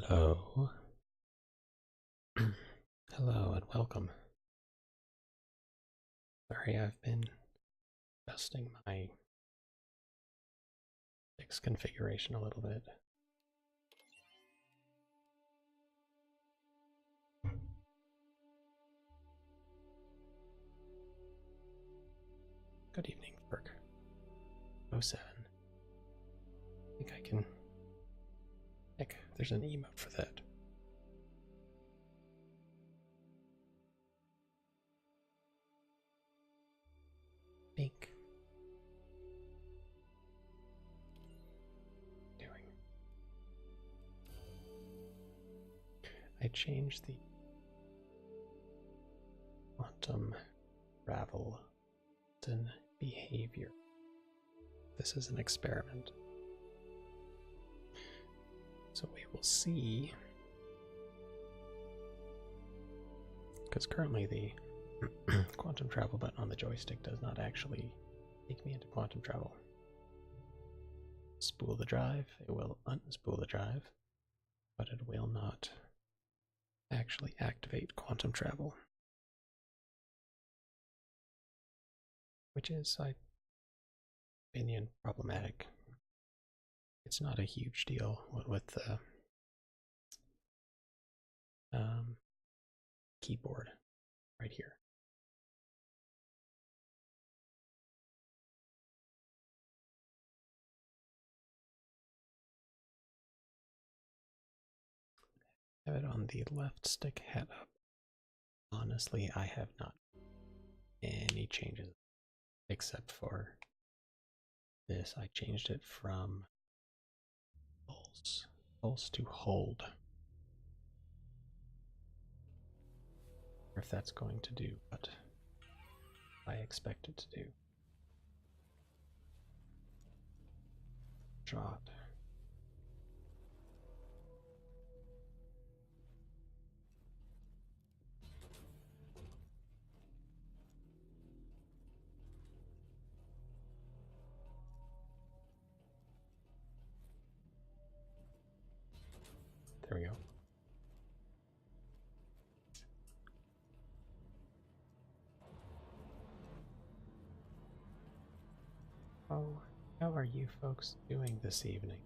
Hello. Hello and welcome. Sorry, I've been adjusting my fix configuration a little bit. Good evening, Ferg. 07. I think I can. Heck, there's an emote for that. Pink. Doing. I changed the quantum travel behavior. This is an experiment. So we will see. Because currently the quantum travel button on the joystick does not actually take me into quantum travel. Spool the drive, it will unspool the drive, but it will not actually activate quantum travel. Which is, in my opinion, problematic. It's not a huge deal with the keyboard right here. I have it on the left stick head up. Honestly, I have not any changes except for this. I changed it from pulse to hold. If that's going to do what I expect it to do. Shot. There we go. Oh, how are you folks doing this evening?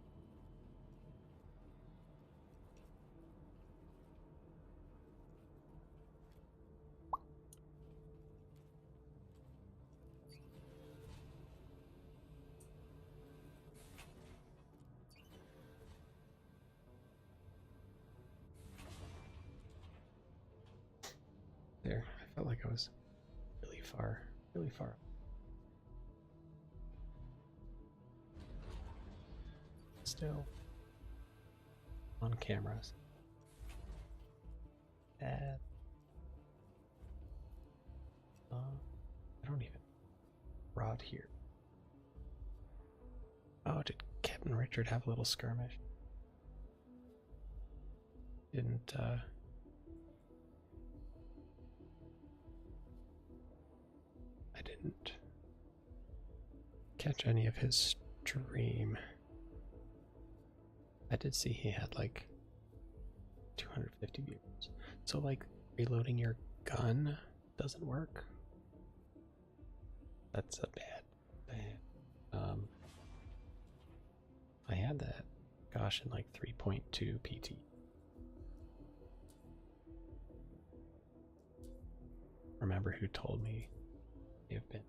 There, I felt like I was really far. Still on cameras. I don't even rot here. Oh, did Captain Richard have a little skirmish? Didn't I didn't catch any of his stream. I did see he had like 250 views. So like reloading your gun doesn't work. That's a bad. I had that, gosh, in like 3.2 PT. Remember who told me you've been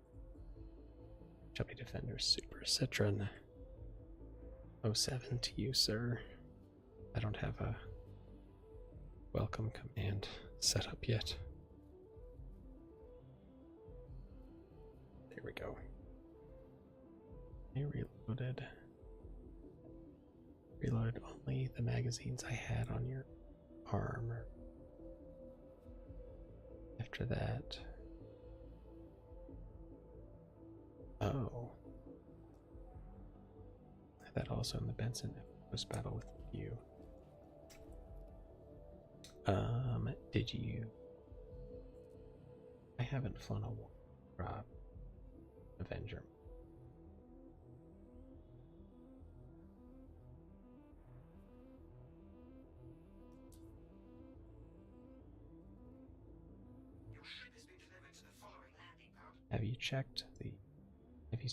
Chubby Defender Super Citron 07 to you, sir. I don't have a welcome command set up yet. There we go. I reloaded only the magazines I had on your armor. After that, oh, that also in the Benson post battle with you. Did you? I haven't flown a drop Avenger. Have you checked the? Have you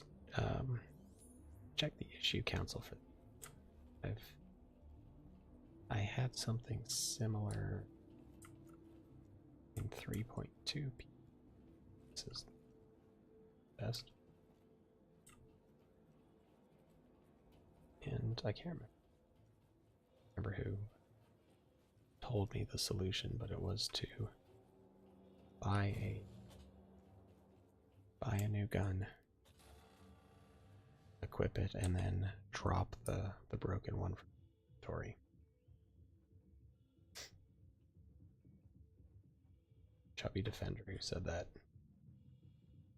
checked the issue council for? I had something similar in 3.2. This is best, and I can't remember who told me the solution, but it was to buy a new gun, equip it, and then drop the broken one from inventory. Chubby Defender who said that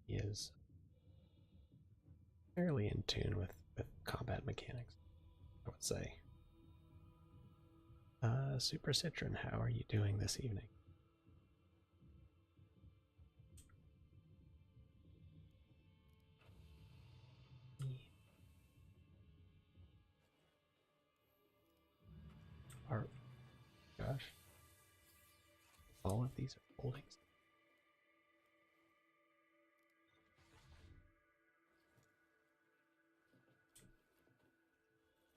he is fairly in tune with combat mechanics, I would say. Super Citron, how are you doing this evening? Are, gosh, all of these are holdings.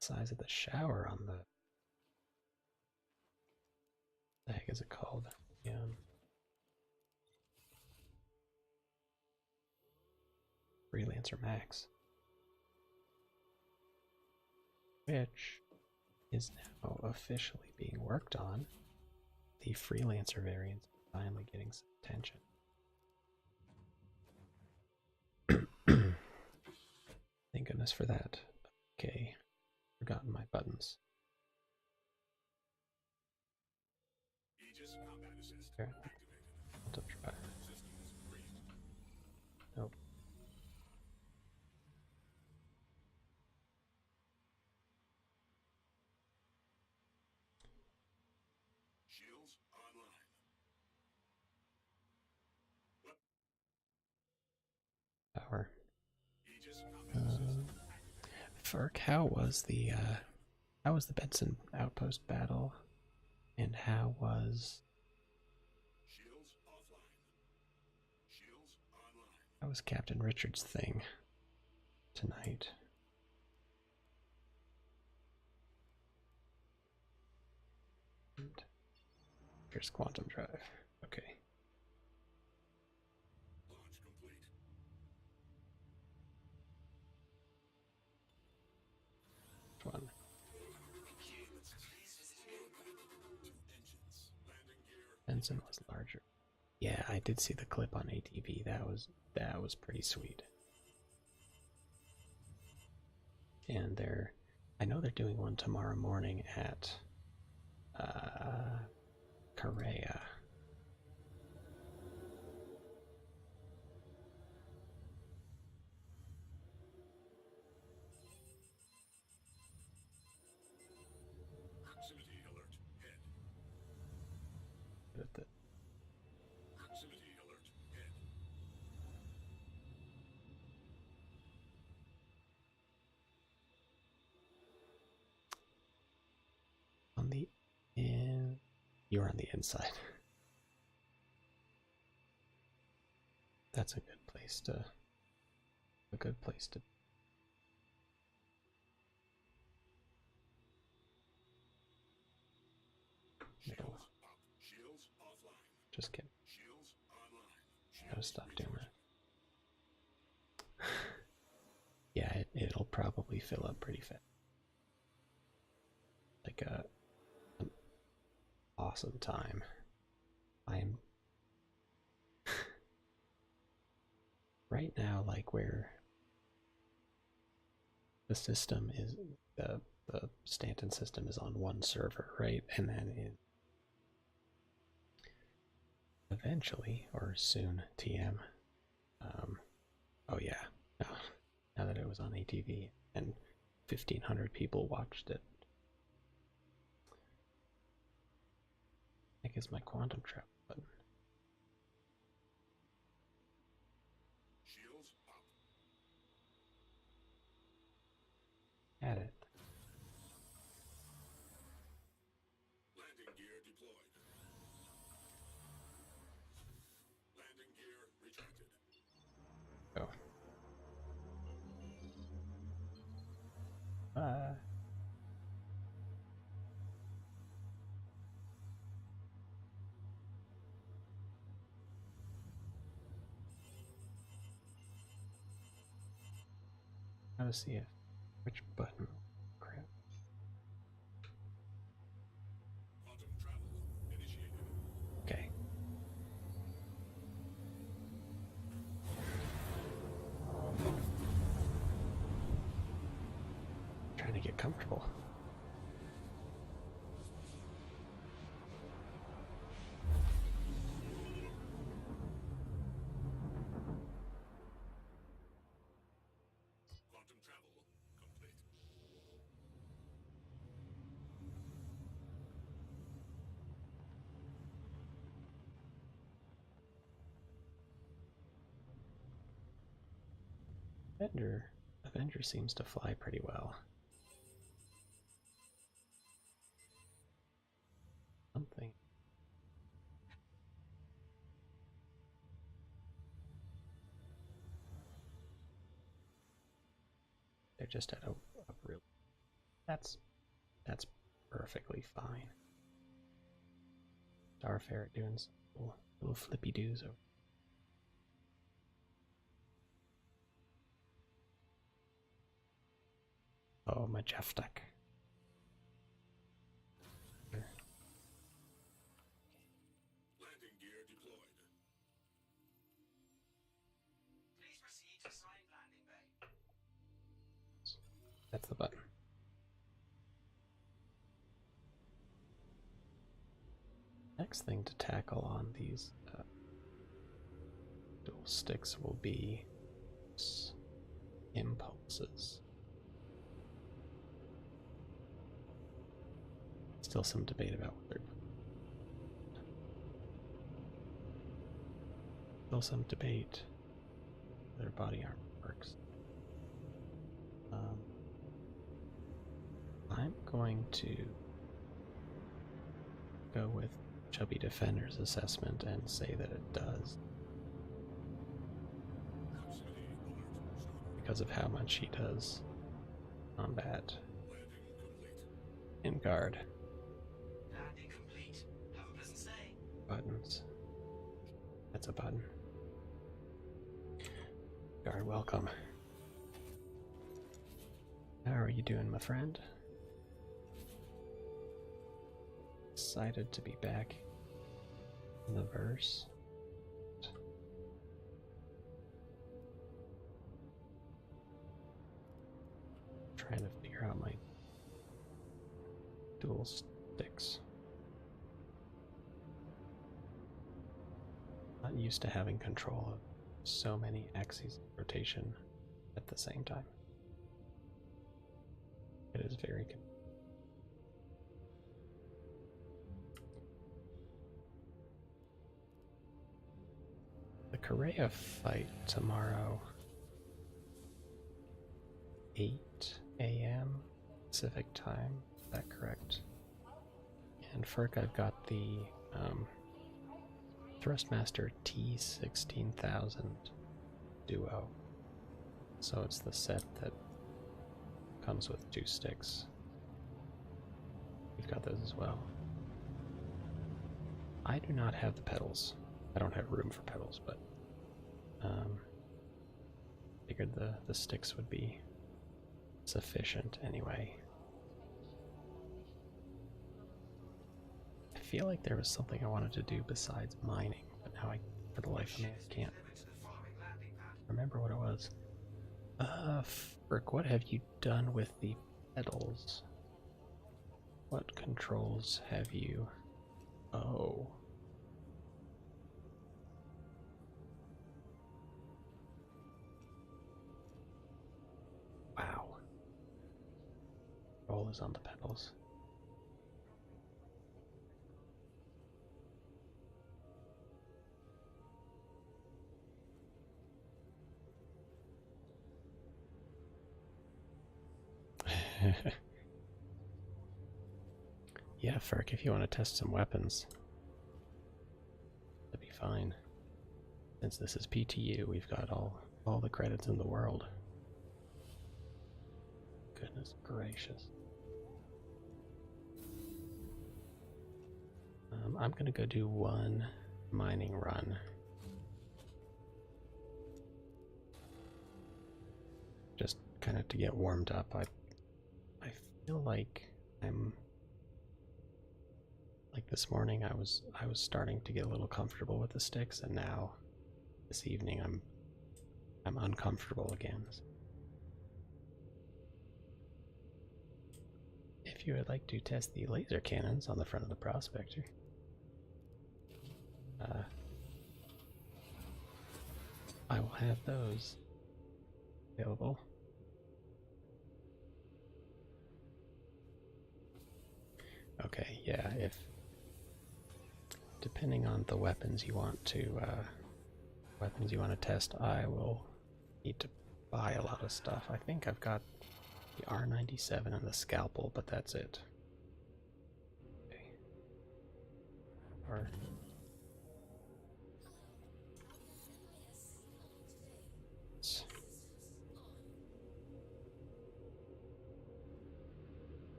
Size of the shower on the heck is it called? Freelancer Max, which is now officially being worked on. The Freelancer variant is finally getting some attention. Thank goodness for that. Okay, forgotten my buttons. There. Nope. Shields online. Power. Ferk, how was the Benson Outpost battle, and how was Captain Richard's thing tonight? And here's Quantum Drive. Okay. Launch complete. Which one? Benson was larger. Yeah, I did see the clip on ATV. That was pretty sweet. And I know they're doing one tomorrow morning at Correa. Proximity alert. Head. Proximity alert. Head. On the you're on the inside. That's a good place to. Shields up. Shields offline. Just kidding. Shields online. Gotta stop doing that. Yeah, it'll probably fill up pretty fast. Like an awesome time. I'm right now, like, where the system is, the Stanton system is on one server, right? And then eventually, or soon, TM. Oh yeah, now that it was on ATV and 1,500 people watched it. I guess my quantum trap button. Shields up. Add it. Landing gear deployed. Landing gear retracted. gotta see if which button. Crap. Quantum travel initiated. Okay. Trying to get comfortable. Quantum travel complete. Avenger seems to fly pretty well. Something. They're just at a real. That's perfectly fine. Starfarer doing some little flippy doos over. Oh, majestic. Landing gear deployed. Please proceed to side landing bay. That's the button. Next thing to tackle on these dual sticks will be impulses. Still some debate about whether. Still some debate whether body armor works. I'm going to go with Chubby Defender's assessment and say that it does. Proximity alert. Because of how much he does combat Landing complete. in guard. Landing complete. Have a pleasant stay. Buttons. That's a button. Guard, welcome. How are you doing, my friend? Excited to be back in the verse. Trying to figure out my dual sticks. Not used to having control of so many axes of rotation at the same time. It is very good. The Korea fight tomorrow, 8 a.m. Pacific time. Is that correct? And Ferk, I've got the Thrustmaster T16000 Duo. So it's the set that comes with 2 sticks. We've got those as well. I do not have the pedals. I don't have room for pedals, but figured the sticks would be sufficient anyway. I feel like there was something I wanted to do besides mining, but now I, for the life of me, I can't remember what it was. Frick, what have you done with the pedals? What controls have you? Oh. Wow. Roll is on the pedals. Yeah, Ferk, if you want to test some weapons, that'd be fine. Since this is PTU, we've got all the credits in the world. Goodness gracious. I'm gonna go do one mining run. Just kind of to get warmed up. I feel like I'm like this morning I was starting to get a little comfortable with the sticks, and now this evening I'm uncomfortable again. If you would like to test the laser cannons on the front of the Prospector, I will have those available. Okay, yeah, if depending on the weapons you want to test, I will need to buy a lot of stuff. I think I've got the R97 and the scalpel, but that's it. Okay. Or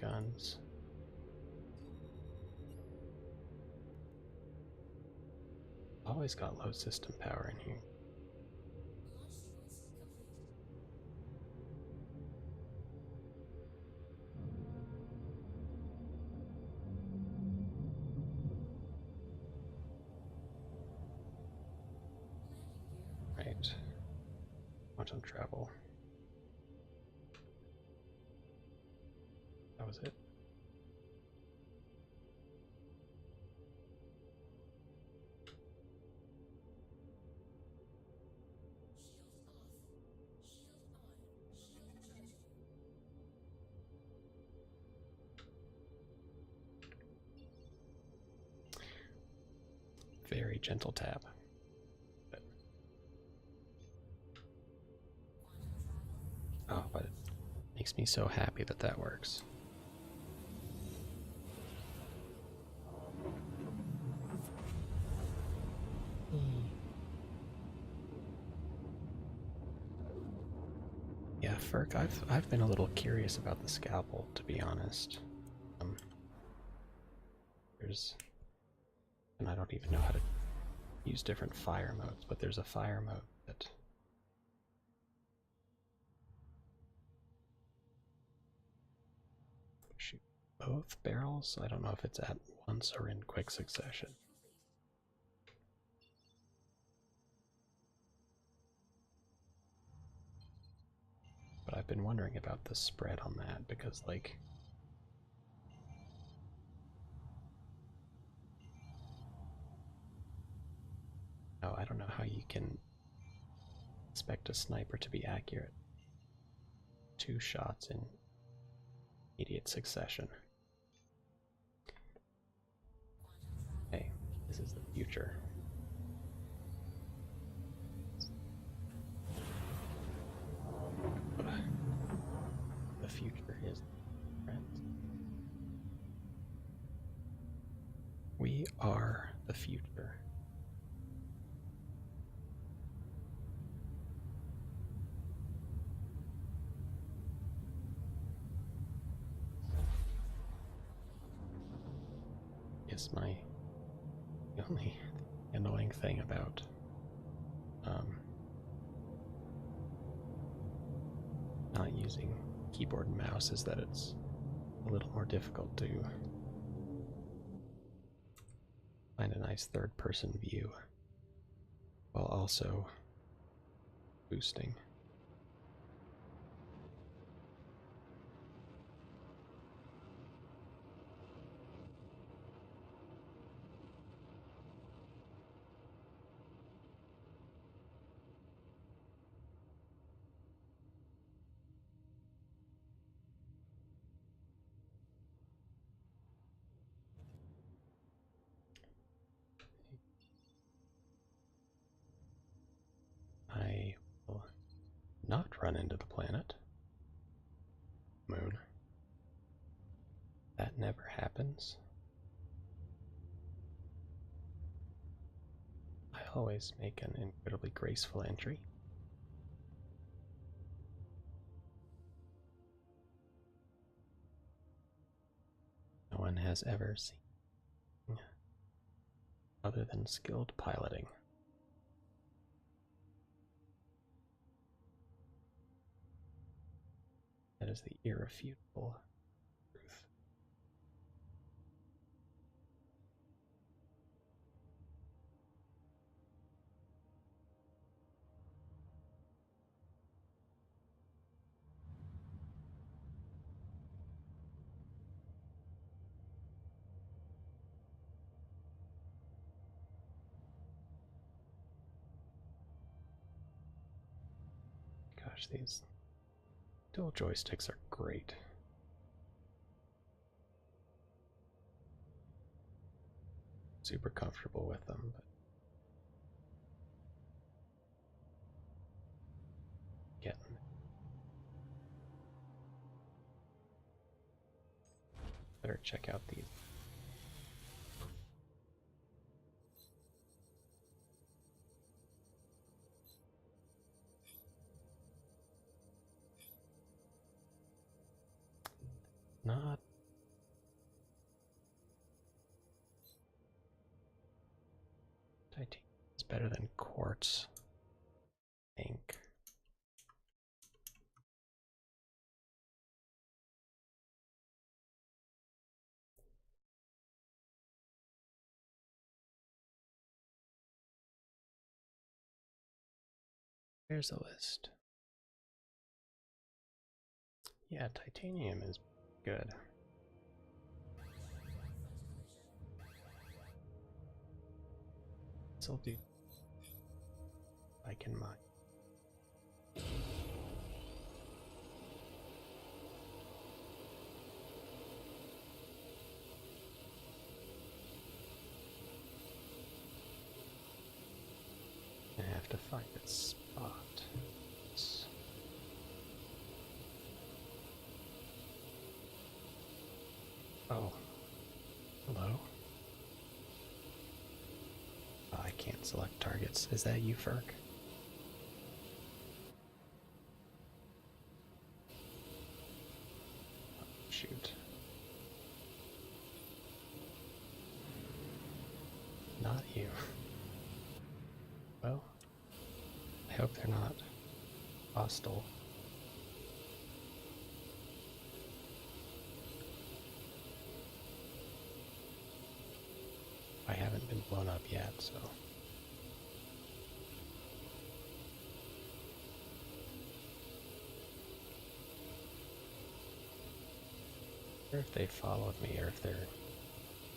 guns. Always got low system power in here. Right. Quantum travel. That was it. Very gentle tap. Oh, but it makes me so happy that that works. Yeah, Ferk, I've been a little curious about the scalpel, to be honest. There's, and I don't even know how to use different fire modes, but there's a fire mode that shoot both barrels. I don't know if it's at once or in quick succession. But I've been wondering about the spread on that because, like, oh, I don't know how you can expect a sniper to be accurate. 2 shots in immediate succession. Hey, this is the future. The future is friends. We are the future. Yes, the only annoying thing about not using keyboard and mouse is that it's a little more difficult to find a nice third-person view while also boosting. I will not run into the planet. Moon. That never happens. I always make an incredibly graceful entry. No one has ever seen other than skilled piloting. That is the irrefutable truth. Gosh, these dual joysticks are great. Super comfortable with them, but getting better check out these. Not titanium is better than quartz. I think. Here's a list. Yeah, titanium is good. This'll do. I can mine. I have to find its spot. Oh, hello? Oh, I can't select targets. Is that you, Ferk? Oh, shoot. Not you. Well, I hope they're not hostile. I haven't been blown up yet, so. Or if they followed me, or if they're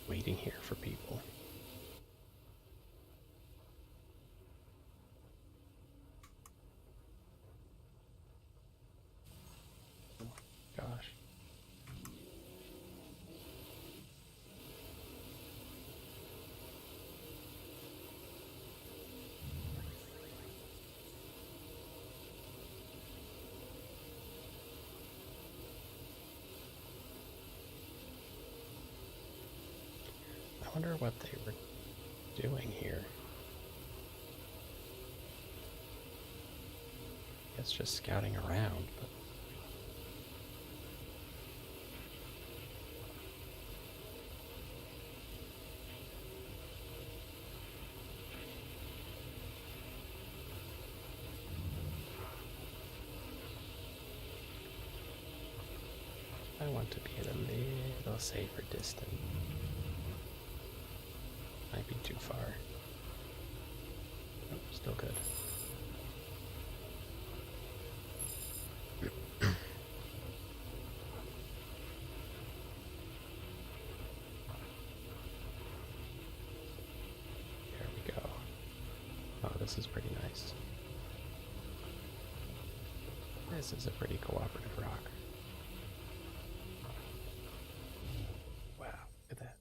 waiting here for people. Oh gosh. I wonder what they were doing here. It's just scouting around, but I want to be at a little safer distance. Might be too far. Oh, still good. There we go. Oh, this is pretty nice. This is a pretty cooperative rock. Wow, look at that.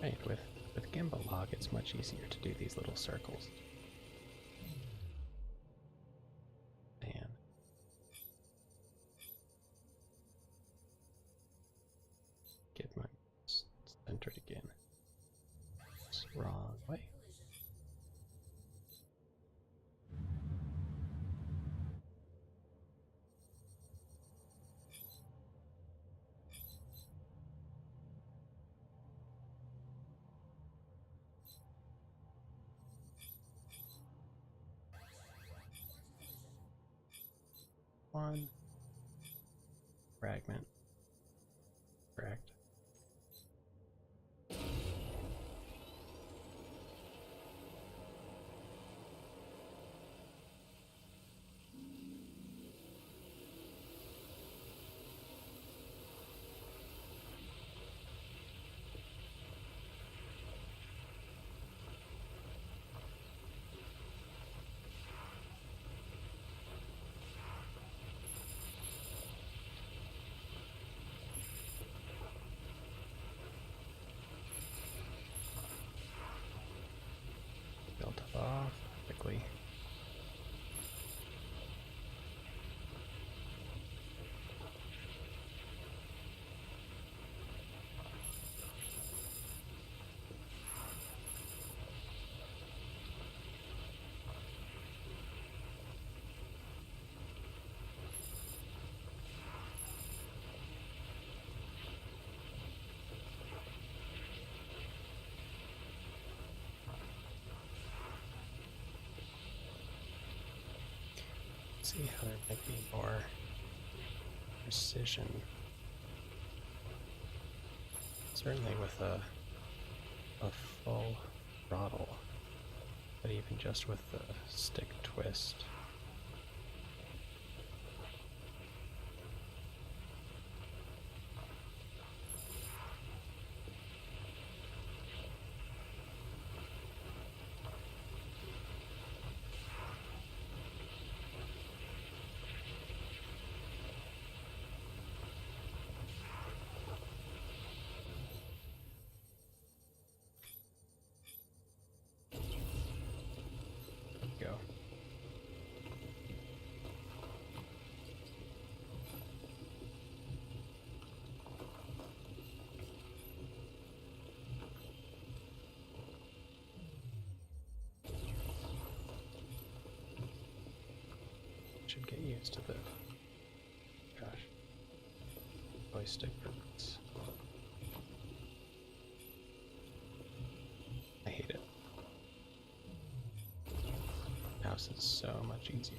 Right, with gimbal log, it's much easier to do these little circles. Man. Get my Wrong way. One fragment. Correct. Built it off quickly. See how there might be more precision. Certainly with a full throttle, but even just with the stick twist. Go. Should get used to the joystick movements. I hate it. Mouse is so much easier.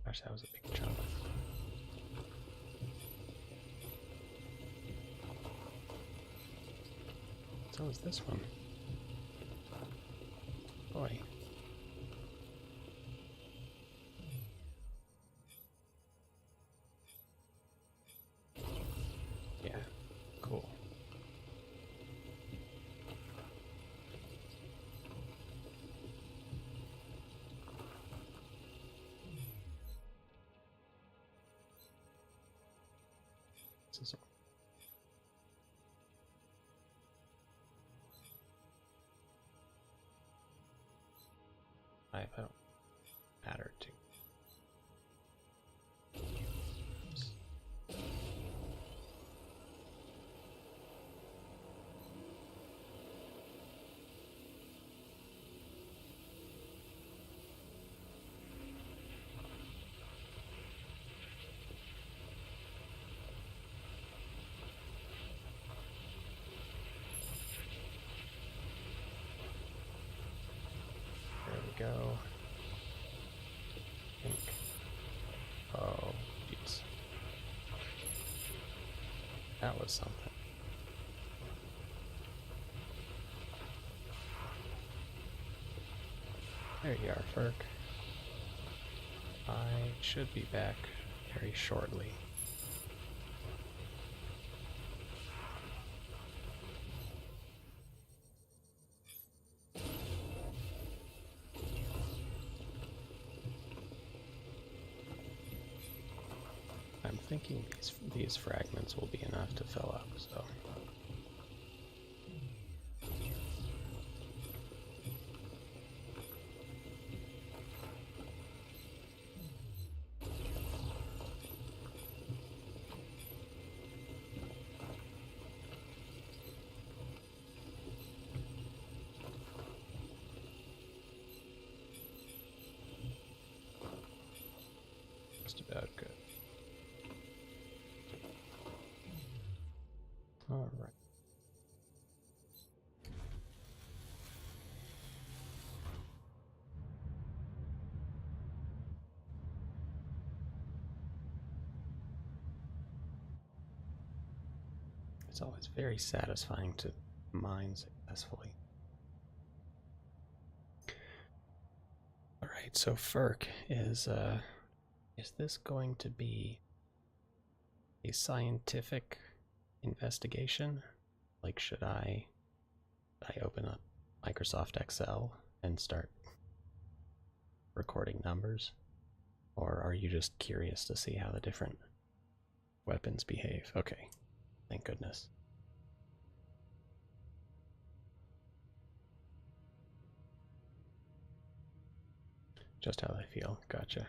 Gosh, that was a big chunk. So is this one. Boy. Yeah, cool. This is I don't matter to. Oops. There we go. Think. Oh, jeez. That was something. There you are, Ferk. I should be back very shortly. thinking these fragments will be enough to fill up, so. Just about good. All right. It's always very satisfying to mine successfully. All right, so Ferk is this going to be a scientific investigation? Like, should I open up Microsoft Excel and start recording numbers? Or are you just curious to see how the different weapons behave? Okay, thank goodness. Just how they feel, gotcha.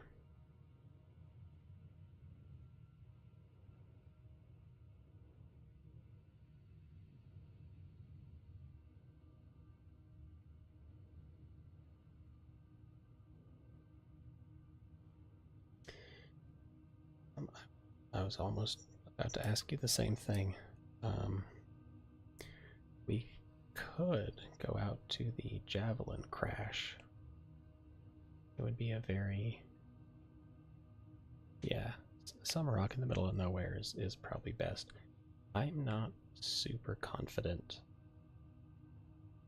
I was almost about to ask you the same thing. We could go out to the Javelin crash. It would be a very... Yeah, some rock in the middle of nowhere is probably best. I'm not super confident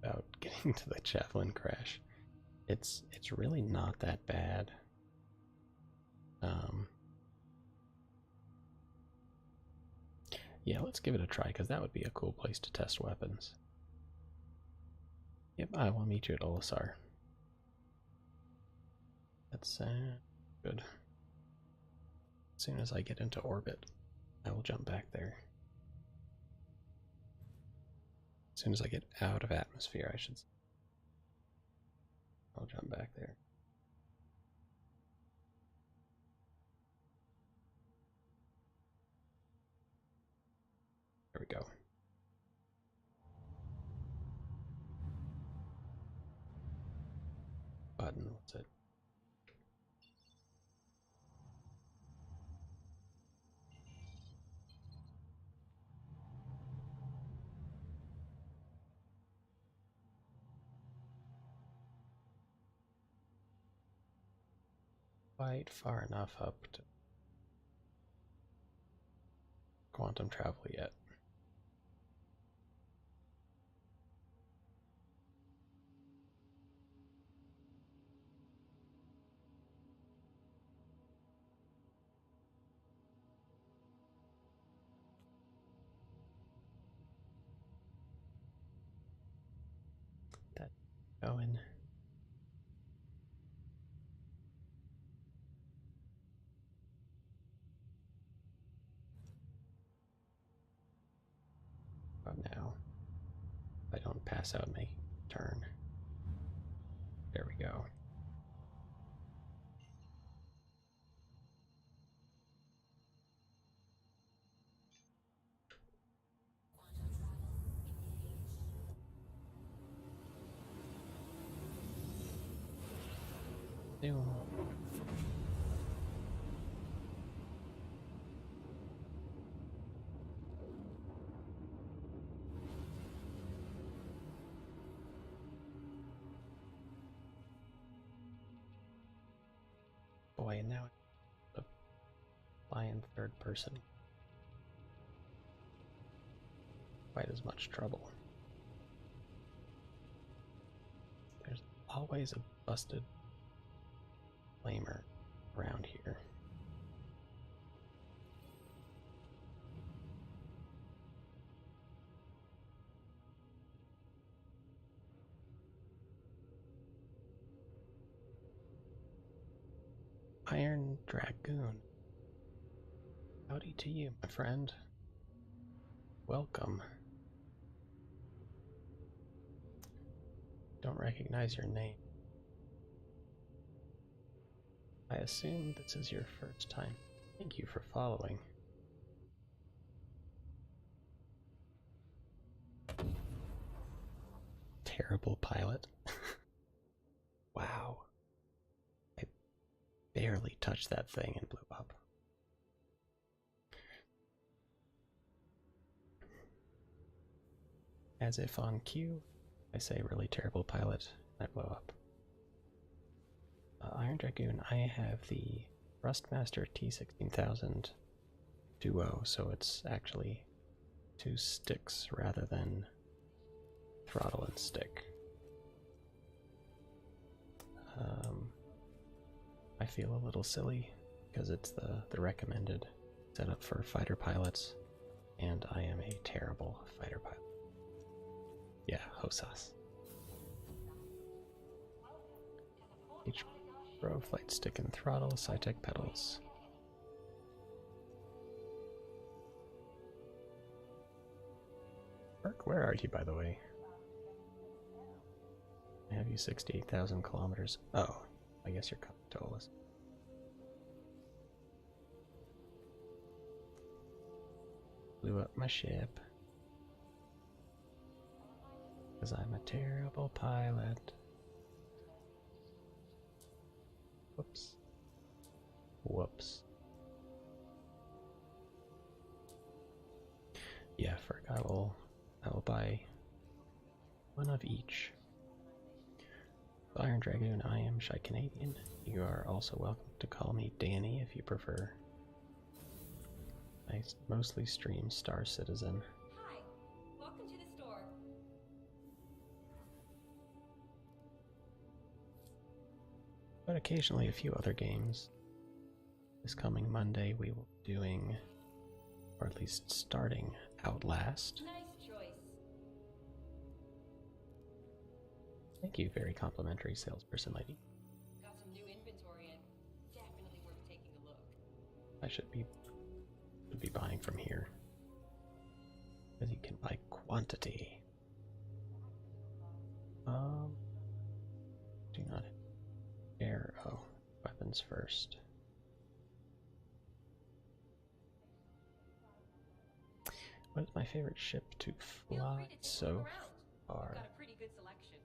about getting to the Javelin crash. It's really not that bad. Yeah, let's give it a try, because that would be a cool place to test weapons. Yep, I will meet you at Olisar. That's good. As soon as I get into orbit, I will jump back there. As soon as I get out of atmosphere, I should say. I'll jump back there. There we go. Button, what's it? Quite far enough up to quantum travel yet. That going. About now. If I don't pass out my turn. There we go. Boy, and now I fly in third person. Quite as much trouble. There's always a busted flamer around here. Iron Dragoon. Howdy to you, my friend. Welcome. Don't recognize your name. I assume this is your first time. Thank you for following. Terrible pilot. Wow. I barely touched that thing and blew up. As if on cue, I say really terrible pilot, and I blow up. Iron Dragoon, I have the Thrustmaster T16000 Duo, so it's actually 2 sticks rather than throttle and stick. I feel a little silly because it's the recommended setup for fighter pilots, and I am a terrible fighter pilot. Yeah, HOSAS. H Pro, flight stick and throttle, Sci-Tech pedals. Mark, where are you, by the way? I have you 68,000 kilometers. Oh, I guess you're coming to Olus. Blew up my ship. Because I'm a terrible pilot. Whoops. Whoops. Yeah, Ferg, I will buy one of each. Iron Dragoon, I am Shy Canadian. You are also welcome to call me Danny if you prefer. I mostly stream Star Citizen. Hi, welcome to the store. But occasionally a few other games. This coming Monday we will be doing, or at least starting, Outlast. Nice choice. Thank you, very complimentary salesperson lady. Got some new inventory in. Definitely worth taking a look. I should be buying from here. Because you can buy quantity. Do not arrow. Weapons first. What is my favorite ship to Feel fly free to take a so look around. far? We've got a pretty good selection.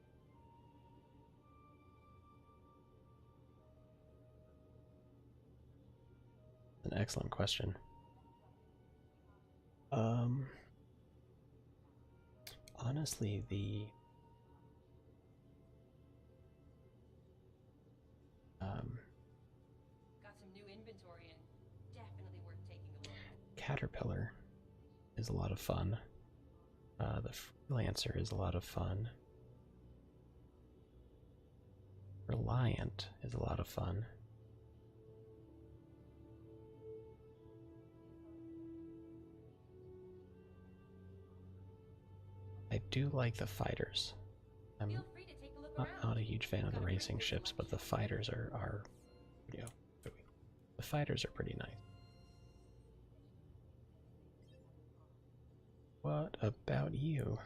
An excellent question. Honestly, Got some new inventory in. Definitely worth taking a look. Caterpillar is a lot of fun. The Freelancer is a lot of fun. Reliant is a lot of fun. I do like the fighters. I'm Feel free to take a look around. not a huge fan of the Got a pretty racing good ships, but the selection. fighters are you know, the fighters are pretty nice. What about you?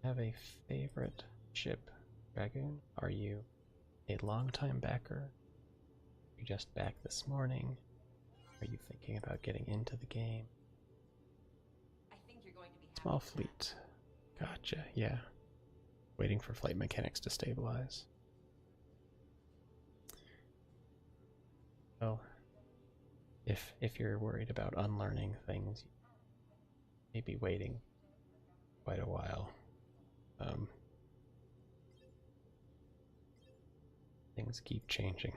Have a favorite ship, Dragoon? Are you a longtime backer? You just backed this morning? Are you thinking about getting into the game? I think you're going to be happy Small with that. fleet. Gotcha, yeah. Waiting for flight mechanics to stabilize. Well, if you're worried about unlearning things, you may be waiting quite a while. Things keep changing.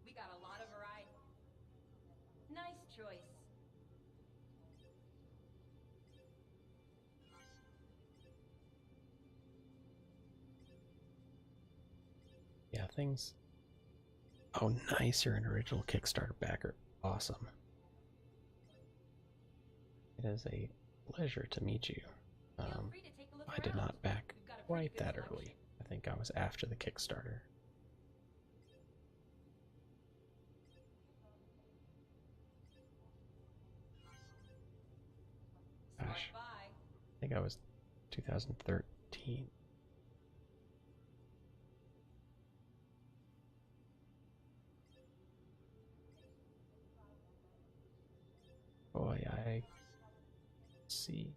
We got a lot of variety. Nice choice. Yeah, things. Oh, nice! You're an original Kickstarter backer. Awesome. It is a pleasure to meet you. Feel free to take a look I did around. not back We've got a pretty quite good that selection. early. I think I was after the Kickstarter. think I was 2013. Boy, I see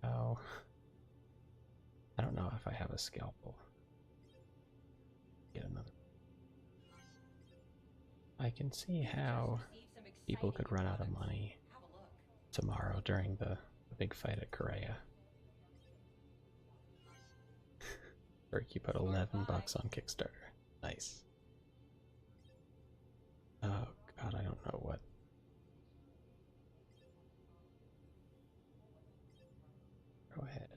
how. I don't know if I have a scalpel. Get another. I can see how people could run out of money Have a look. tomorrow during the big fight at Korea. Or you put 11 bucks on Kickstarter. Nice. Oh god, I don't know what. Go ahead.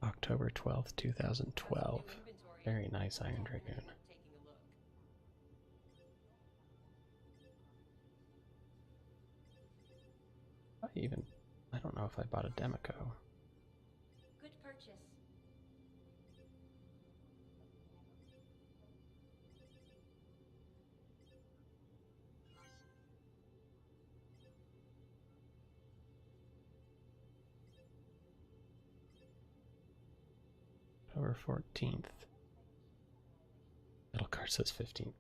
October 12th, 2012. Very nice Iron Dragoon. Taking a look. I don't know if I bought a Demico. Good purchase. October 14th. Metal card says 15th.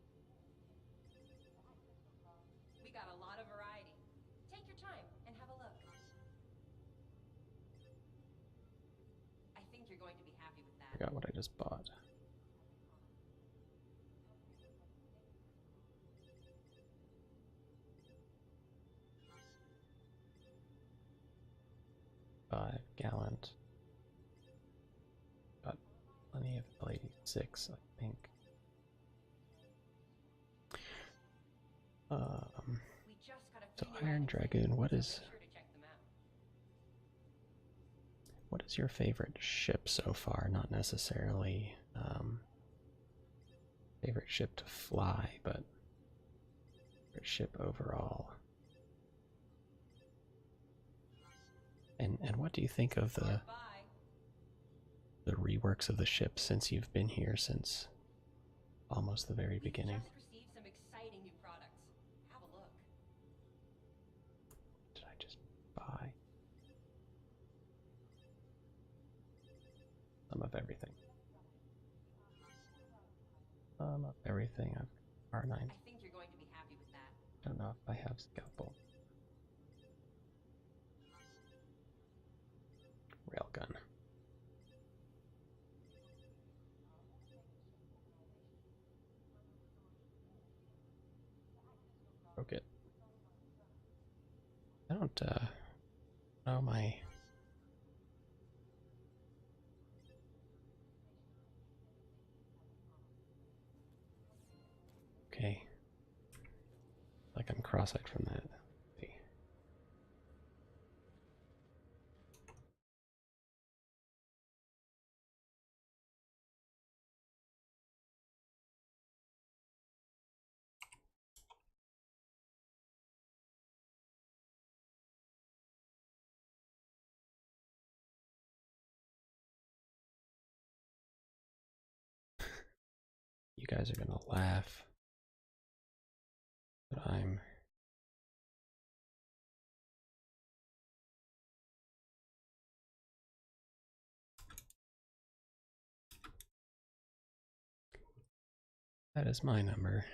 We got a lot of variety. Take your time and have a look. I think you're going to be happy with that. Forgot what I just bought. Gallant. Got plenty of L86, I think. We just got a So few new Iron items in, Dragoon, what so is be sure to check them out. what is your favorite ship so far? Not necessarily favorite ship to fly, but favorite ship overall. And what do you think of the Bye. reworks of the ship since you've been here since almost the very beginning? Just received some exciting new products. Have a look. Did I just buy some of everything? Some of everything. I've R9. I think you're going to be happy with that. Don't know if I have scalpel. Railgun. Broke it. I don't know my. Okay. Like I'm cross-eyed from that. See. You guys are gonna laugh, but I'm that is my number.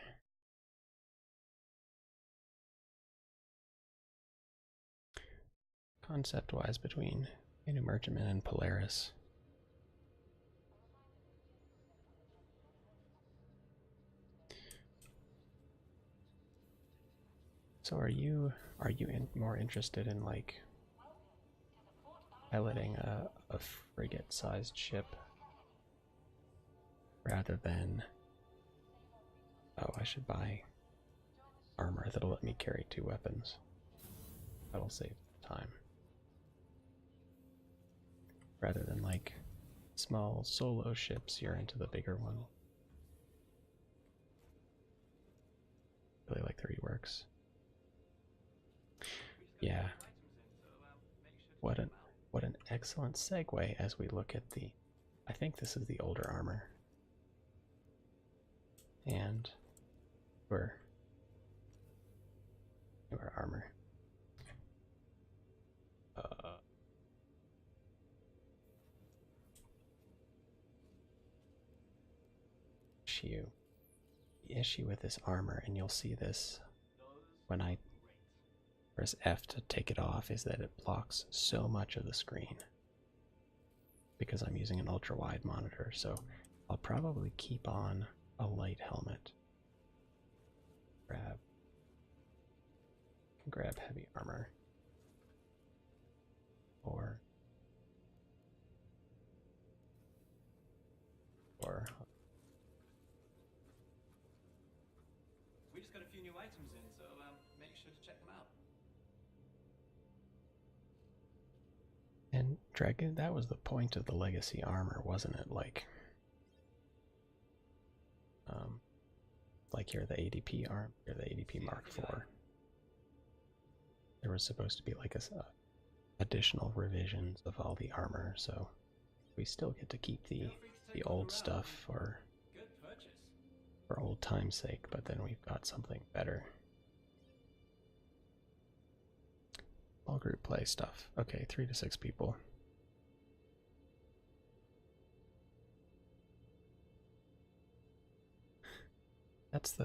Concept-wise, between New Merchantman and Polaris. So are you more interested in like piloting a frigate-sized ship rather than, oh, I should buy armor that'll let me carry 2 weapons. That'll save time. Rather than like small solo ships, you're into the bigger one. Really like the reworks. Yeah. What an excellent segue as we look at the, I think this is the older armor. And we're issue with this armor, and you'll see this when I press F to take it off, is that it blocks so much of the screen because I'm using an ultra wide monitor. So I'll probably keep on a light helmet. Grab heavy armor, or We just got a few new items in, so make sure to check them out. and Dragon, that was the point of the legacy armor, wasn't it? Like you're the ADP arm, you're the ADP Mark IV. There was supposed to be like additional revisions of all the armor, so we still get to keep the old stuff for old time's sake, but then we've got something better. All group play stuff. Okay, 3 to 6 people. That's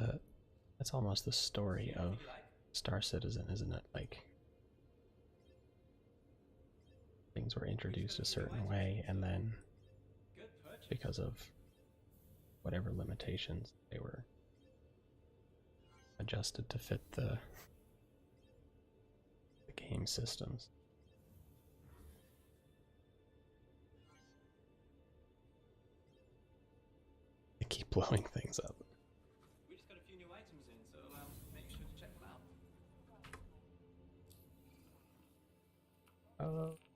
almost the story of Star Citizen, isn't it? Like, things were introduced a certain way, and then because of whatever limitations, they were adjusted to fit the game systems. They keep blowing things up. We just got a few new items in, so make sure to check them out.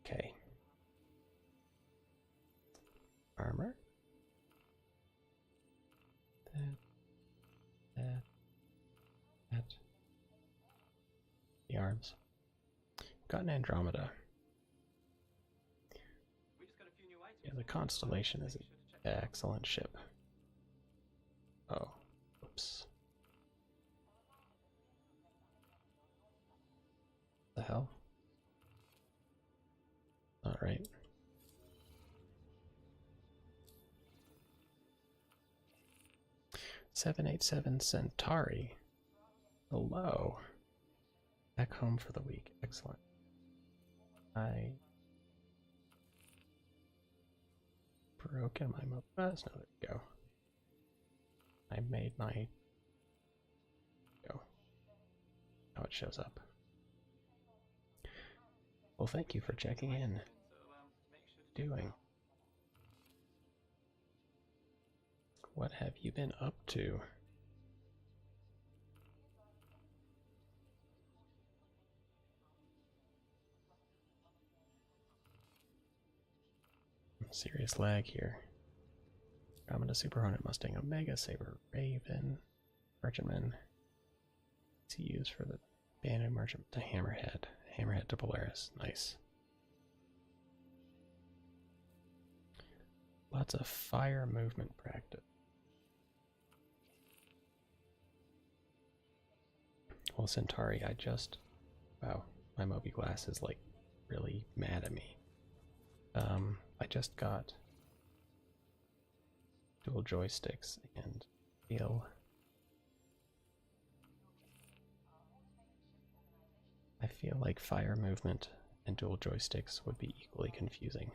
Okay. Armor. That. The arms. Got an Andromeda. We just got a few new items. Yeah, the Constellation is an excellent ship. Oh, oops. The hell? Not right. "787 Centauri. Hello. Back home for the week. Excellent. I broken my mobile. No, there we go. I made my go. Now it shows up. Well, thank you for checking in. Doing. What have you been up to? Serious lag here. Andromeda, Super Hornet, Mustang, Omega, Saber, Raven, Merchantman. He used for the Bandit Merchant to Hammerhead. Hammerhead to Polaris. Nice. Lots of fire movement practice. Well, Centauri, wow, my Moby Glass is like really mad at me. I just got dual joysticks and I feel like fire movement and dual joysticks would be equally confusing.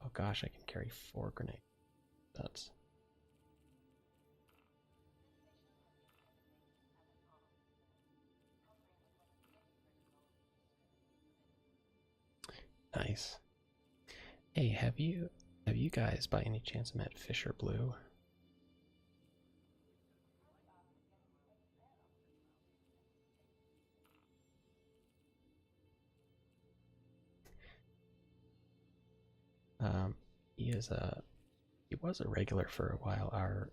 Oh gosh, I can carry 4 grenades. That's nice. Hey, have you guys by any chance met Fisher Blue? He was a regular for a while. Our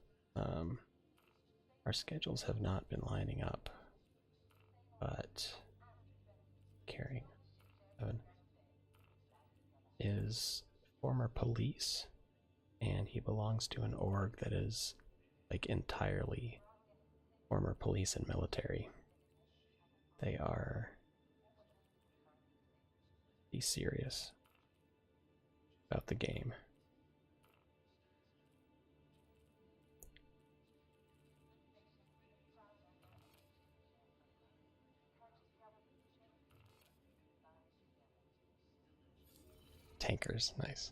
schedules have not been lining up, but carrying is former police, and he belongs to an org that is like entirely former police and military. They are be serious about the game. tankers. Nice.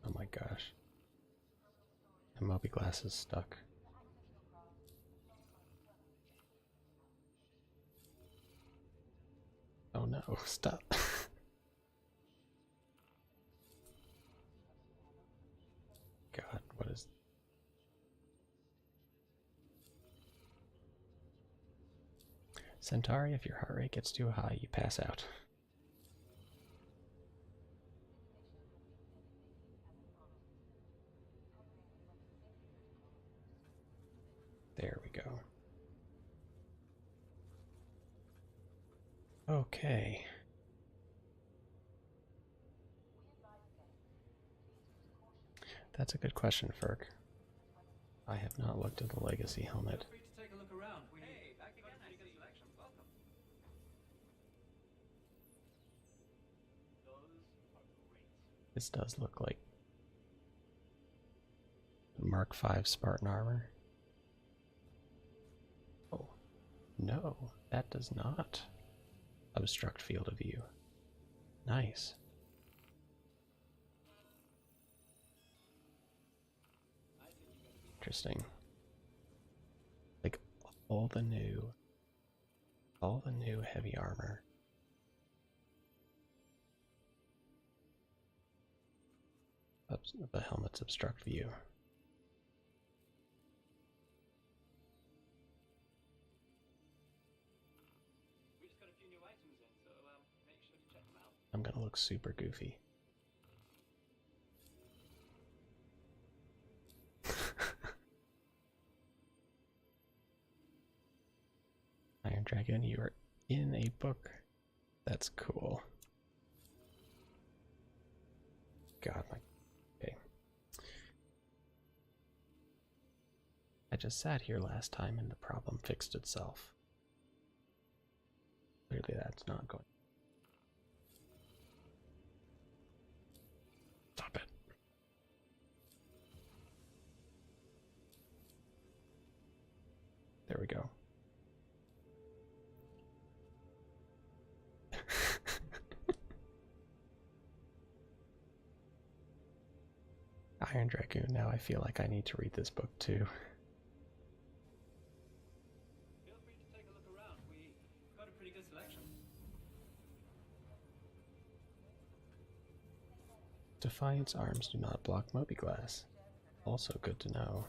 Oh my gosh. The Moby Glass is stuck. Oh no, stop. God, what is... Centauri, if your heart rate gets too high, you pass out. There we go. Okay. That's a good question, Ferg. I have not looked at the Legacy helmet. Feel free to take a look around. Hey, back again. Pretty good selection. Welcome. Those are great. This does look like Mark V Spartan armor. Oh, no, that does not obstruct field of view. Nice. Interesting. Like all the new heavy armor. The helmets obstruct view. We just got a few new items in, so make sure to check them out. I'm gonna look super goofy. Iron Dragon, you are in a book. That's cool. God, my... Okay. I just sat here last time and the problem fixed itself. Clearly that's not going... Stop it. There we go. Iron Dragoon, now I feel like I need to read this book too. Feel free to take a look around. We've got a pretty good selection. Defiance arms do not block Moby Glass. Also good to know.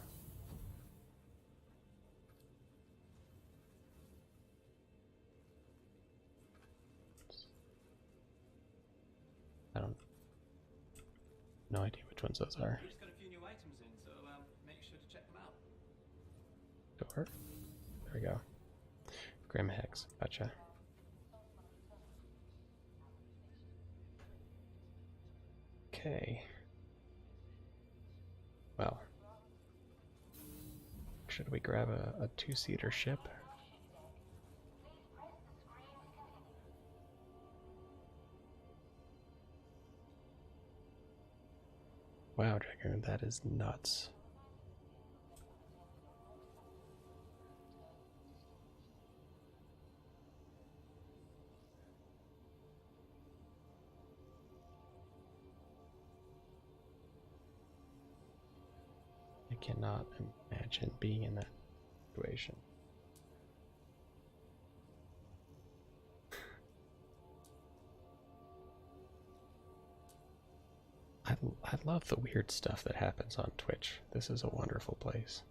I don't... No idea which ones those are. We just got a few new items in, so make sure to check them out. Sure. There we go. Grim Hex. Gotcha. Okay. Well. Should we grab a two-seater ship? Wow, Dragoon, that is nuts. I cannot imagine being in that situation. I love the weird stuff that happens on Twitch. This is a wonderful place.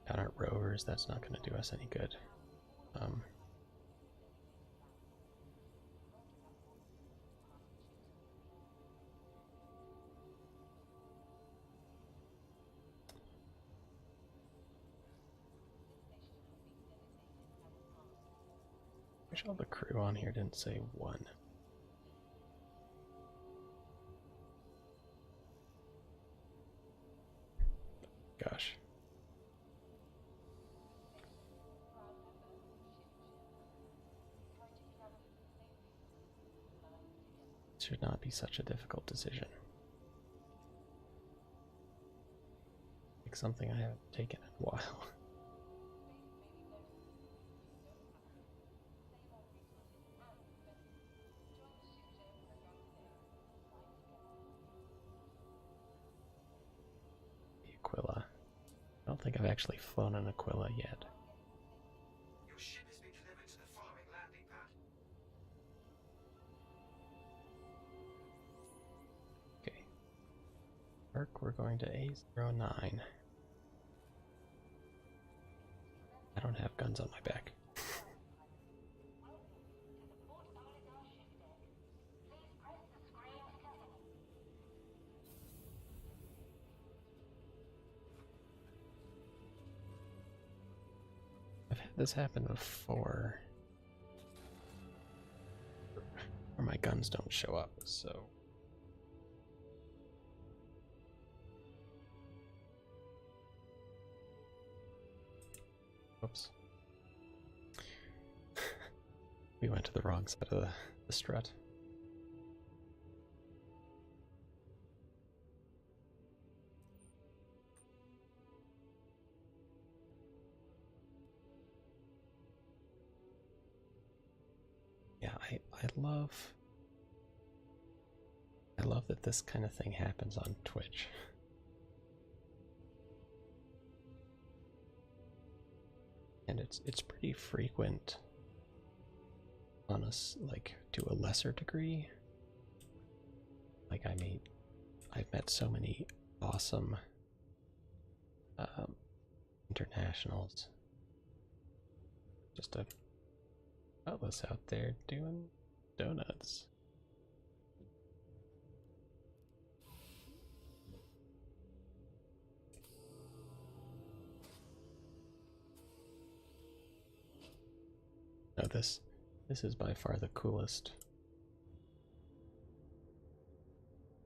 Down at Rovers, that's not going to do us any good. much all the crew on here didn't say one. Gosh. This should not be such a difficult decision. Like something I haven't taken in a while. The Aquila. I don't think I've actually flown an Aquila yet. Your ship has been delivered to the following landing pad. Okay. Arc, we're going to A09. I don't have guns on my back. I've had this happen before, where my guns don't show up, so... Oops. We went to the wrong side of the strut. Yeah, I love that this kind of thing happens on Twitch. And it's pretty frequent on us, like to a lesser degree. Like I've met so many awesome internationals. Just a fellas out there doing donuts. No, this is by far the coolest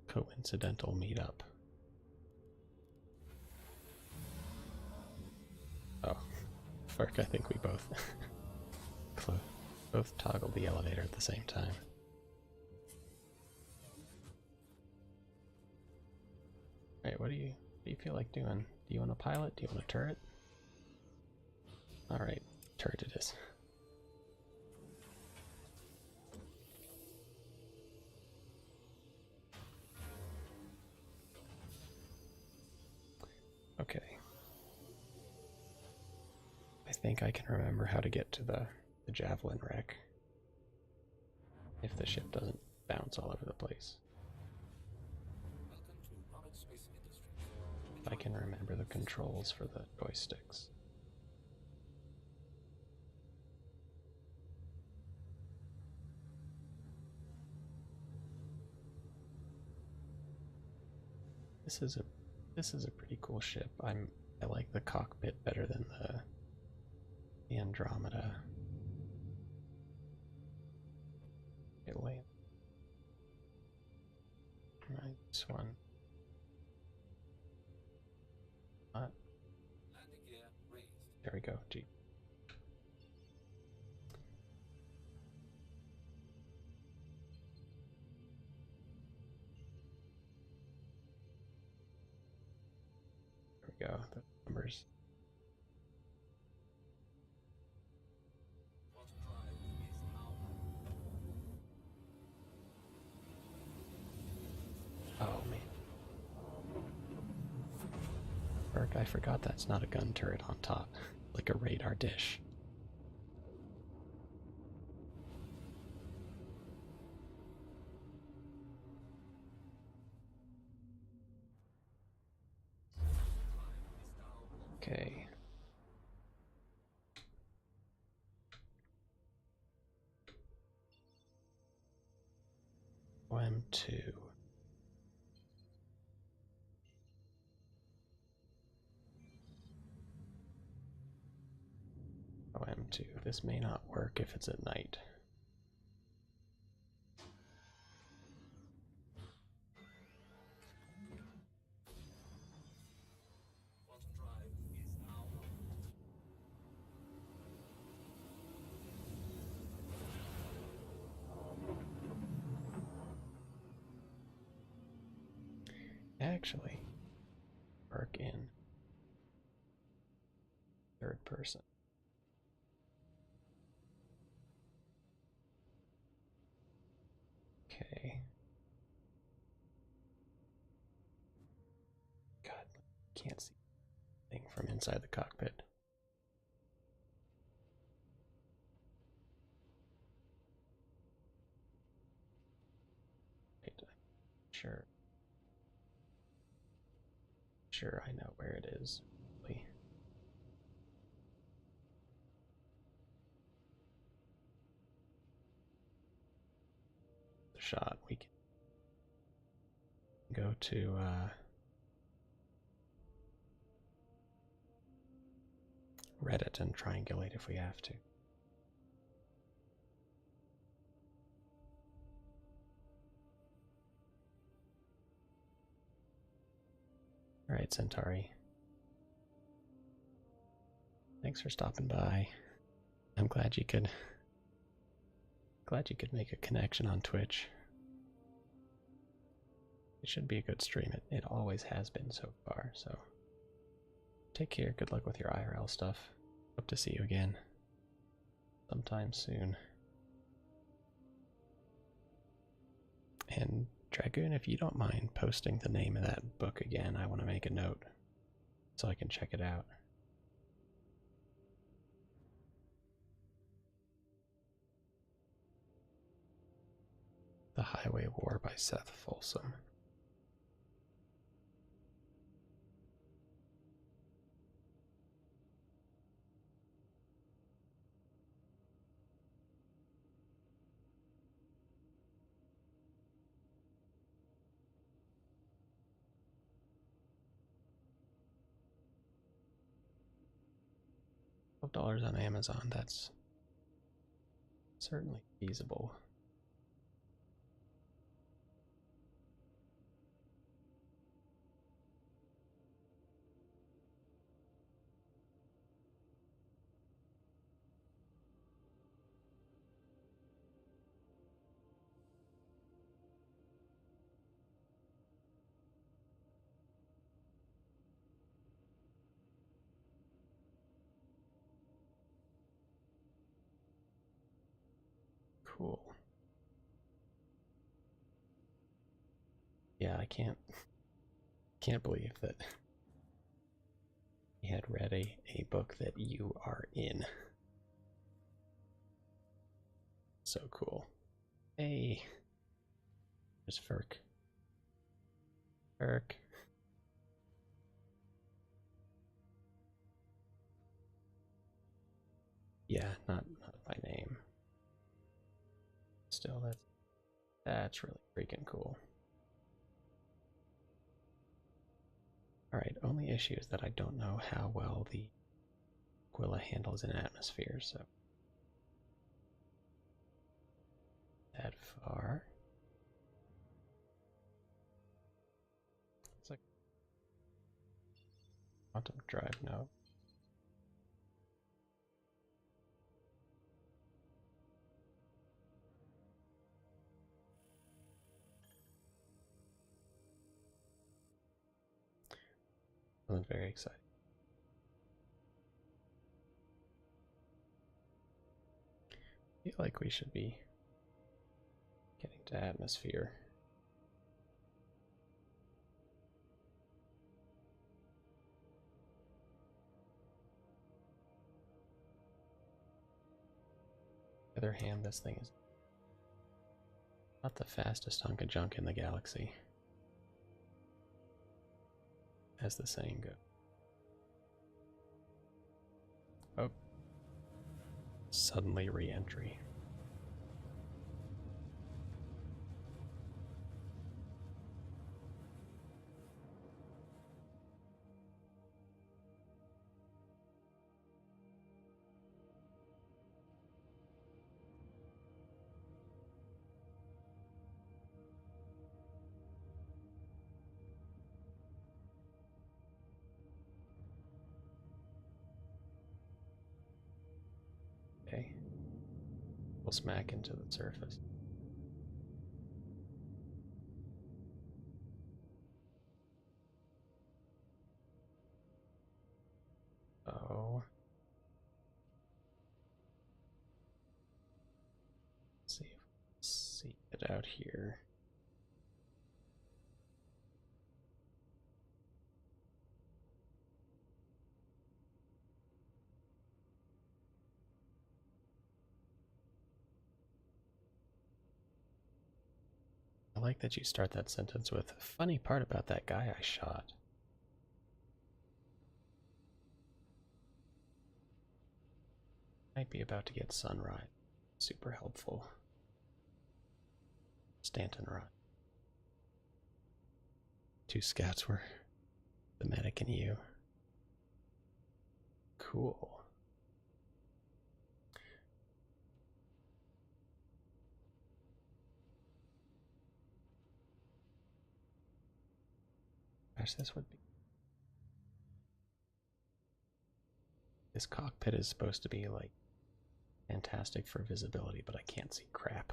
coincidental meetup. Oh, Fark, I think we both both toggled the elevator at the same time. Alright, what do you feel like doing? Do you want a pilot? Do you want a turret? Alright, turret it is. Okay. I think I can remember how to get to the javelin wreck. If the ship doesn't bounce all over the place. Welcome to Roberts Space Industries. I can remember the controls for the joysticks. This is a pretty cool ship. I like the cockpit better than the Andromeda. It land. Right, this one. Landing gear raised. There we go. Gee. There we go. The numbers. Water drive is now on. Oh man. Berg, I forgot that's not a gun turret on top, like a radar dish. Okay. OM2. OM2. daytime too. This may not work if it's at night. Quantum drive is now. Actually, work in third person. Okay. God, can't see anything from inside the cockpit. Wait, sure. Sure, I know where it is. The shot. We can go to Reddit and triangulate if we have to. Alright, Centauri. Thanks for stopping by. I'm glad you could make a connection on Twitch. It should be a good stream. It always has been so far, so take care. Good luck with your IRL stuff. Hope to see you again sometime soon. And Dragoon, if you don't mind posting the name of that book again, I want to make a note so I can check it out. The Highway War by Seth Folsom. $12 on Amazon, that's certainly feasible. Cool. Yeah, I can't believe that he had read a book that you are in. So cool. Hey, there's Ferk. Ferk. Yeah, not by name. Still, that's really freaking cool. Alright, only issue is that I don't know how well the Aquila handles in atmosphere, so that far. It's like quantum drive, no. Wasn't very exciting. I feel like we should be getting to atmosphere. On the other hand, this thing is not the fastest hunk of junk in the galaxy, as the saying goes. Oh. Suddenly re-entry. will smack into the surface. Oh. Let's see if we can see it out here. I like that you start that sentence with, funny part about that guy I shot. Might be about to get sunrise. Super helpful. Stanton Run. 2 scouts were the medic and you. Cool. Gosh, this cockpit is supposed to be like fantastic for visibility, but I can't see crap.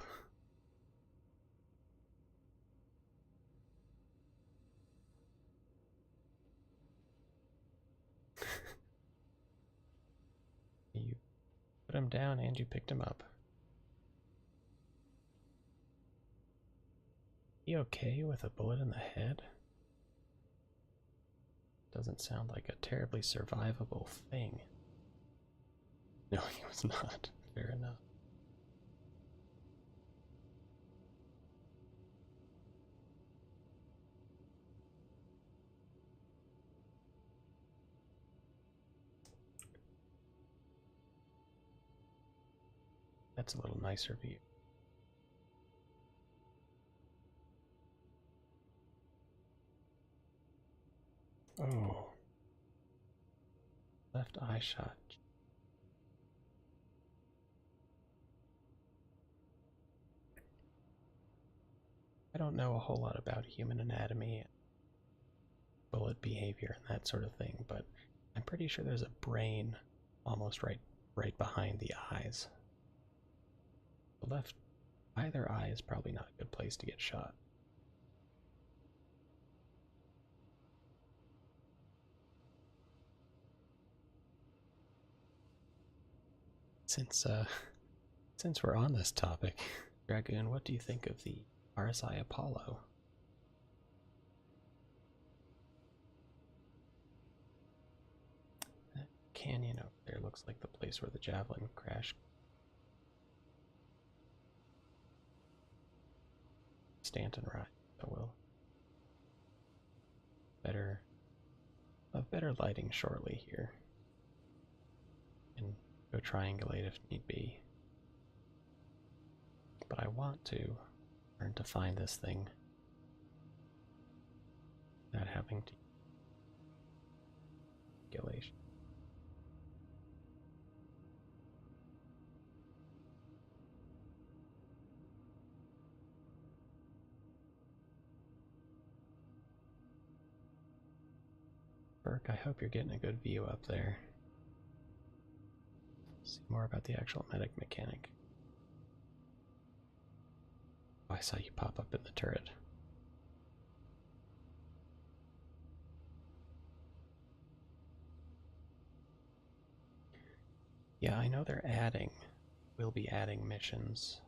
You put him down and you picked him up. He okay with a bullet in the head? Doesn't sound like a terribly survivable thing. No, he was not. Fair enough. That's a little nicer view. Oh. Left eye shot. I don't know a whole lot about human anatomy, bullet behavior, and that sort of thing, but I'm pretty sure there's a brain almost right behind the eyes. The left, either eye is probably not a good place to get shot. Since we're on this topic, Dragoon, what do you think of the RSI Apollo? That canyon over there looks like the place where the Javelin crashed. Stanton ride, so we'll have better lighting shortly here. And go triangulate if need be. But I want to learn to find this thing without having to triangulation. Burke, I hope you're getting a good view up there. See more about the actual medic mechanic. Oh, I saw you pop up in the turret. Yeah, I know we'll be adding missions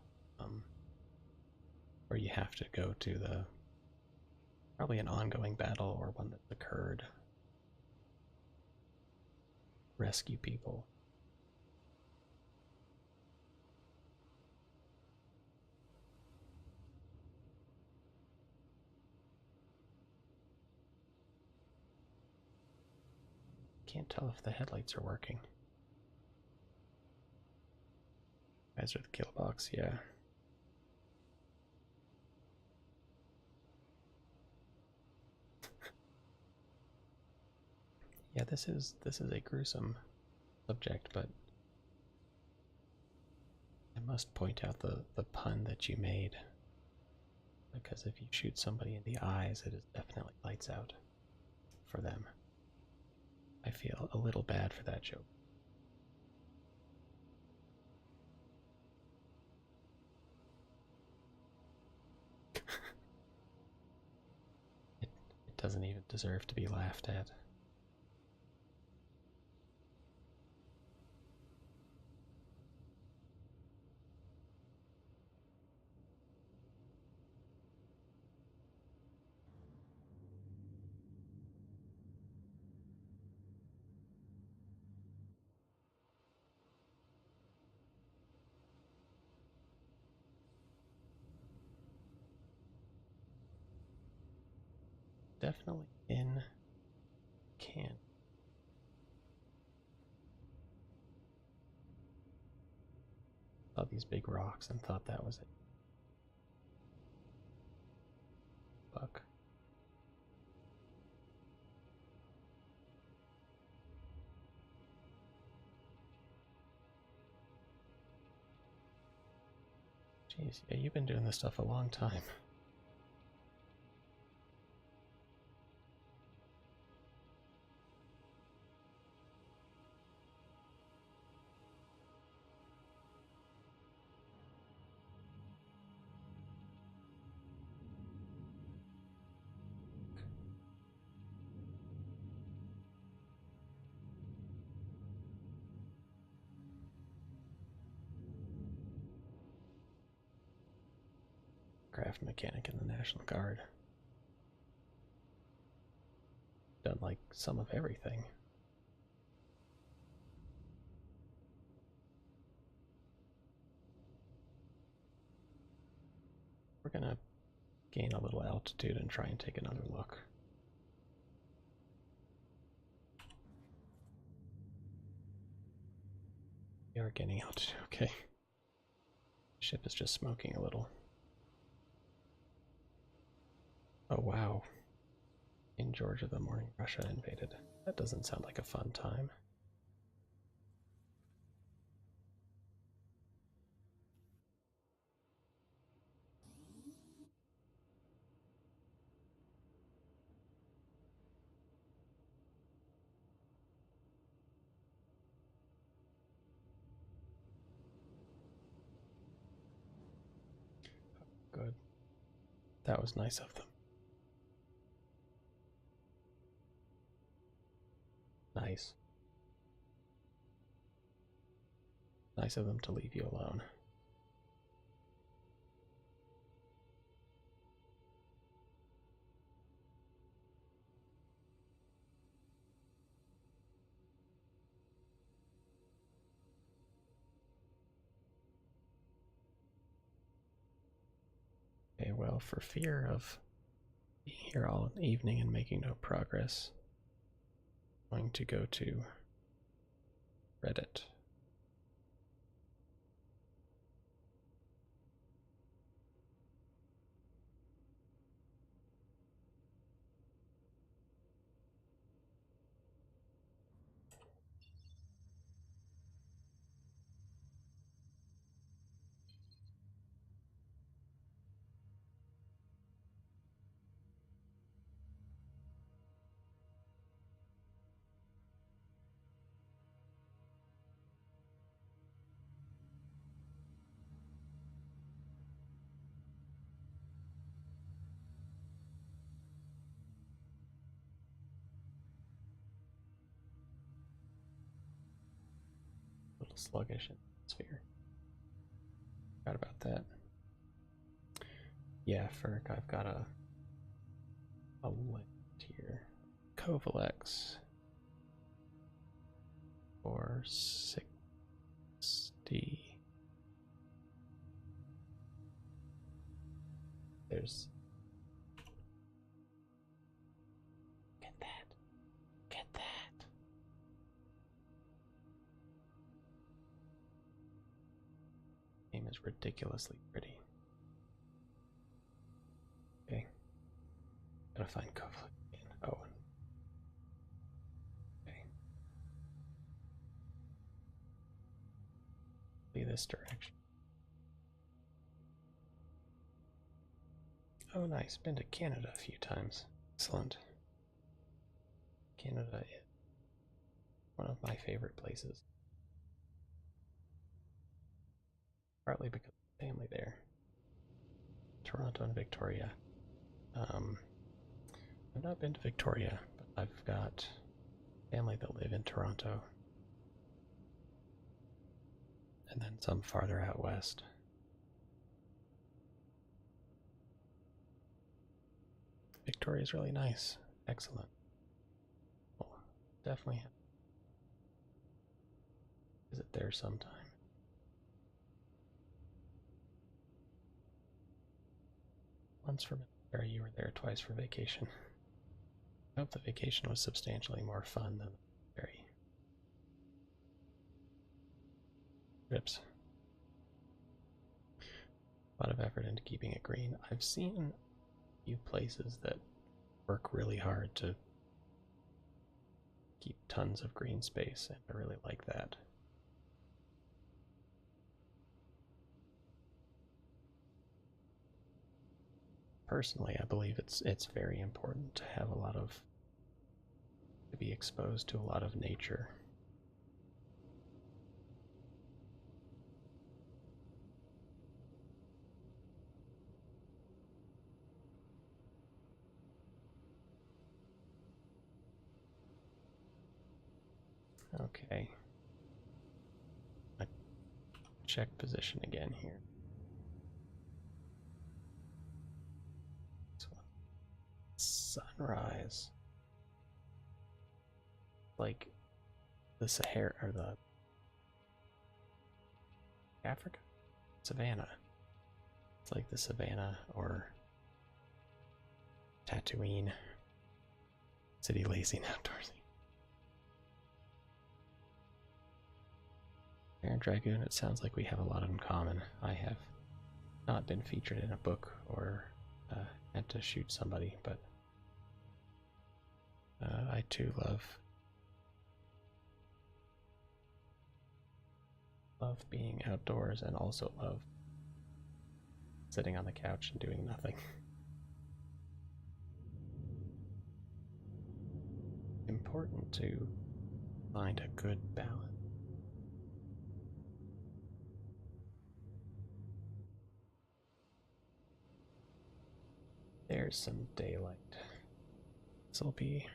where you have to go to probably an ongoing battle or one that's occurred. Rescue people. Can't tell if the headlights are working. Guys are the kill box, yeah. Yeah, this is a gruesome subject, but I must point out the pun that you made. Because if you shoot somebody in the eyes, it is definitely lights out for them. I feel a little bad for that joke. doesn't even deserve to be laughed at. Definitely in can. Saw these big rocks and thought that was it. Fuck. Jeez, yeah, you've been doing this stuff a long time. Craft mechanic in the National Guard. Done like some of everything. We're gonna gain a little altitude and try and take another look. We are gaining altitude, okay. Ship is just smoking a little. Oh wow. In Georgia the morning Russia invaded. That doesn't sound like a fun time. Good. That was nice of them. Nice. Nice of them to leave you alone. Okay, well, for fear of being here all evening and making no progress, I'm going to go to Reddit. A little sluggish in the sphere. Forgot about that. Yeah, Ferg, I've got a list here. Kovalex for 60. There's get that. Get that. Game is ridiculously pretty. Okay. Gotta find Kovalex again. Oh. Okay. This direction. Oh, nice. Been to Canada a few times. Excellent. Canada is one of my favorite places. Partly because of family there. Toronto and Victoria. I've not been to Victoria, but I've got family that live in Toronto. And then some farther out west. Victoria's really nice. Excellent. Well, definitely have to visit there sometime. Once for military, you were there twice for vacation. I hope the vacation was substantially more fun than the military trips. A lot of effort into keeping it green. I've seen a few places that work really hard to keep tons of green space, and I really like that. Personally, I believe it's very important to have to be exposed to a lot of nature. Okay. I check position again here. This one. Sunrise. Like the Sahara or the Africa? Savannah. It's like the Savannah or Tatooine. City lazy and outdoorsy. Baron Dragoon, it sounds like we have a lot in common. I have not been featured in a book or had to shoot somebody, but I too love being outdoors and also love sitting on the couch and doing nothing. Important to find a good balance. There's some daylight. This'll be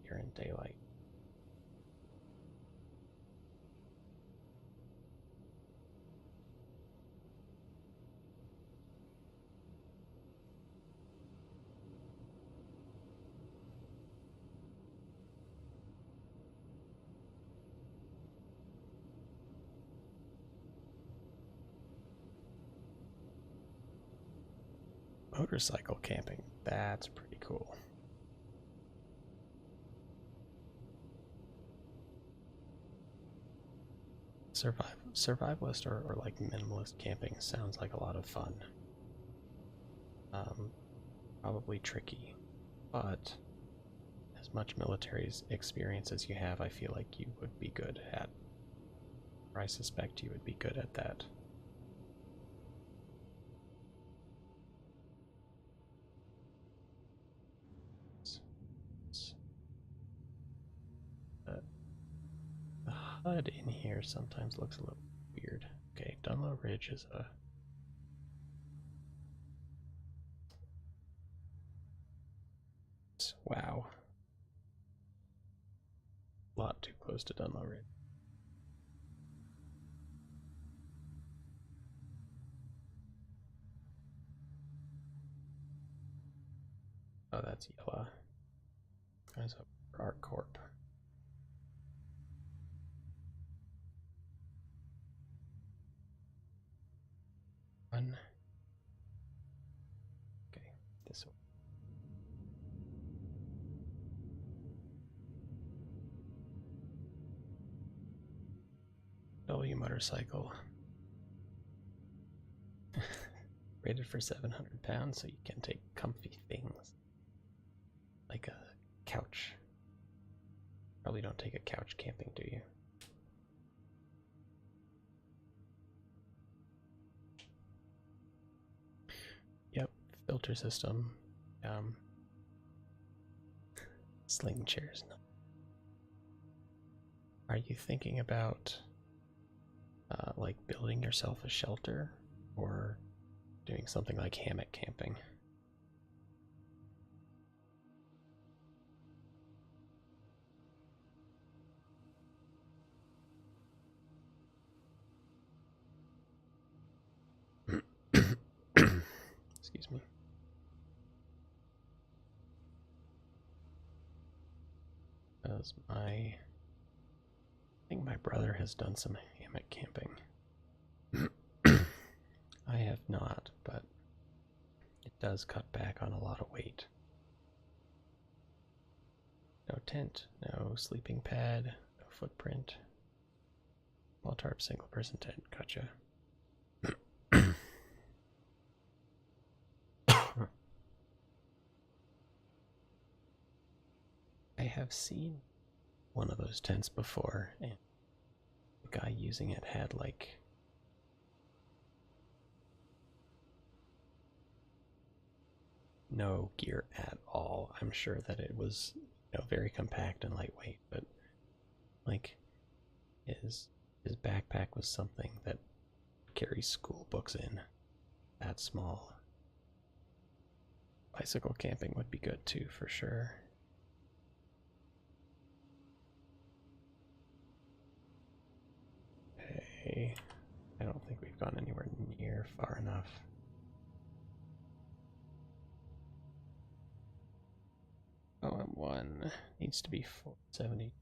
here in daylight. Motorcycle camping. That's pretty cool. Survivalist or like minimalist camping sounds like a lot of fun. Probably tricky, but as much military experience as you have, I feel like you would be good at, or I suspect you would be good at that. The HUD in here sometimes looks a little weird. Okay, Dunlow Ridge is a wow. A lot too close to Dunlow Ridge. Oh, that's yellow. There's a Art Corp. One. Okay, this one. W motorcycle. Rated for 700 pounds, so you can take comfy things. Like a couch. Probably don't take a couch camping, do you? Yep, filter system. Sling chairs. Are you thinking about like building yourself a shelter or doing something like hammock camping. Excuse me. Because I think my brother has done some hammock camping. I have not, but it does cut back on a lot of weight. No tent, no sleeping pad, no footprint. Small tarp, single person tent, gotcha. I have seen one of those tents before, and the guy using it had like no gear at all. I'm sure that it was, very compact and lightweight, but like his backpack was something that carries school books in. That small. Bicycle camping would be good too, for sure. Okay, I don't think we've gone anywhere near far enough. OM1 needs to be 470.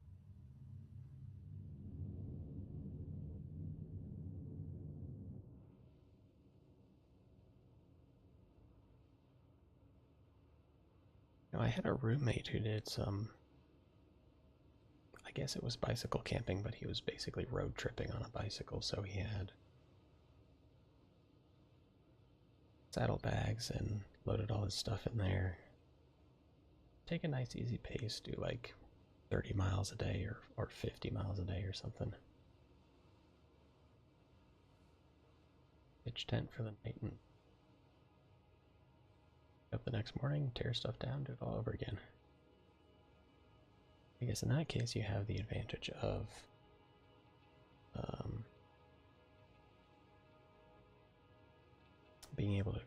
I had a roommate who did some, I guess it was bicycle camping, but he was basically road tripping on a bicycle, so he had saddlebags and loaded all his stuff in there. Take a nice easy pace, do like 30 miles a day or 50 miles a day or something. Pitch tent for the night and up the next morning, tear stuff down, do it all over again. I guess in that case you have the advantage of being able to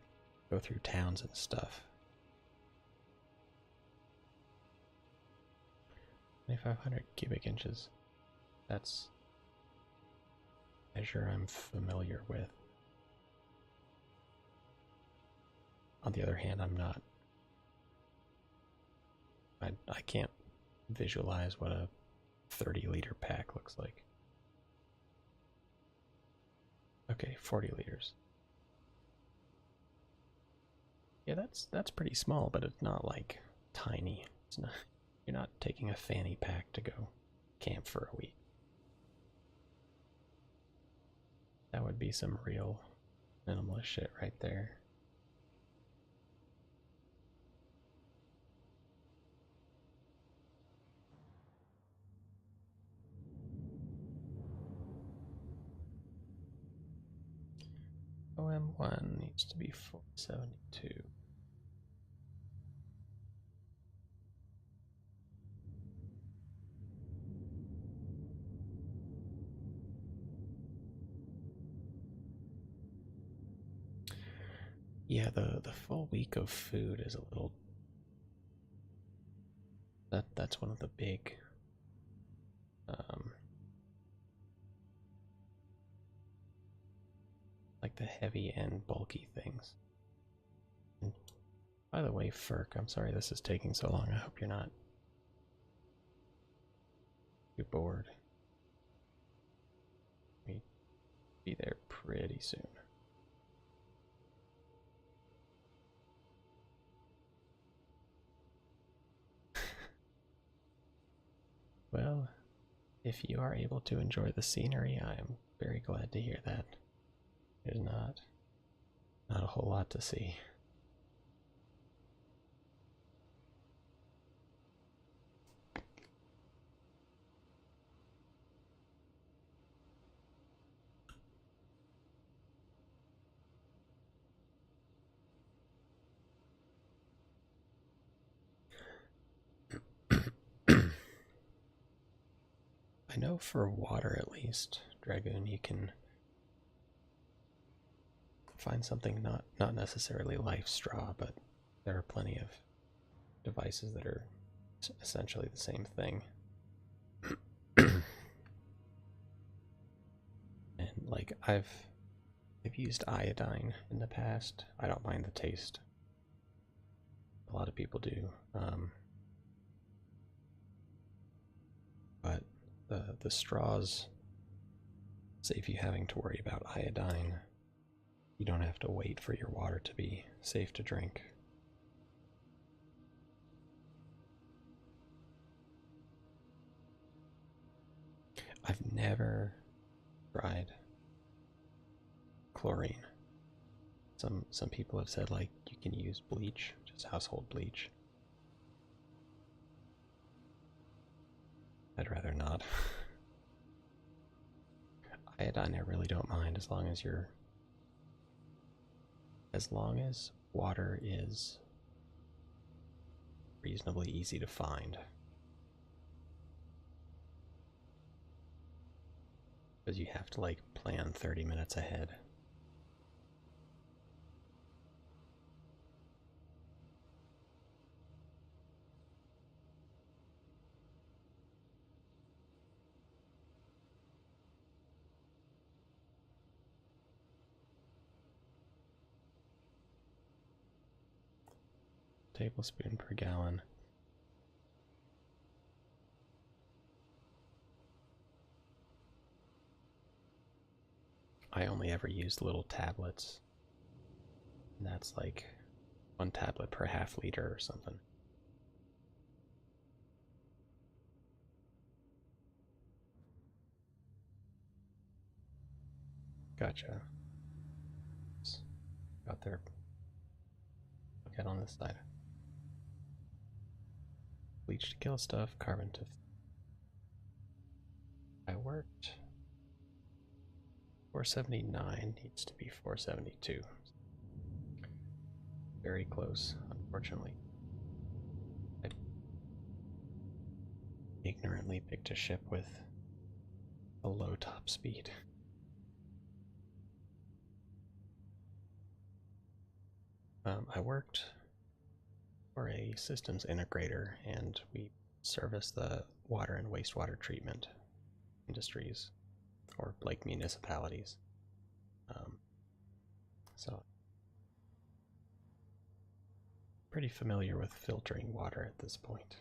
go through towns and stuff. 2,500 cubic inches. That's a measure I'm familiar with. On the other hand, I'm not. I can't visualize what a 30-liter pack looks like. Okay, 40 liters. Yeah, that's pretty small, but it's not like tiny. It's not. You're not taking a fanny pack to go camp for a week. That would be some real minimalist shit right there. OM1 needs to be 472. Yeah, the full week of food is a little. That's one of the big like the heavy and bulky things. And by the way, Ferk, I'm sorry this is taking so long. I hope you're not too bored. We'll be there pretty soon. Well, if you are able to enjoy the scenery, I am very glad to hear that. There's not a whole lot to see. I know for water at least, Dragoon, you can find something not necessarily life straw, but there are plenty of devices that are essentially the same thing. And like I've used iodine in the past. I don't mind the taste. A lot of people do. But the straws save you having to worry about iodine. You don't have to wait for your water to be safe to drink. I've never tried chlorine. Some people have said like you can use bleach, just household bleach. I'd rather not. Iodine I really don't mind as long as water is reasonably easy to find. Because you have to like plan 30 minutes ahead. Tablespoon per gallon. I only ever used little tablets. And that's like 1 tablet per half liter or something. Gotcha. Got there. Look at on this side. Bleach to kill stuff, carbon to. I worked. 479 needs to be 472. Very close, unfortunately. I ignorantly picked a ship with a low top speed. I worked for a systems integrator, and we service the water and wastewater treatment industries, or like municipalities. So, pretty familiar with filtering water at this point.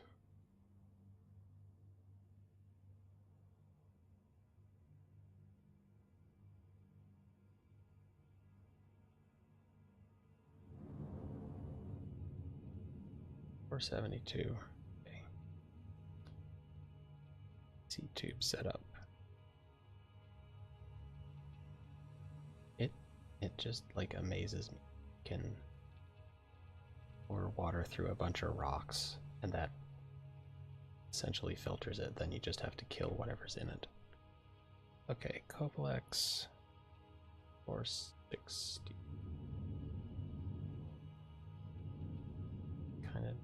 $472. Okay. C-tube setup. It just like amazes me. You can pour water through a bunch of rocks, and that essentially filters it. Then you just have to kill whatever's in it. Okay, Copalex 460. Kind of.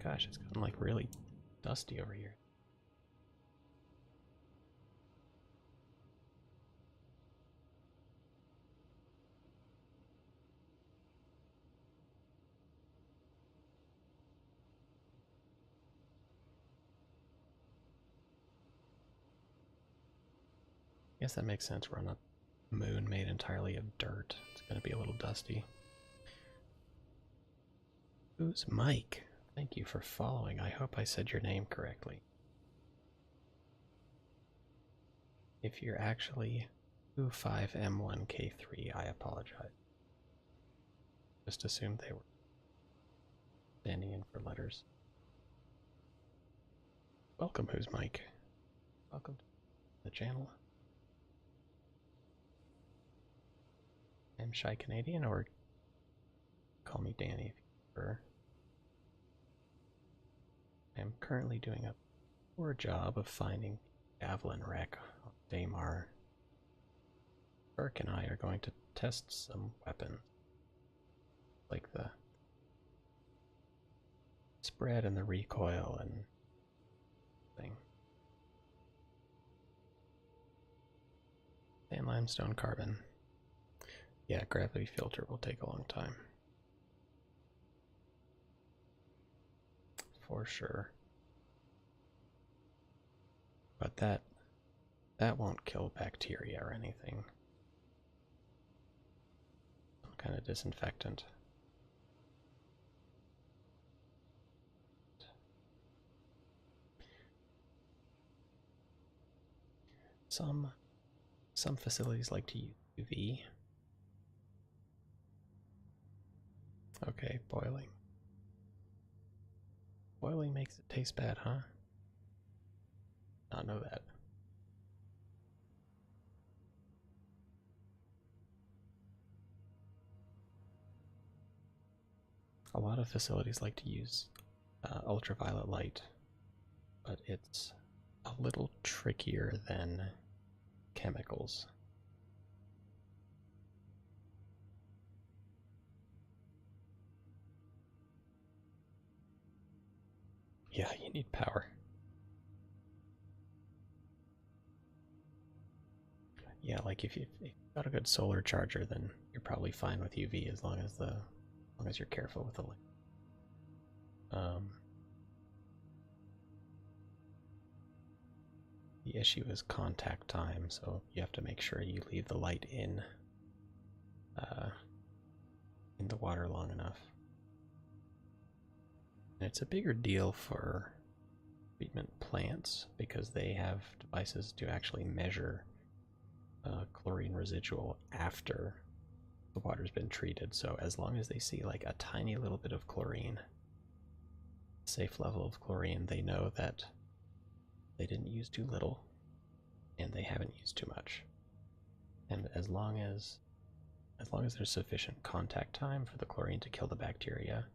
Gosh, it's gotten like really dusty over here. I guess that makes sense. We're on a moon made entirely of dirt. It's going to be a little dusty. Who's Mike? Thank you for following. I hope I said your name correctly. If you're actually U5M1K3, I apologize. Just assumed they were standing in for letters. Welcome, Who's Mike? Welcome to the channel. I'm Shy Canadian, or call me Danny if you prefer. I'm currently doing a poor job of finding Javelin wreck on Daymar. Burke and I are going to test some weapons, like the spread and the recoil, and thing. Sand, limestone, carbon. Yeah, gravity filter will take a long time. For sure. But that won't kill bacteria or anything. Some kind of disinfectant. Some facilities like to use UV. Okay, boiling. Boiling makes it taste bad, huh? Not know that. A lot of facilities like to use ultraviolet light, but it's a little trickier than chemicals. Yeah, you need power. Yeah, like if you've got a good solar charger, then you're probably fine with UV as long as you're careful with the light. The issue is contact time, so you have to make sure you leave the light in the water long enough. And it's a bigger deal for treatment plants because they have devices to actually measure chlorine residual after the water's been treated. So as long as they see like a tiny little bit of chlorine, safe level of chlorine, they know that they didn't use too little and they haven't used too much. And as long as there's sufficient contact time for the chlorine to kill the bacteria,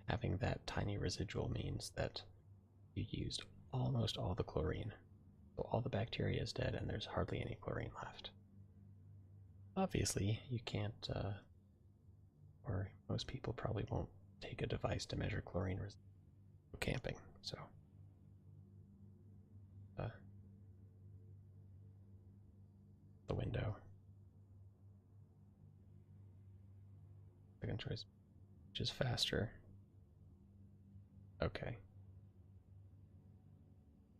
having that tiny residual means that you used almost all the chlorine. So all the bacteria is dead and there's hardly any chlorine left. Obviously, you can't, or most people probably won't take a device to measure chlorine residual camping, so. The window. Second choice, which is faster. Okay.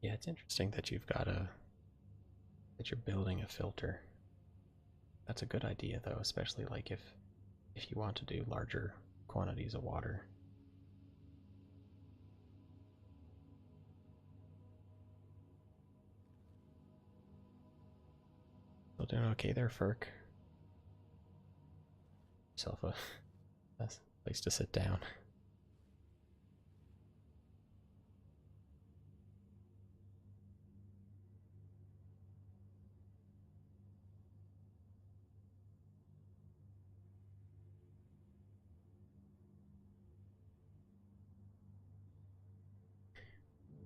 Yeah, it's interesting that that you're building a filter. That's a good idea though, especially like if you want to do larger quantities of water. Still doing okay there, Ferk. Yourself a place to sit down.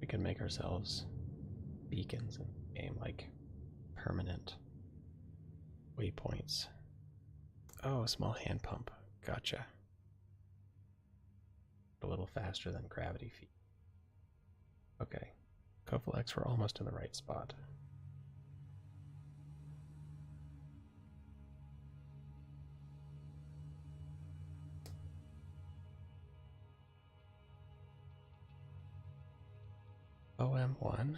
We can make ourselves beacons in the game, like permanent waypoints. Oh, a small hand pump. Gotcha. A little faster than gravity feed. Okay. Covalex, we're almost in the right spot. OM1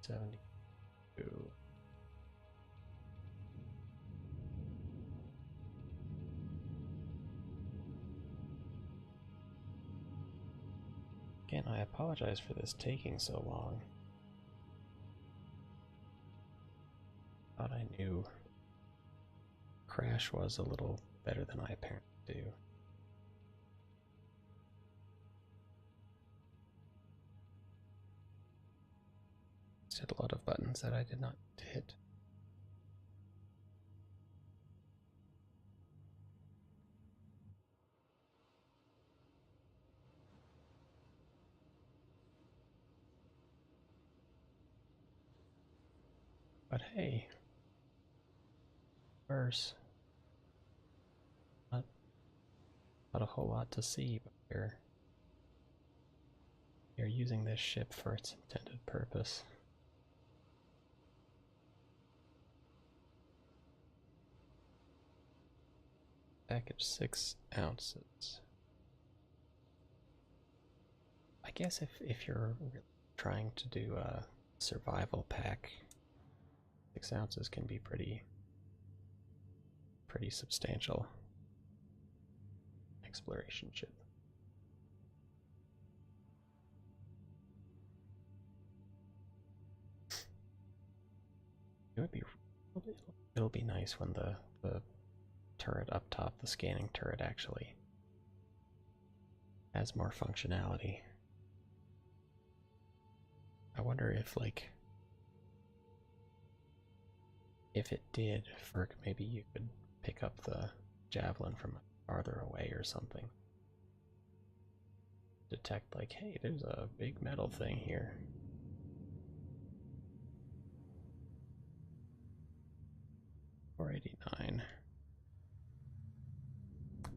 72. Again, I apologize for this taking so long. Thought I knew Crash was a little better than I apparently do. Just hit a lot of buttons that I did not hit. But hey, verse. Not a whole lot to see, but here. You're using this ship for its intended purpose. Package 6 ounces. I guess if you're really trying to do a survival pack, 6 ounces can be pretty substantial exploration ship. It would be it'll be nice when the turret up top, the scanning turret, actually has more functionality. I wonder if, like, if it did, Ferk, maybe you could pick up the javelin from farther away or something. Detect, like, hey, there's a big metal thing here. $489.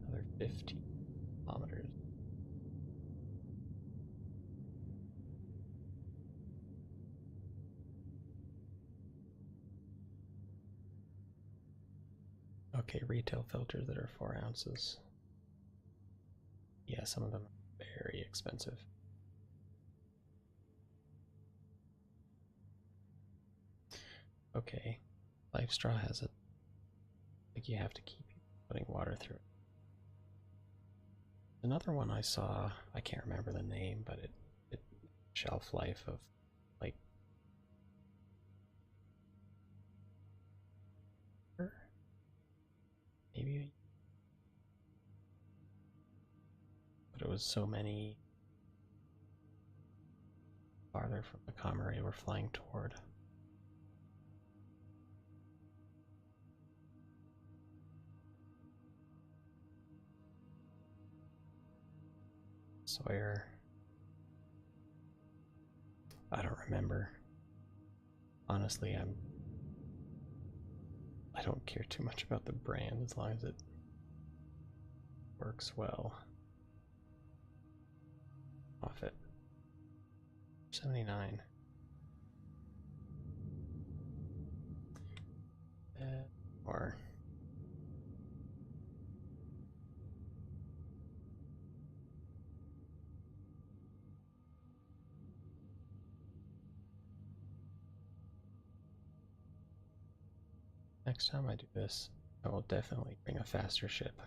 Another 15 kilometers. Okay, retail filters that are 4 ounces. Yeah, some of them are very expensive. Okay, Life Straw has it. Like, you have to keep putting water through it. Another one I saw, I can't remember the name, but it shelf life of like maybe, but it was so many farther from the Comrade we're flying toward. Sawyer. I don't remember. Honestly, I don't care too much about the brand as long as it works well. Off it. 79. Or next time I do this, I will definitely bring a faster ship.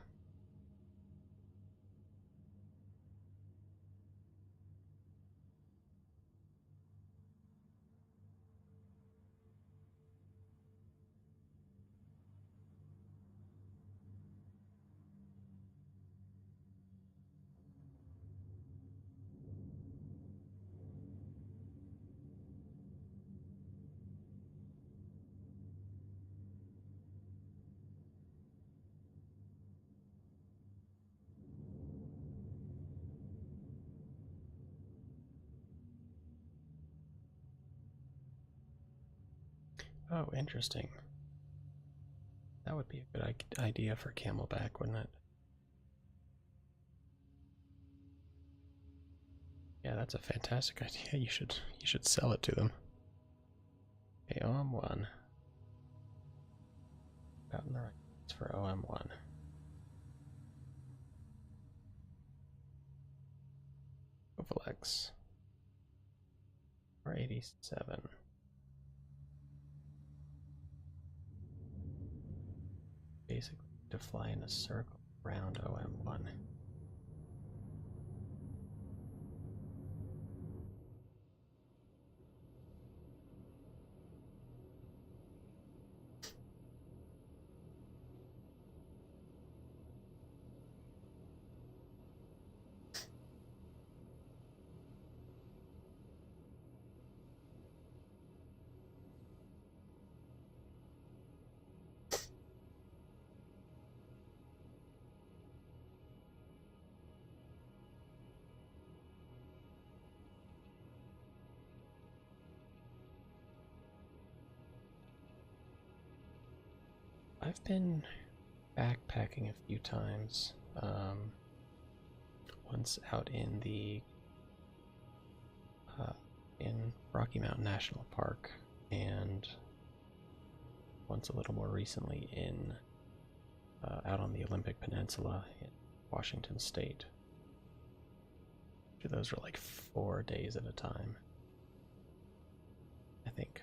Oh, interesting. That would be a good idea for Camelback, wouldn't it? Yeah, that's a fantastic idea. You should sell it to them. Okay, OM1. Gotten the right it's for OM1. Ovalex. 487. Basically, to fly in a circle around OM1. I've been backpacking a few times. Once out in the in Rocky Mountain National Park, and once a little more recently in out on the Olympic Peninsula in Washington State. Those are like 4 days at a time, I think.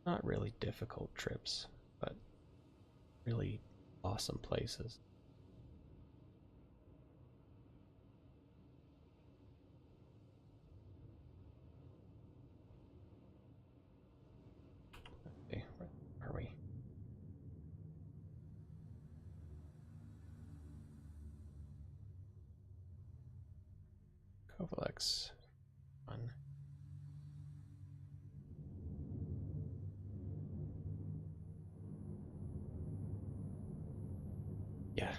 Not really difficult trips, but really awesome places. Okay, where are we? Kovalex. Fun. Yeah.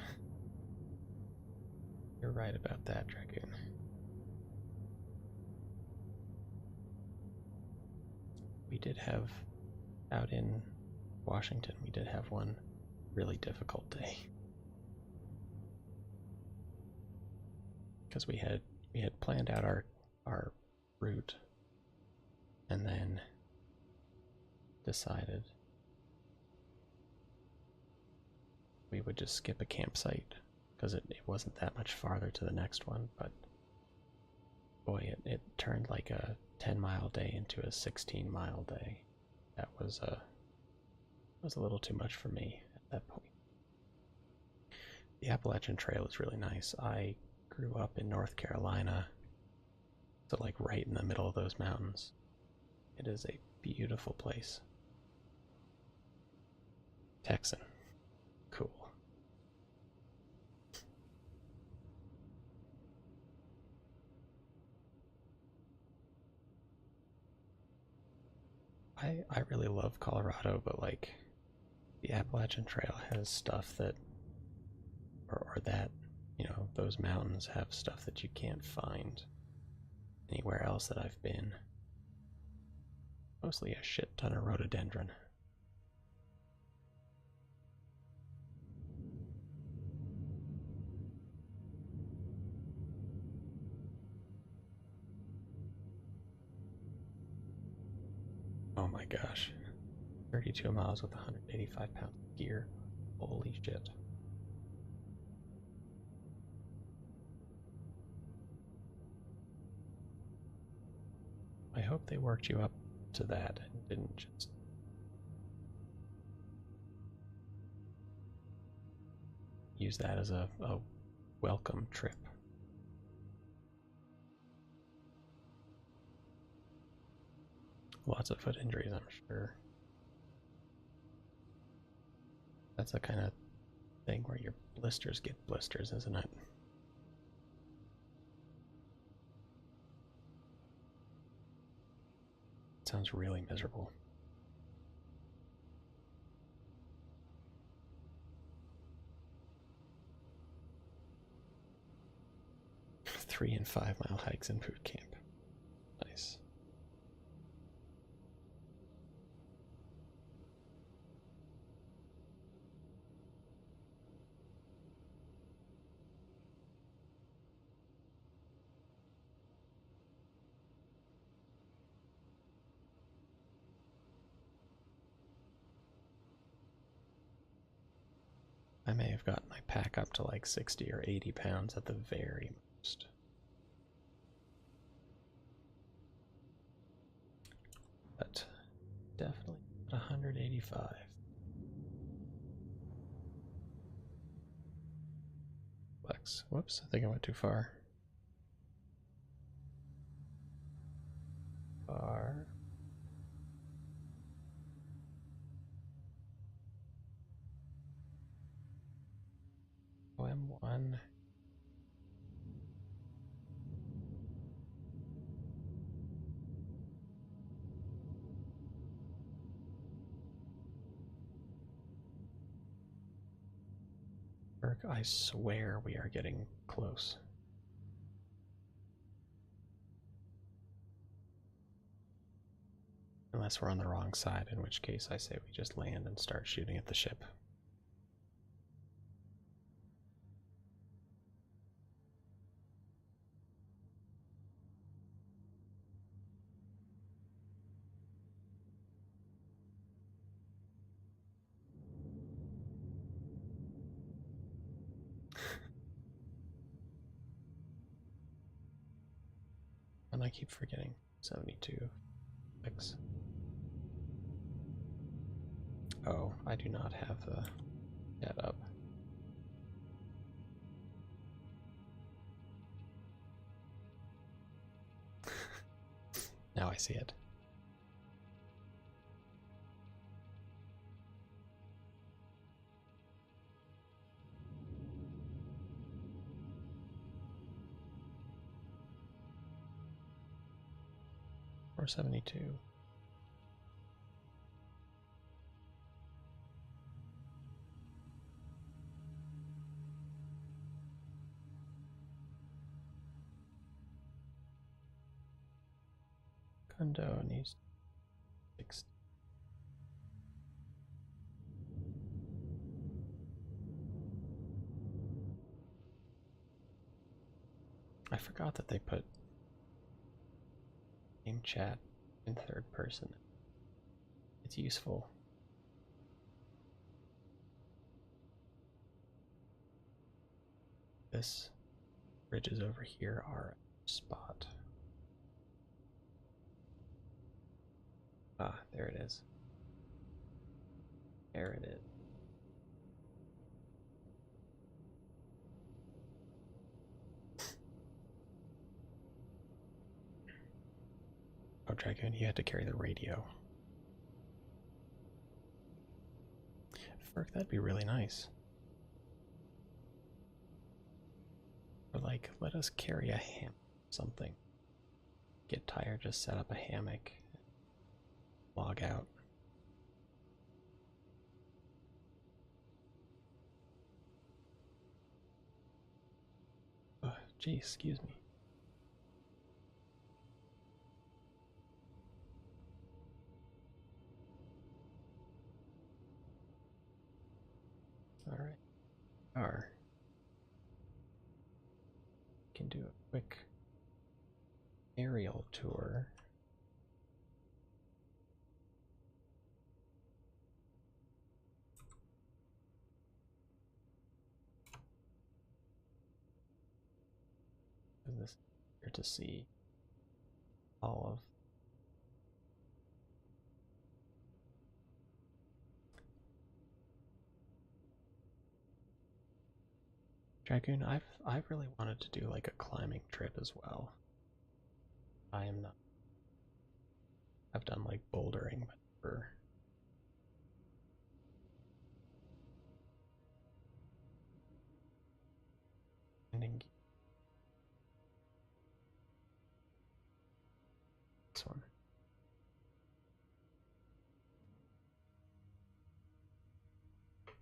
You're right about that, Dragoon. We did have, out in Washington, we did have one really difficult day. Because we had planned out our route and then decided we would just skip a campsite because it wasn't that much farther to the next one, but boy, it turned like a 10-mile day into a 16-mile day. That was a little too much for me at that point. The Appalachian Trail is really nice. I grew up in North Carolina, so like right in the middle of those mountains. It is a beautiful place. Texan. Cool. I really love Colorado, but like the Appalachian Trail has stuff that or that, those mountains have stuff that you can't find anywhere else that I've been. Mostly a shit ton of rhododendron. Oh my gosh. 32 miles with 185 pounds of gear. Holy shit. I hope they worked you up to that and didn't just use that as a welcome trip. Lots of foot injuries, I'm sure. That's the kind of thing where your blisters get blisters, isn't it? It sounds really miserable. 3 and 5 mile hikes in boot camp. Nice. I may have gotten my pack up to like 60 or 80 pounds at the very most. But definitely 185. Flex. Whoops, I think I went too far. Far. OM1. I swear we are getting close. Unless we're on the wrong side, in which case I say we just land and start shooting at the ship. And I keep forgetting. 72. X. Oh, I do not have the chat up. Now I see it. Or 72. Condo needs 60. I forgot that they put game chat in third person. It's useful. This bridges over here are a spot. Ah, there it is. There it is. Oh, Dragoon, you had to carry the radio. Ferk, that'd be really nice. Or like, let us carry a hammock or something. Get tired, just set up a hammock. Log out. Gee, excuse me. Alright. R. Can do a quick aerial tour. This is here to see all of Dragoon. I've really wanted to do like a climbing trip as well. I am not. I've done like bouldering, but for ending this one. I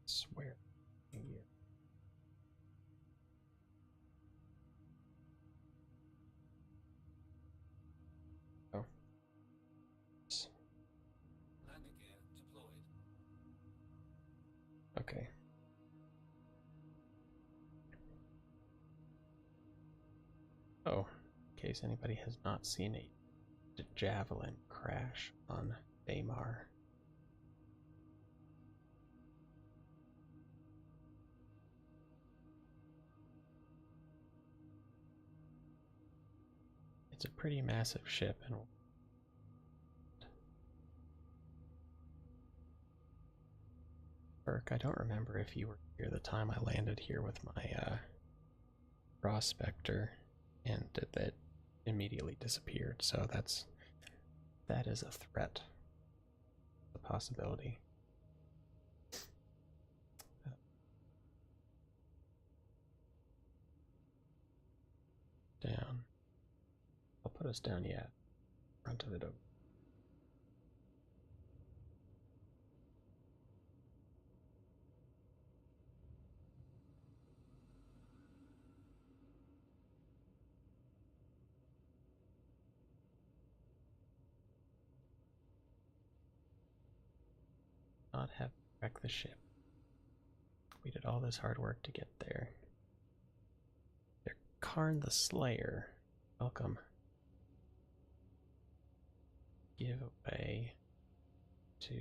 swear. Oh. Landing gear deployed. Okay. Oh, in case anybody has not seen a javelin crash on Daymar. It's a pretty massive ship, and Burke, I don't remember if you were here the time I landed here with my prospector, and that immediately disappeared. So that is a threat, a possibility. Down. I'll put us down yet. Front of it over. Not have to wreck the ship. We did all this hard work to get there. They're Karn the Slayer. Welcome. Give away to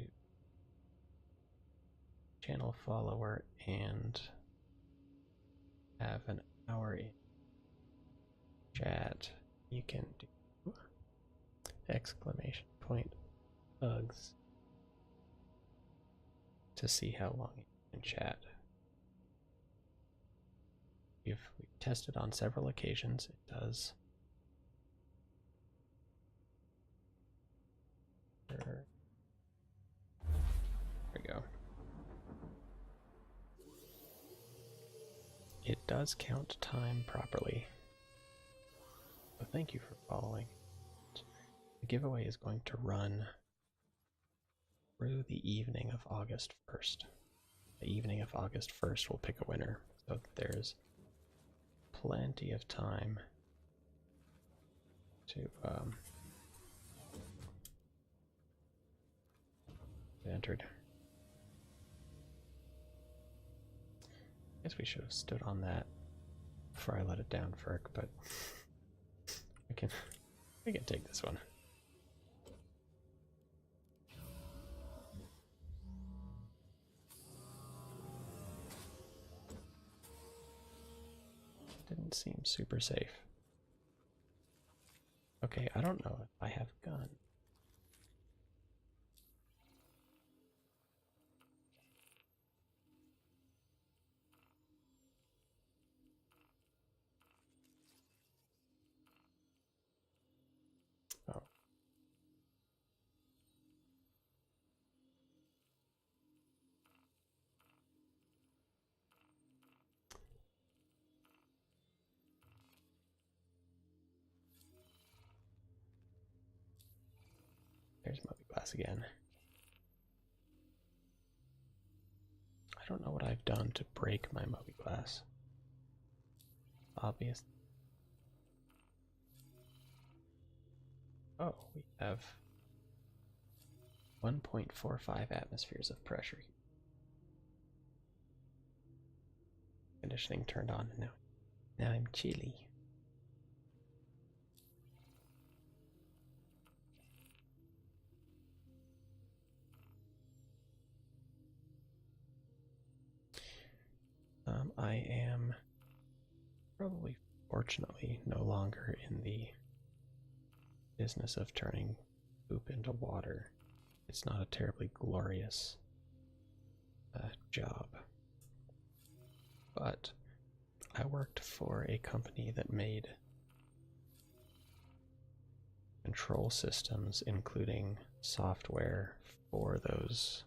channel follower and have an hour in chat, you can do exclamation point Uggs to see how long you can chat. We've tested on several occasions. It does. There we go. It does count time properly. So thank you for following. The giveaway is going to run through the evening of August 1st. The evening of August 1st will pick a winner. So there's plenty of time to get entered. I guess we should have stood on that before I let it down, Ferk, but we can take this one. Didn't seem super safe. Okay, I don't know if I have gun. Oh. There's Moby Glass again. I don't know what I've done to break my Moby Glass. Obvious. Oh, we have 1.45 atmospheres of pressure. Conditioning turned on, and now I'm chilly. I am probably, fortunately, no longer in the business of turning poop into water. It's not a terribly glorious job. But I worked for a company that made control systems, including software for those,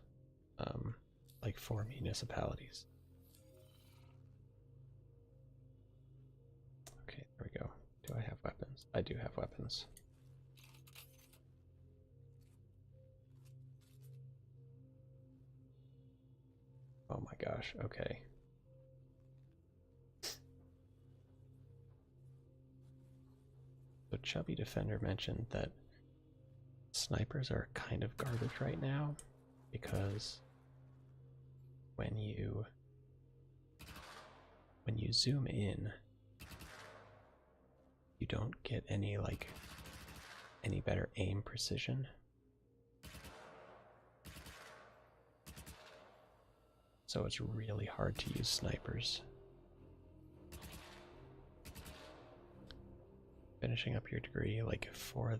like for municipalities. Okay, there we go. Do I have weapons? I do have weapons. Oh my gosh, okay. So Chubby Defender mentioned that snipers are kind of garbage right now because when you zoom in, you don't get any better aim precision. So it's really hard to use snipers. Finishing up your degree, like for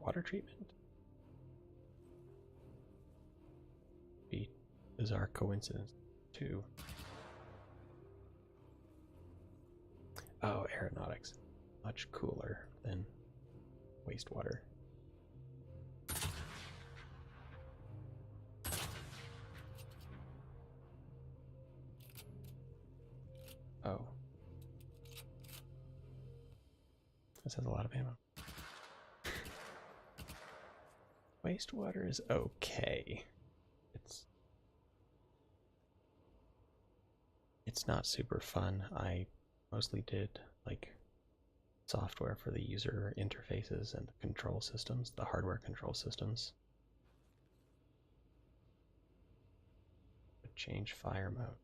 water treatment? Be bizarre coincidence too. Oh, aeronautics. Much cooler than wastewater. Oh. This has a lot of ammo. Wastewater is okay. It's not super fun. I mostly did like software for the user interfaces and the control systems, the hardware control systems. Change fire mode.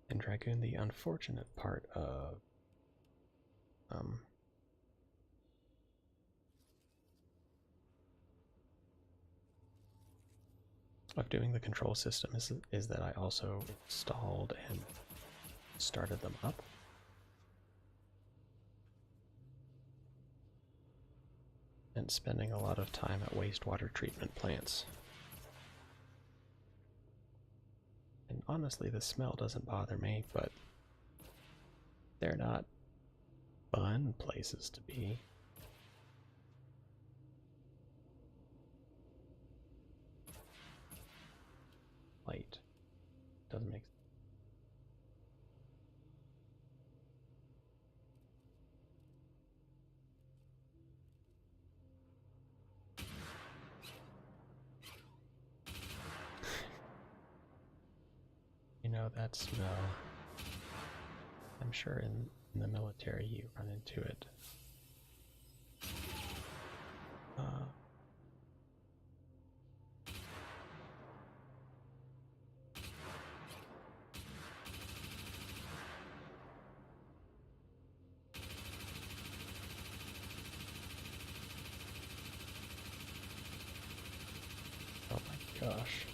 And Dragoon, the unfortunate part um, of doing the control system is that I also installed and started them up. And spending a lot of time at wastewater treatment plants. And honestly, the smell doesn't bother me, but they're not fun places to be. Light. Doesn't make sense. You know that smell. I'm sure in the military you run into it. Oh my gosh.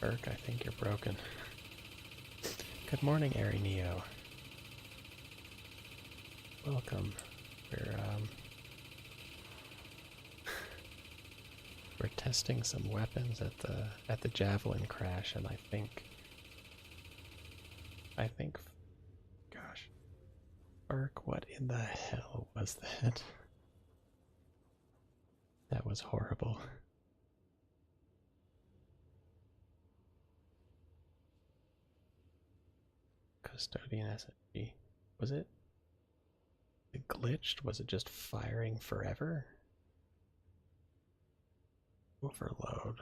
Burke, I think you're broken. Good morning, Ari Neo. Welcome. We're testing some weapons at the javelin crash, and I think, gosh, Burke, what in the hell was that? That was horrible. Custodian SSG. Was it glitched? Was it just firing forever? Overload.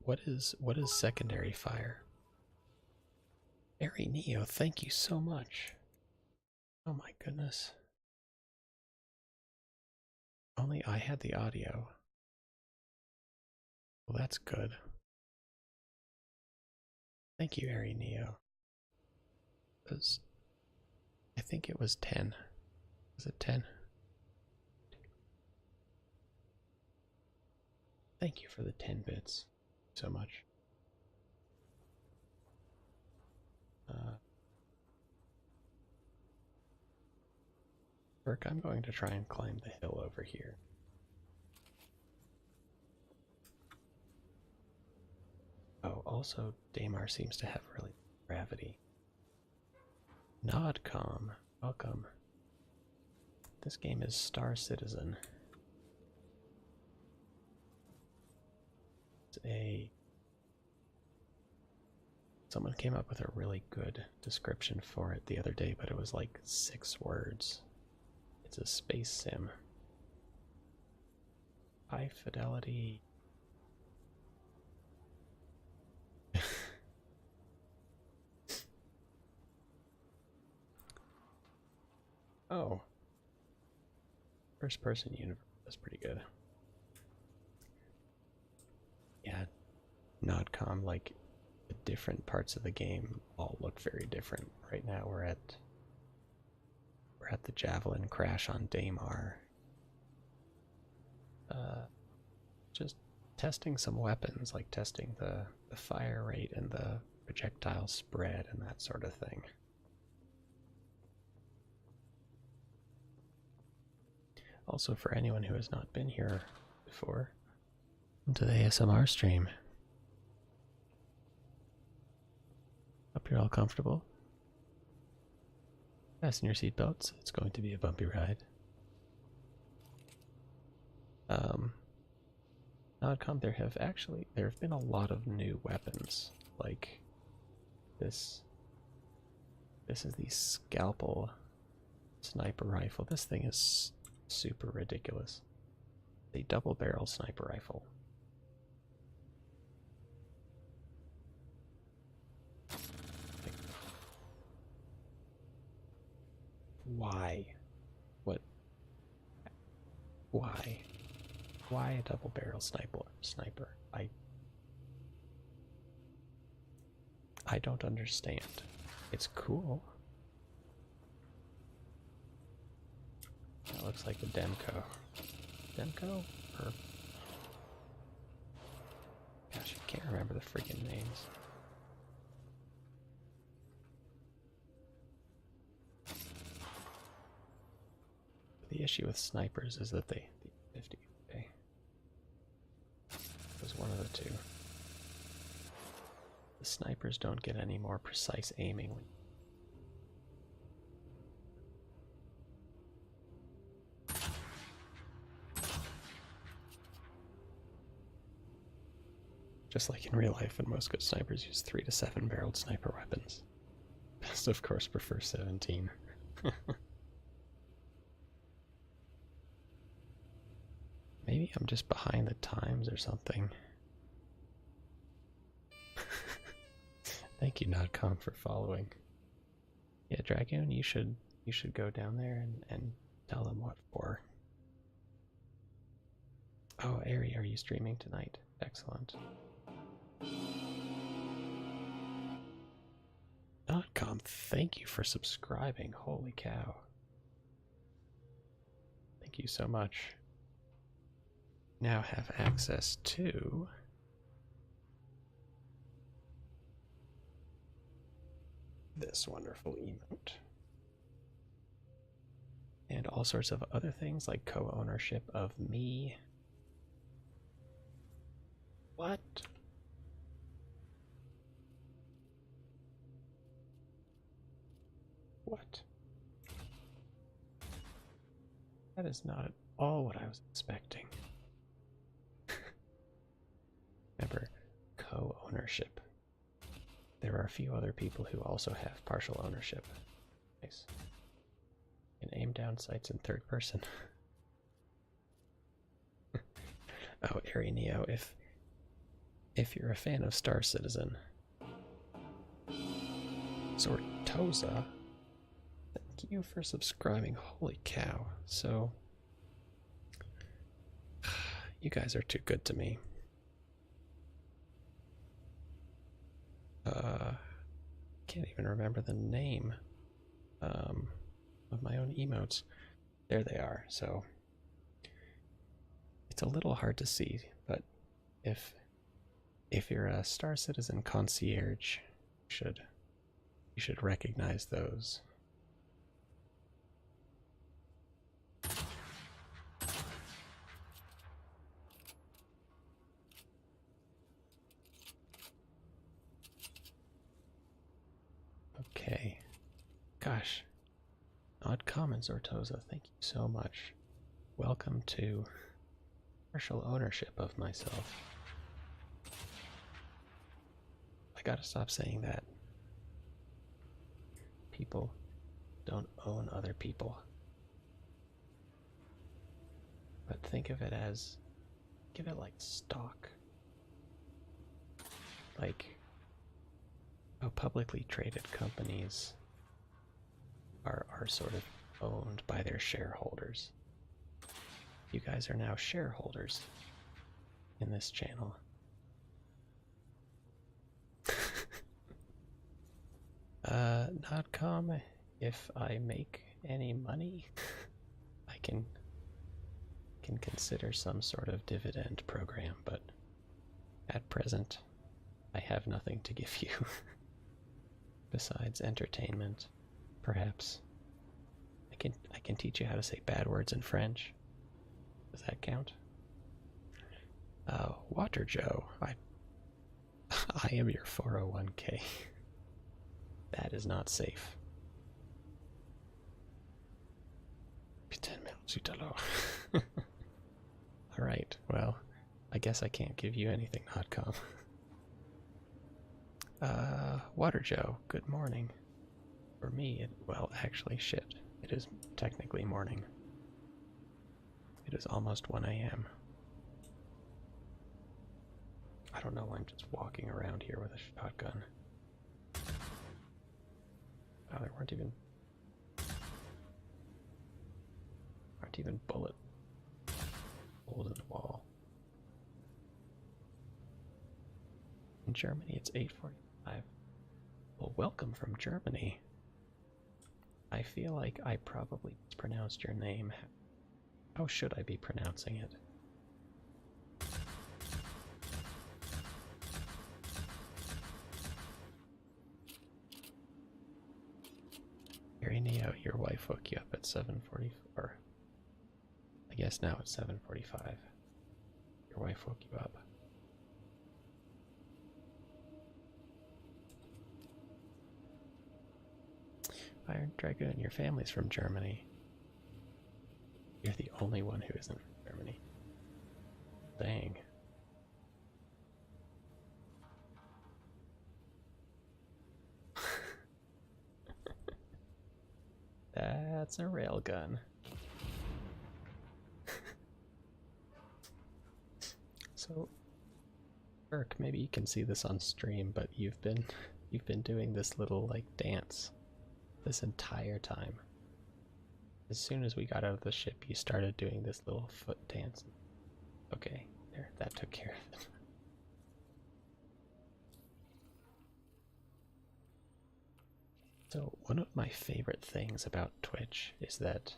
What is secondary fire? Ari Neo, thank you so much. Oh my goodness. Only I had the audio. Well, that's good. Thank you, Ari Neo. I think it was 10. Was it 10? Thank you for the 10 bits so much. Burke, I'm going to try and climb the hill over here. Oh, also, Daymar seems to have really gravity. Nodcom, welcome. This game is Star Citizen. Someone came up with a really good description for it the other day, but it was like 6 words. It's a space sim. High fidelity. Oh. First person universe. That's pretty good. Yeah. Nodcom, like, the different parts of the game all look very different. Right now we're at the Javelin crash on Daymar. Just testing some weapons, like testing the fire rate and the projectile spread and that sort of thing. Also, for anyone who has not been here before, welcome to the ASMR stream. Hope you're all comfortable. Fasten your seatbelts. It's going to be a bumpy ride. Nodcom, there have been a lot of new weapons. Like this. This is the scalpel sniper rifle. This thing is super ridiculous. A double barrel sniper rifle. Why? What? Why? Why a double barrel sniper? I don't understand. It's cool. That looks like a Demco. Demco? Or gosh, I can't remember the freaking names. The issue with snipers is that they 50. Okay. It was one of the two. The snipers don't get any more precise aiming. Just like in real life, when most good snipers use 3 to 7 barreled sniper weapons. Best, of course, prefer 17. Maybe I'm just behind the times or something. Thank you, Nodcom, for following. Yeah, Dragoon, you should go down there and tell them what for. Oh, Ari, are you streaming tonight? Excellent. Nodcom, thank you for subscribing. Holy cow. Thank you so much. Now have access to this wonderful emote. And all sorts of other things like co-ownership of me. What? What? That is not at all what I was expecting. Remember, co-ownership. There are a few other people who also have partial ownership. Nice. And aim down sights in third person. Oh, Ari Neo, if you're a fan of Star Citizen, Sortosa, thank you for subscribing. Holy cow. So, you guys are too good to me. Can't even remember the name of my own emotes. There they are. So it's a little hard to see, but if you're a Star Citizen concierge, you should recognize those. Okay. Gosh. Odd comments, Ortoza. Thank you so much. Welcome to partial ownership of myself. I gotta stop saying that. People don't own other people. But think of it as, give it like stock. Like, how publicly traded companies are sort of owned by their shareholders. You guys are now shareholders in this channel. Notcom, if I make any money, I can consider some sort of dividend program, but at present, I have nothing to give you besides entertainment. Perhaps I can teach you how to say bad words in French. Does that count? Water Joe, I am your 401k. That is not safe. Putain, merde, tout à l'heure. Alright, well, I guess I can't give you anything, Notcom. Water Joe, good morning. For me, well, actually, shit. It is technically morning. It is almost 1 a.m. I don't know, I'm just walking around here with a shotgun. Oh, there weren't even... aren't even bullet holes in the wall. In Germany, it's 8:45. Well, welcome from Germany. I feel like I probably mispronounced your name. How should I be pronouncing it? Gary Neo, your wife woke you up at 7:44. I guess now it's 7:45. Your wife woke you up. Iron Dragoon, your family's from Germany. You're the only one who isn't from Germany. Dang. That's a railgun. So, Kirk, maybe you can see this on stream, but you've been doing this little like dance this entire time. As soon as we got out of the ship, you started doing this little foot dance. Okay, there, that took care of it. So, one of my favorite things about Twitch is that,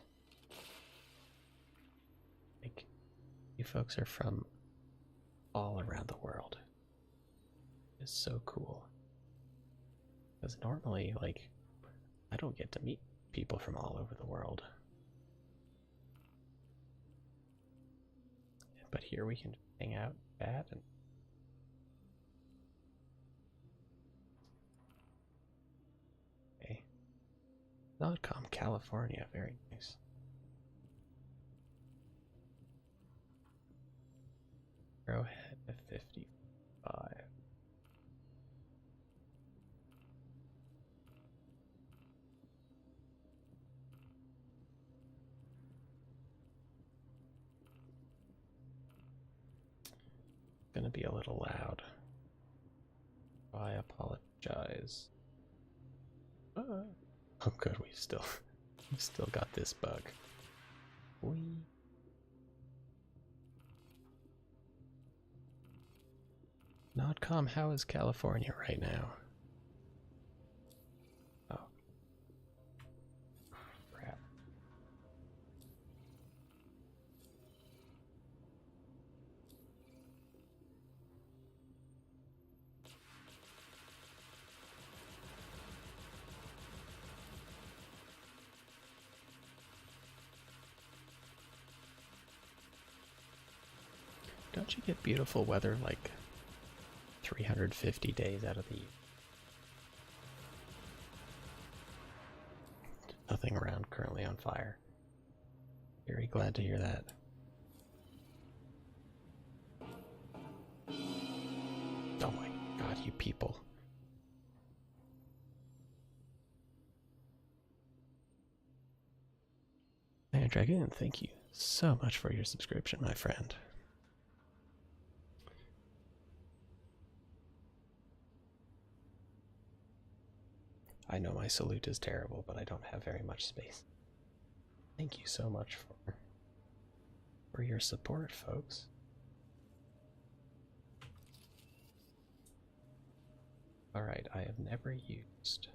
like, you folks are from all around the world. It's so cool. Because normally, like, I don't get to meet people from all over the world. But here we can hang out, chat, and okay. Nodcom, California, very nice. Arrowhead at 55. Gonna be a little loud. I apologize. Oh good, we still got this bug. Nodcom, how is California right now? Oh. Crap. Don't you get beautiful weather like 350 days out of the year? Nothing around currently on fire. Very glad to hear that. Oh my god, you people. Iron Dragon, thank you so much for your subscription, my friend. I know my salute is terrible, but I don't have very much space. Thank you so much for your support, folks. Alright, I have never used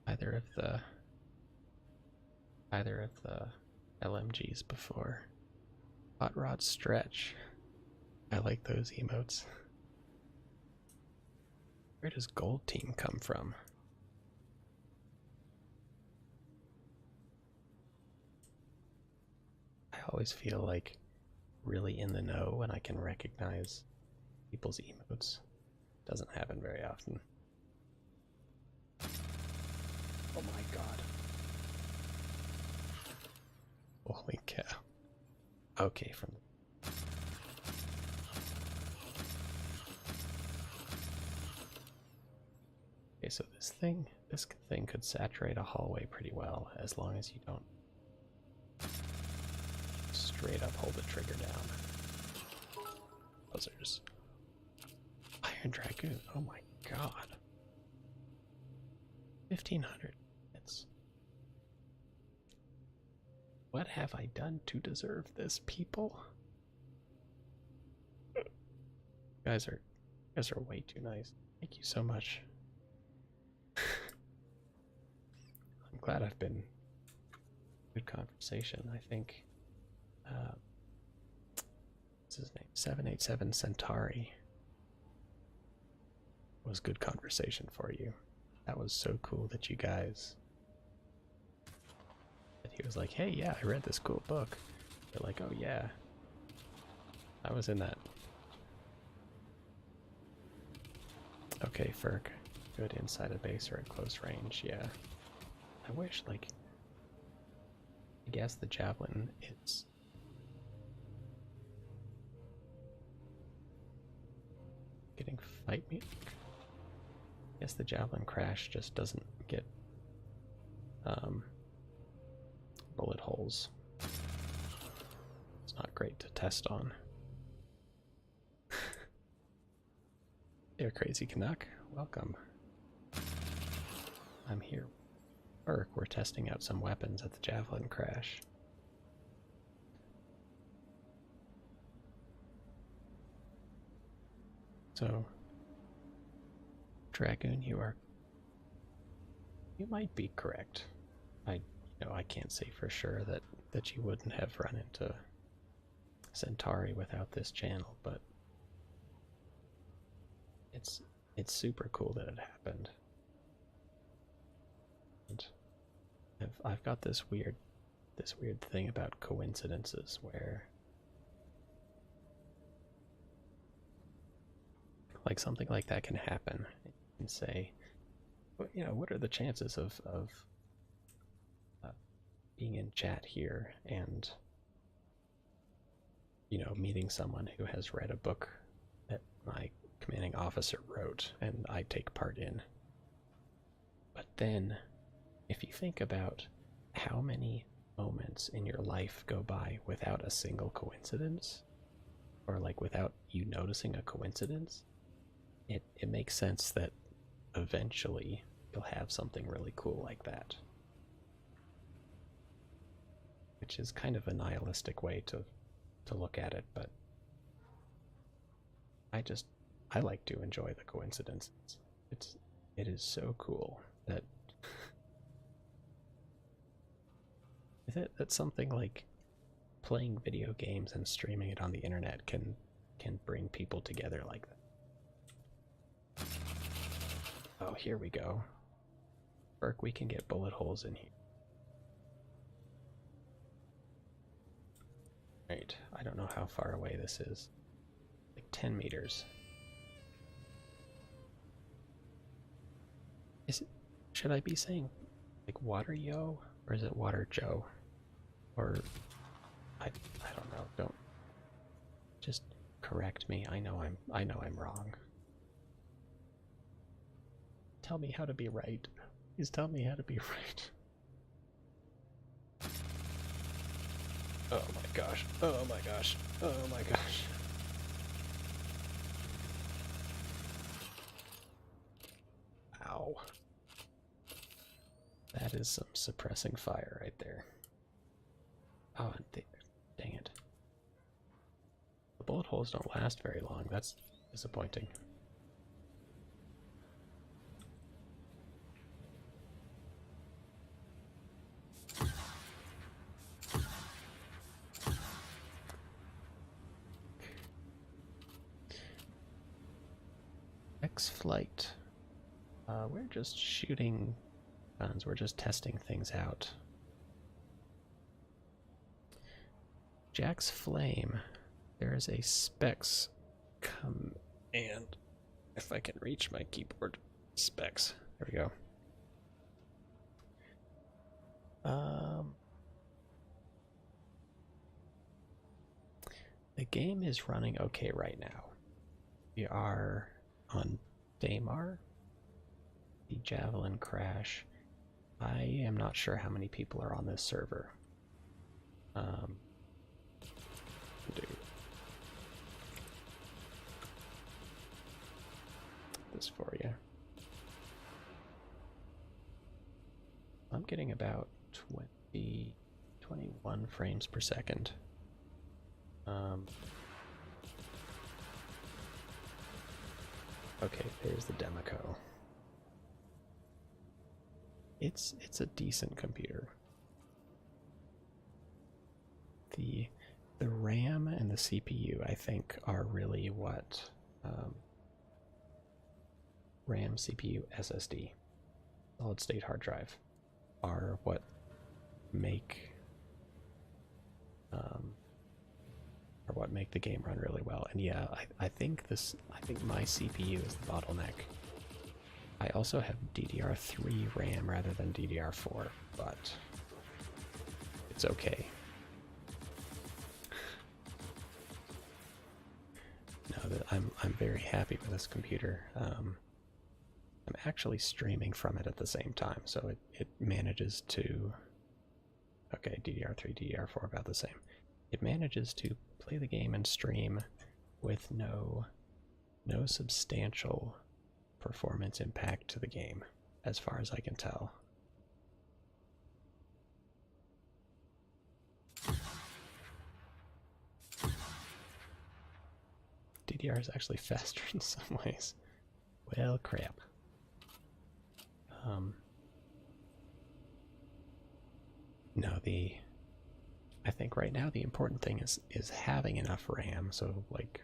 either of the LMGs before. Hot Rod Stretch. I like those emotes. Where does Gold Team come from? I always feel like really in the know when I can recognize people's emotes. Doesn't happen very often. Oh my god. Holy cow. Okay, from okay, so this thing could saturate a hallway pretty well as long as you don't straight up hold the trigger down. Buzzers. Iron Dragoon, oh my god. 1500 hits. What have I done to deserve this, people? You guys are way too nice. Thank you so much. I'm glad I've been good conversation. I think what's his name? 787 Centauri was good conversation for you. That was so cool that you guys that he was like, hey, yeah, I read this cool book. They're like, oh yeah, I was in that. Okay, Ferk. Good inside a base or at close range, yeah. I wish, like, I guess the javelin is getting fight me. I guess the javelin crash just doesn't get bullet holes. It's not great to test on. You're Crazy Canuck. Welcome. I'm here. We're testing out some weapons at the javelin crash. So, Dragoon, you might be correct. I can't say for sure that you wouldn't have run into Centauri without this channel, but it's super cool that it happened. And I've got this weird thing about coincidences where, like, something like that can happen and say, you know, what are the chances of being in chat here and, you know, meeting someone who has read a book that my commanding officer wrote and I take part in. But then, if you think about how many moments in your life go by without a single coincidence, or like without you noticing a coincidence, it makes sense that eventually you'll have something really cool like that. Which is kind of a nihilistic way to look at it, but I like to enjoy the coincidences. It is so cool that that something like playing video games and streaming it on the internet can bring people together like that. Oh, here we go. Burke, we can get bullet holes in here. Right, I don't know how far away this is. Like 10 meters. Should I be saying like Water Yo, or is it Water Joe? Or I don't know. Don't just correct me. I know I'm wrong. Tell me how to be right. Please tell me how to be right. Oh my gosh. Oh my gosh. Oh my gosh. Ow. That is some suppressing fire right there. Oh, dang it. The bullet holes don't last very long. That's disappointing. X-Flight. We're just shooting guns. We're just testing things out. Jack's Flame. There is a specs command. If I can reach my keyboard. Specs. There we go. The game is running okay right now. We are on Daymar. The Javelin crash. I am not sure how many people are on this server. Do this for you. I'm getting about 20, 21 frames per second. Okay, there's the Demico. It's a decent computer. The RAM and the CPU, I think, are really what RAM, CPU, SSD, solid state hard drive, are what make the game run really well. And yeah, I think my CPU is the bottleneck. I also have DDR3 RAM rather than DDR4, but it's okay. No, I'm very happy with this computer. I'm actually streaming from it at the same time, so it manages to. Okay, DDR3, DDR4 about the same. It manages to play the game and stream with no substantial performance impact to the game, as far as I can tell. DDR is actually faster in some ways. Well, crap. No, I think right now the important thing is having enough RAM. So like,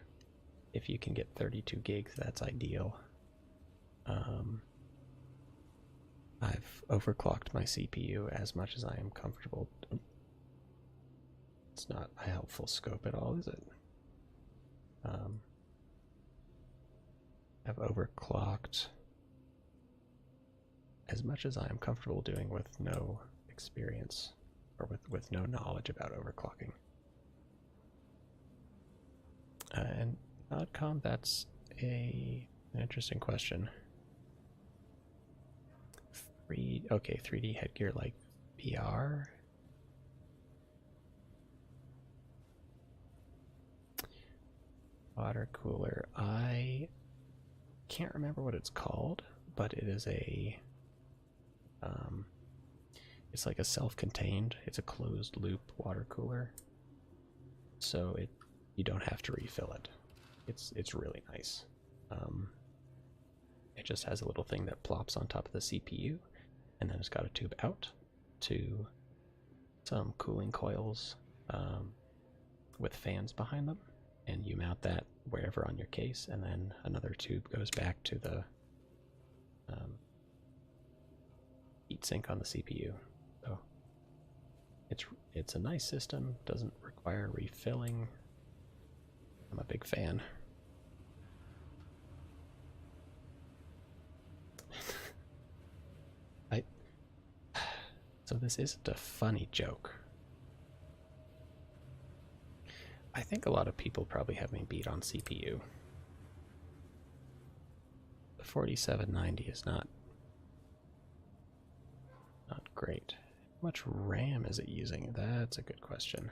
if you can get 32 gigs, that's ideal. I've overclocked my CPU as much as I am comfortable. It's not a helpful scope at all, is it? I've overclocked as much as I am comfortable doing with no experience or with no knowledge about overclocking. And Nodcom, that's an interesting question. 3D headgear like VR. Water cooler. I can't remember what it's called, but it is it's like a self-contained, it's a closed loop water cooler. So you don't have to refill it. It's really nice. It just has a little thing that plops on top of the CPU, and then it's got a tube out to some cooling coils with fans behind them, and you mount that wherever on your case, and then another tube goes back to the heatsink on the CPU. So it's a nice system, doesn't require refilling. I'm a big fan. So this isn't a funny joke. I think a lot of people probably have me beat on CPU. The 4790 is not great. How much RAM is it using? That's a good question.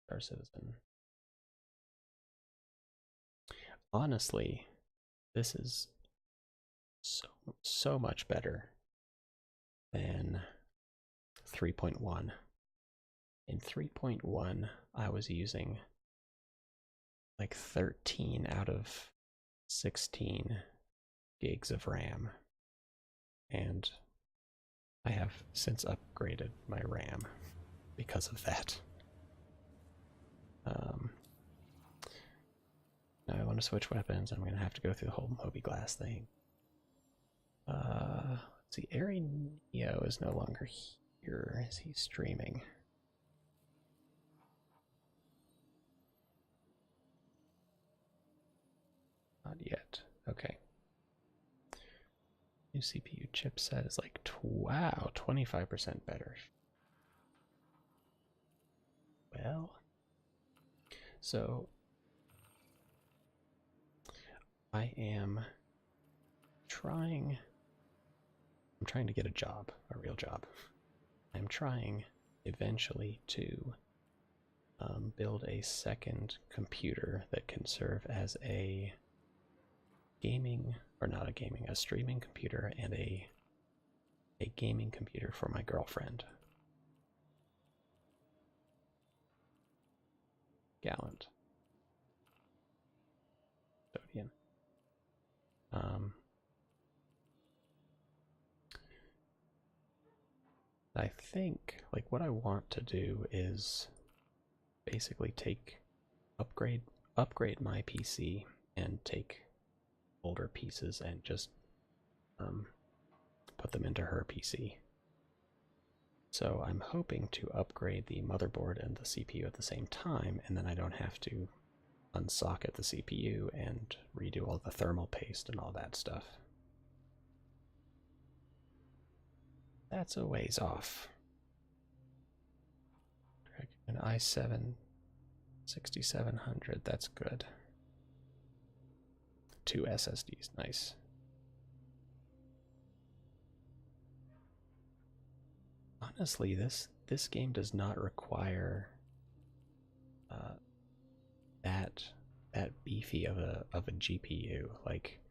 Star Citizen. Honestly, this is so much better than 3.1. In 3.1, I was using like 13 out of 16 gigs of RAM, and I have since upgraded my RAM because of that. Now I want to switch weapons. I'm going to have to go through the whole Moby Glass thing. Let's see, Ari Neo is no longer here. Is he streaming? Not yet. Okay. New CPU chipset is like, wow, 25% better. Well, so I am I'm trying to get a job, a real job. I'm trying eventually to build a second computer that can serve as a gaming, or not a gaming, a streaming computer and a gaming computer for my girlfriend. Gallant. Custodian. I think, like, what I want to do is basically upgrade my PC and take older pieces and just put them into her PC. So I'm hoping to upgrade the motherboard and the CPU at the same time, and then I don't have to unsocket the CPU and redo all the thermal paste and all that stuff. That's a ways off. An i7 6700, that's good. 2 SSDs, nice. Honestly, this game does not require that beefy of a GPU. Like,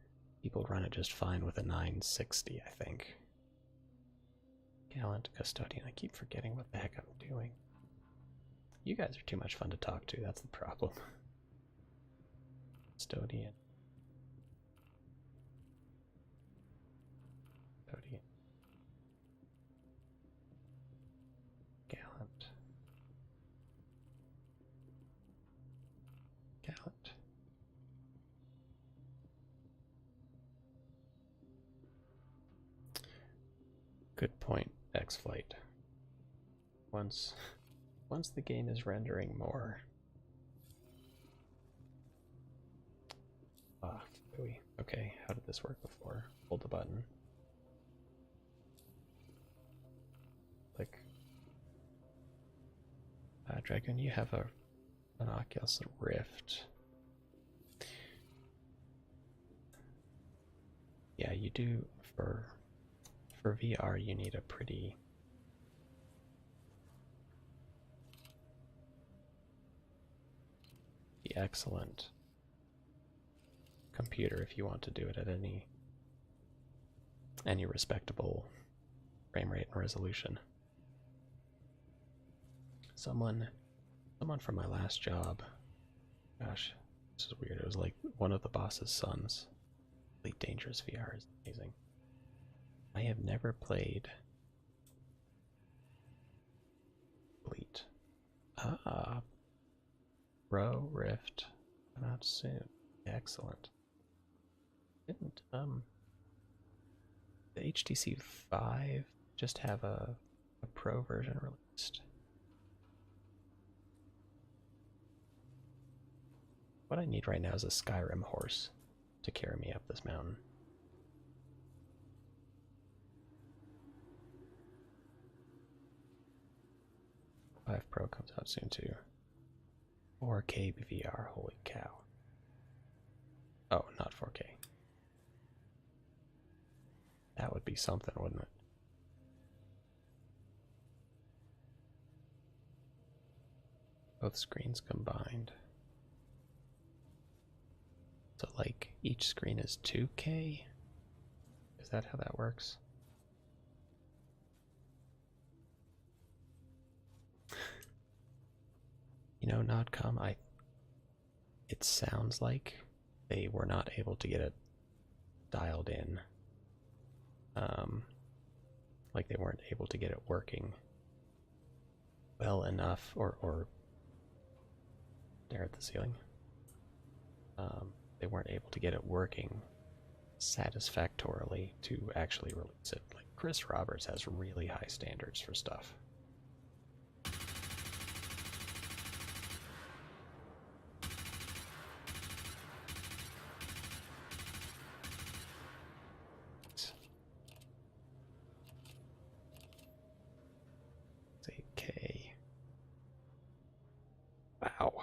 people run it just fine with a 960, I think. Gallant Custodian, I keep forgetting what the heck I'm doing. You guys are too much fun to talk to, that's the problem. Custodian. Custodian. Gallant. Gallant. Good point, X-Flight. Once the game is rendering more. Ah, okay, how did this work before? Hold the button. Click. Dragon, you have an Oculus Rift. Yeah, you do. For VR, you need a pretty excellent computer if you want to do it at any respectable frame rate and resolution. Someone from my last job, gosh, this is weird. It was like one of the boss's sons. Elite Dangerous VR is amazing. I have never played Elite. Pro Rift come out soon. Excellent. Didn't the HTC 5 just have a pro version released? What I need right now is a Skyrim horse to carry me up this mountain. 5 Pro comes out soon too. 4K VR, holy cow. Oh, not 4K. That would be something, wouldn't it? Both screens combined. So, like, each screen is 2K? Is that how that works? You know, Nodcom, it sounds like they were not able to get it dialed in. Like they weren't able to get it working well enough, or stare at the ceiling. They weren't able to get it working satisfactorily to actually release it. Like, Chris Roberts has really high standards for stuff. It's 8K. Wow.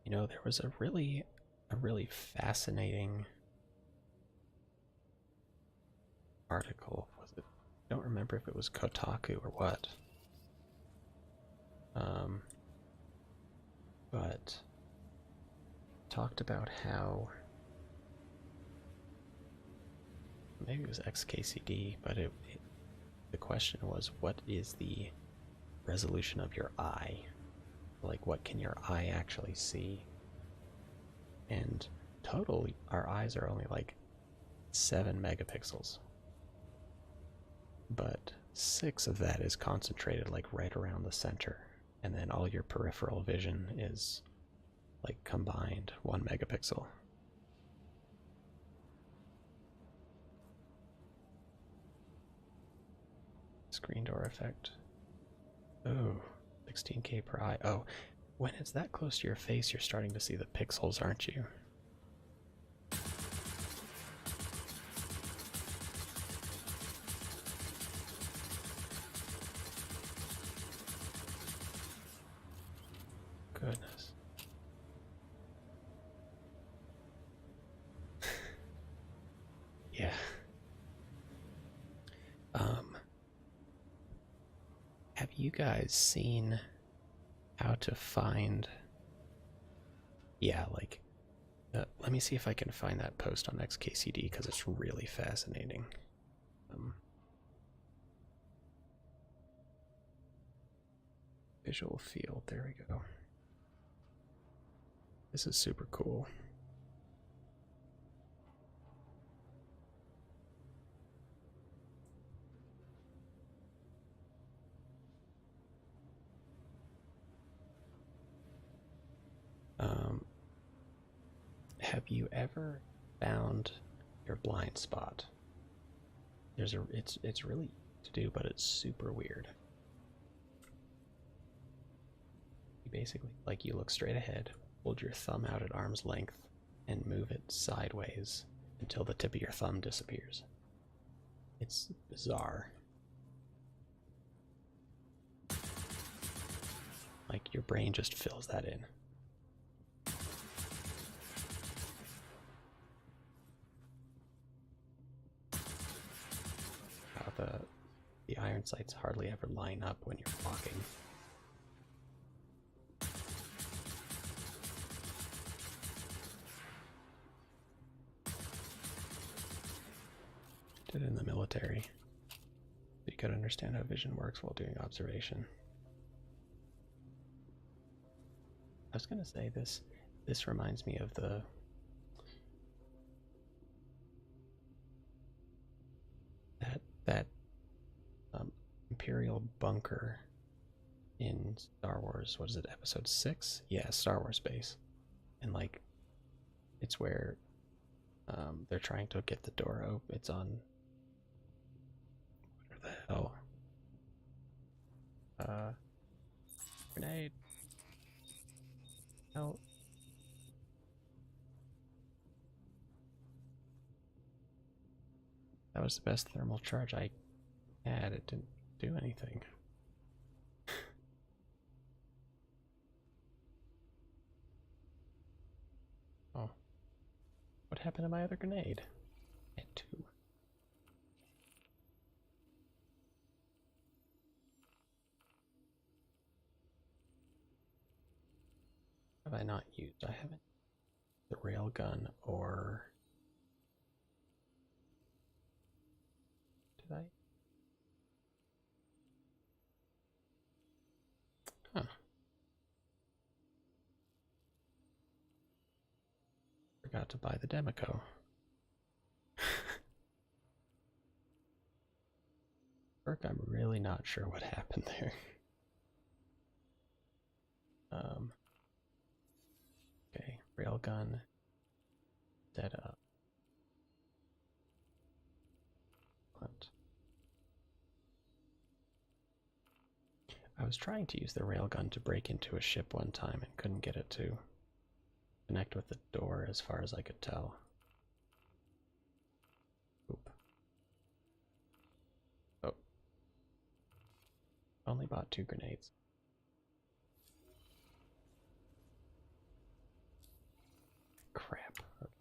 You know, there was a really fascinating article. Was it? I don't remember if it was Kotaku or what. But talked about how maybe it was XKCD, but the question was, what is the resolution of your eye? Like, what can your eye actually see? And total, our eyes are only like 7 megapixels. But 6 of that is concentrated like right around the center. And then all your peripheral vision is like combined 1 megapixel. Screen door effect. Oh, 16K per eye. Oh, when it's that close to your face, you're starting to see the pixels, aren't you? Goodness. Yeah. Have you guys seen how to find... Yeah, like... let me see if I can find that post on XKCD, because it's really fascinating. Visual field, there we go. This is super cool. Have you ever found your blind spot? It's really easy to do, but it's super weird. You basically, like, you look straight ahead, hold your thumb out at arm's length, and move it sideways until the tip of your thumb disappears. It's bizarre. Like, your brain just fills that in. The iron sights hardly ever line up when you're walking. Did it in the military. You could understand how vision works while doing observation. I was gonna say this reminds me of that Imperial bunker in Star Wars. What is it? Episode 6? Yeah, Star Wars base. And like, it's where they're trying to get the door open. It's on. What the hell? Grenade. No. That was the best thermal charge I had. It didn't do anything. Oh. What happened to my other grenade? I had 2. Have I not used? I haven't. The railgun, or did I? Huh. Forgot to buy the Demico. Burke, I'm really not sure what happened there. Okay, railgun set up. I was trying to use the railgun to break into a ship one time and couldn't get it to connect with the door as far as I could tell. Oop. Oh. Only bought 2 grenades. Crap. Okay.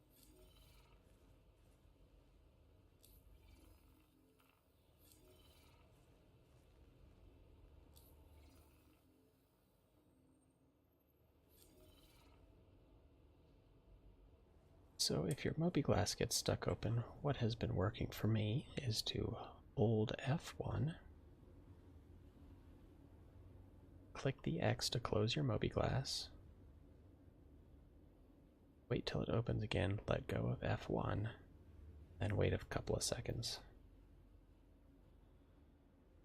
So if your mobi-glass gets stuck open, what has been working for me is to hold F1, click the X to close your mobi-glass, wait till it opens again, let go of F1, then wait a couple of seconds.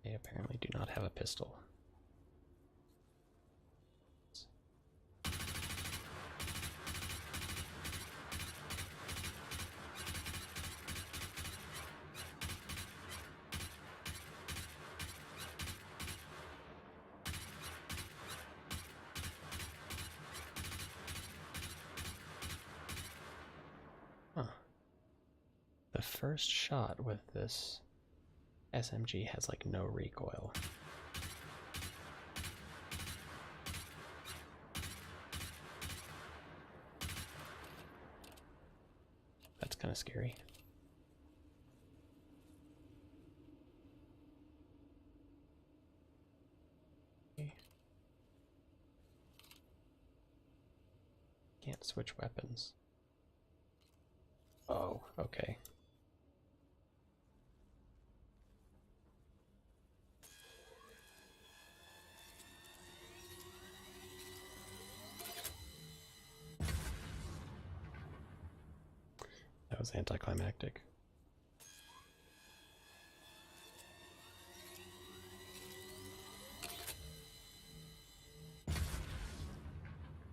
They apparently do not have a pistol. Huh. The first shot with this SMG has like no recoil. That's kind of scary. Okay. Can't switch weapons. Oh, okay. That was anticlimactic.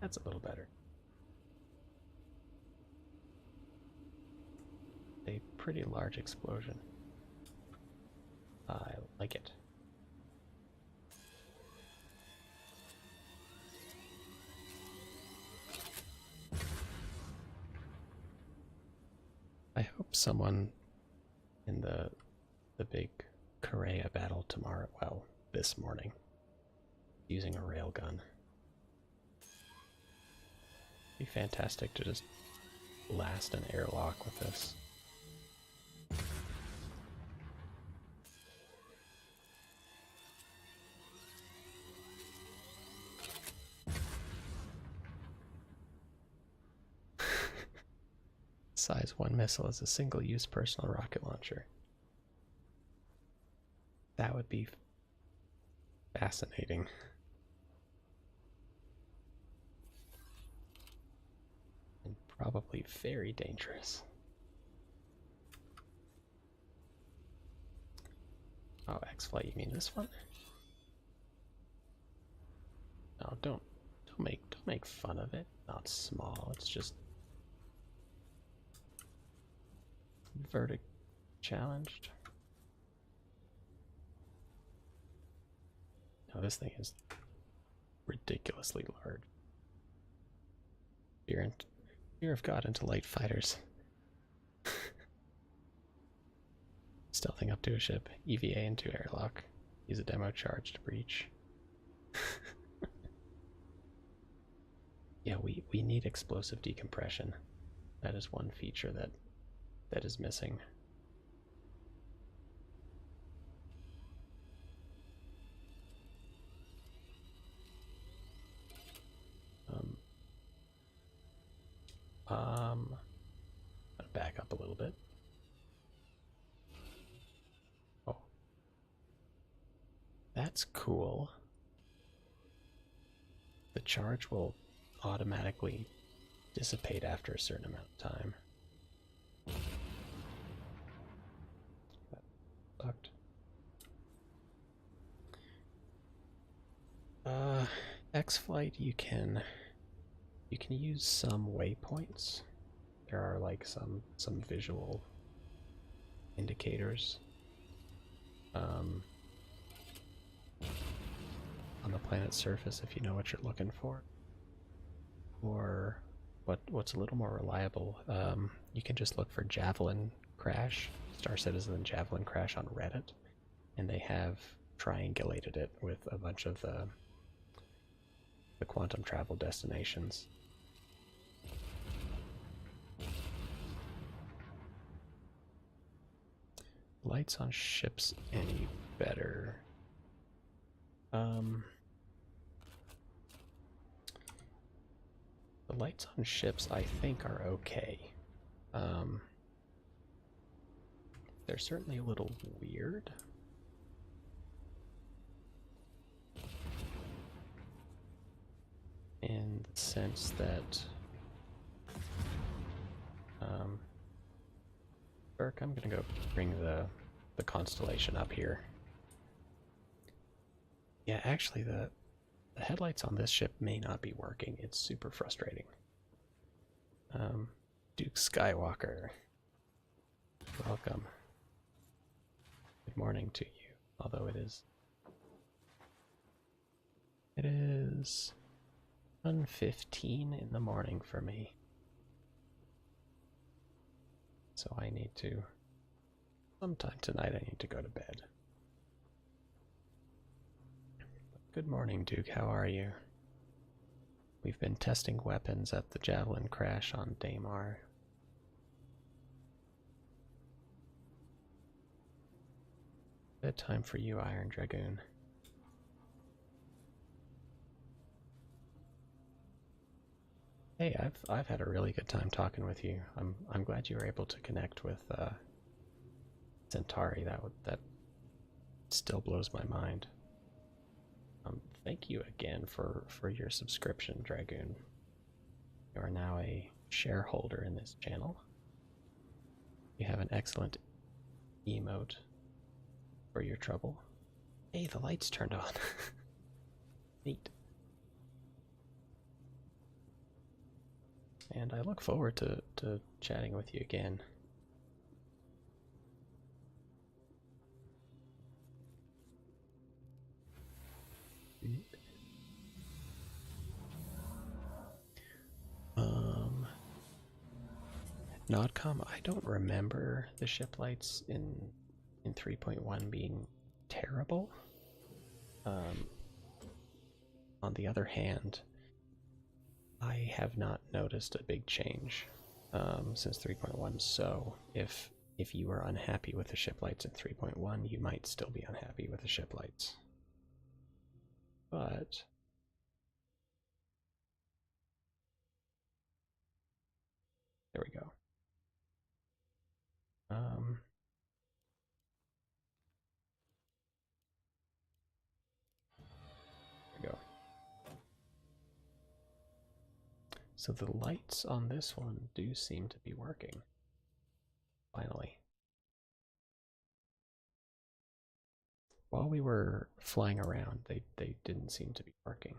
That's a little better. A pretty large explosion. I like it. I hope someone in the big Korea battle tomorrow, well, this morning, using a railgun. Be fantastic to just blast an airlock with this. Size 1 missile is a single-use personal rocket launcher. That would be fascinating. And probably very dangerous. Oh, X-Flight, you mean this one? No, don't make fun of it. Not small, it's just vertic challenged. No, this thing is ridiculously large. Fear of God into light fighters. Stealthing up to a ship, EVA into airlock. Use a demo charge to breach. Yeah, we need explosive decompression. That is one feature that is missing. I'll back up a little bit. Oh, that's cool. The charge will automatically dissipate after a certain amount of time. That sucked. X-Flight, you can use some waypoints. There are like some visual indicators on the planet's surface if you know what you're looking for. Or what's a little more reliable, you can just look for Javelin Crash, Star Citizen Javelin Crash on Reddit, and they have triangulated it with a bunch of the quantum travel destinations. Lights on ships any better? The lights on ships I think are okay. They're certainly a little weird. In the sense that, Burke, I'm gonna go bring the constellation up here. Yeah, actually, the headlights on this ship may not be working. It's super frustrating. Duke Skywalker, welcome. Good morning to you, although it is 1:15 in the morning for me. So I need to, sometime tonight I need to go to bed. Good morning, Duke, how are you? We've been testing weapons at the Javelin crash on Daymar. Bedtime for you, Iron Dragoon. Hey, I've had a really good time talking with you. I'm glad you were able to connect with Centauri. That still blows my mind. Thank you again for your subscription, Dragoon. You are now a shareholder in this channel. You have an excellent emote for your trouble. Hey, the lights turned on. Neat. And I look forward to chatting with you again. Nodcom, I don't remember the ship lights in 3.1 being terrible. On the other hand, I have not noticed a big change since 3.1. So if you were unhappy with the ship lights in 3.1, you might still be unhappy with the ship lights. But there we go. There we go. So the lights on this one do seem to be working. Finally. While we were flying around, they didn't seem to be working.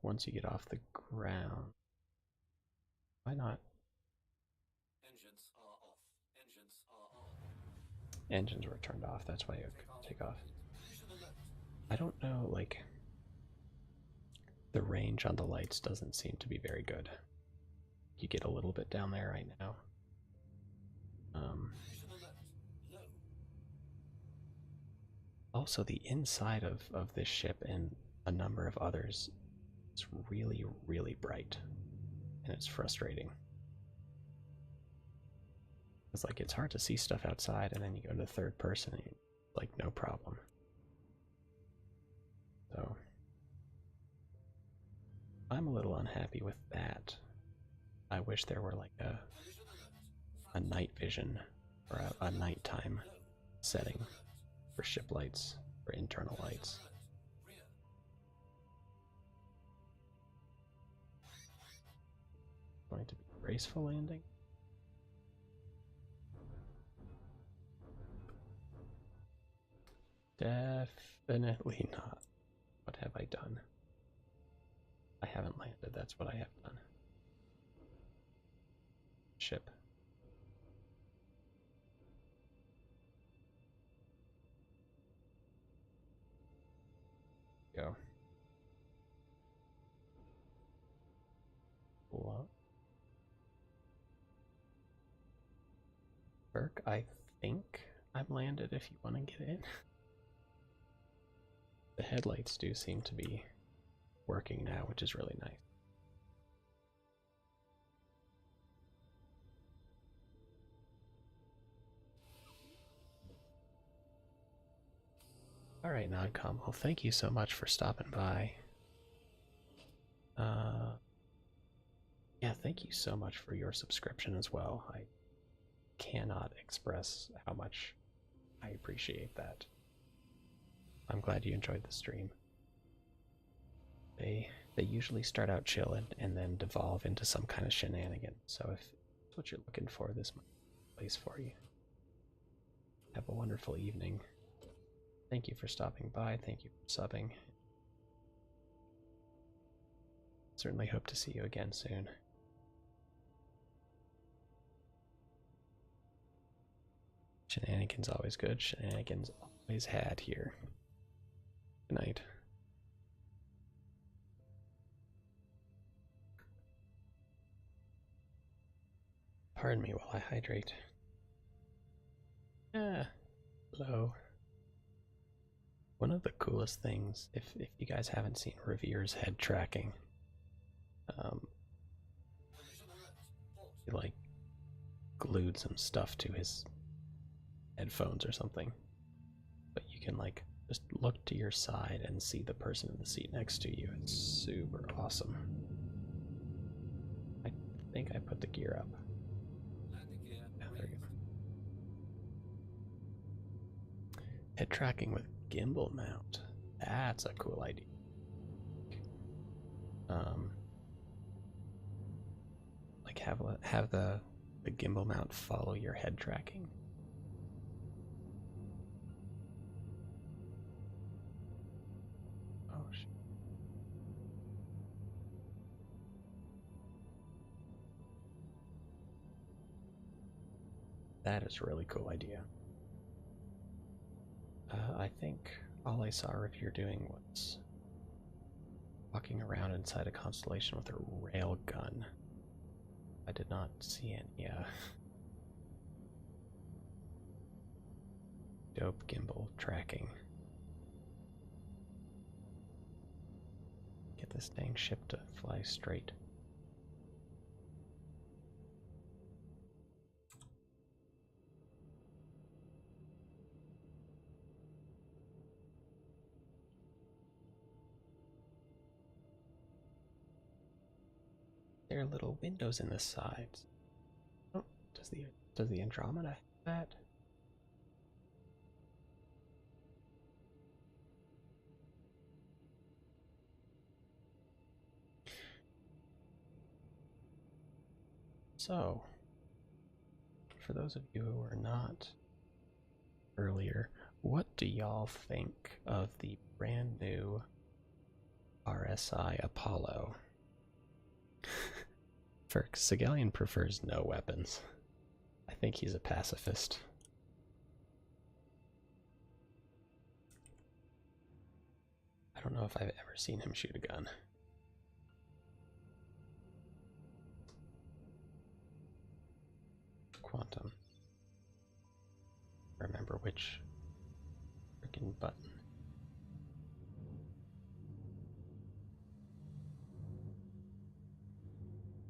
Once you get off the ground, why not? Engines are off. Engines are on. Engines were turned off, that's why you take off. I don't know, like, the range on the lights doesn't seem to be very good. You get a little bit down there right now. Also, the inside of this ship and a number of others is really, really bright. And it's frustrating. It's like, it's hard to see stuff outside, and then you go to third person, and you're like, no problem. So, I'm a little unhappy with that. I wish there were like a night vision or a nighttime setting for ship lights, for internal lights. Going to be a graceful landing. Definitely not. What have I done? I haven't landed, that's what I have done. Ship. Go. What? Burke, I think I'm landed if you want to get in. The headlights do seem to be working now, which is really nice. Alright, Nodcom, well, thank you so much for stopping by. Yeah, thank you so much for your subscription as well. I cannot express how much I appreciate that. I'm glad you enjoyed the stream. They usually start out chill and then devolve into some kind of shenanigan. So if that's what you're looking for, this might be the place for you. Have a wonderful evening. Thank you for stopping by. Thank you for subbing. Certainly hope to see you again soon. Shenanigans always good. Shenanigans always had here. Good night. Pardon me while I hydrate. Hello. One of the coolest things, if you guys haven't seen Revere's head tracking, he like glued some stuff to his headphones or something. But you can like just look to your side and see the person in the seat next to you. It's super awesome. I think I put the gear up. Yeah, there you go. Head tracking with gimbal mount. That's a cool idea. Like have the gimbal mount follow your head tracking. Oh shit. That is a really cool idea. I think all I saw Revere doing was walking around inside a constellation with a rail gun. I did not see any dope gimbal tracking. Get this dang ship to fly straight. There are little windows in the sides. Oh, does the Andromeda have that? So, for those of you who are not earlier, what do y'all think of the brand new RSI Apollo? Sigelian prefers no weapons. I think he's a pacifist. I don't know if I've ever seen him shoot a gun. Quantum. Remember which freaking button.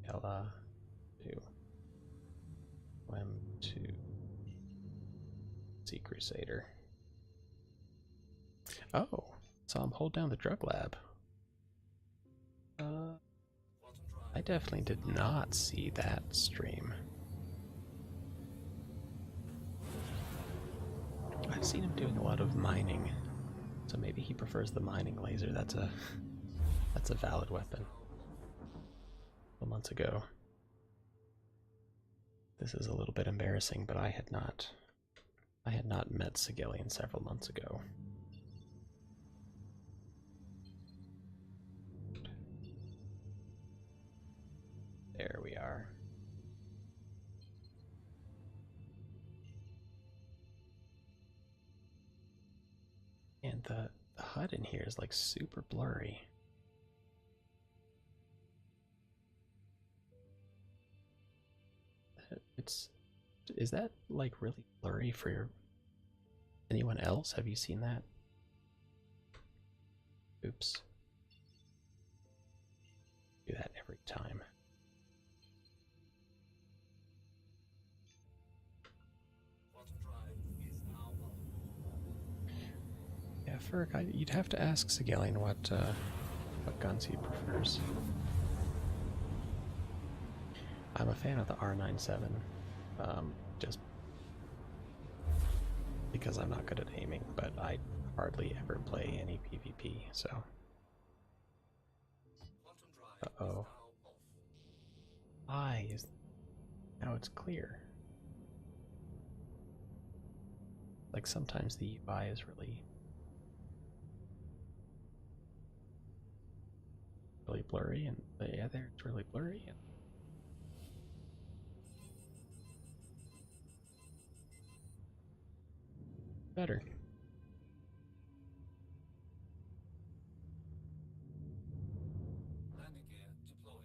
Ella 2. M2. Sea Crusader. Oh, saw him hold down the drug lab. I definitely did not see that stream. I've seen him doing a lot of mining, so maybe he prefers the mining laser. That's a valid weapon. A couple months ago. This is a little bit embarrassing, but I had not met Sigelian several months ago. There we are. And the HUD in here is like super blurry. Is that like really blurry for anyone else? Have you seen that? Oops. Do that every time. Yeah, Ferg, you'd have to ask Sigelian what guns he prefers. I'm a fan of the R97, just because I'm not good at aiming, but I hardly ever play any PvP, so. Quantum drive Uh-oh. is now off. Why is... Now it's clear. Like sometimes the UI is really blurry, and yeah, there it's really blurry. And better. Landing gear deployed.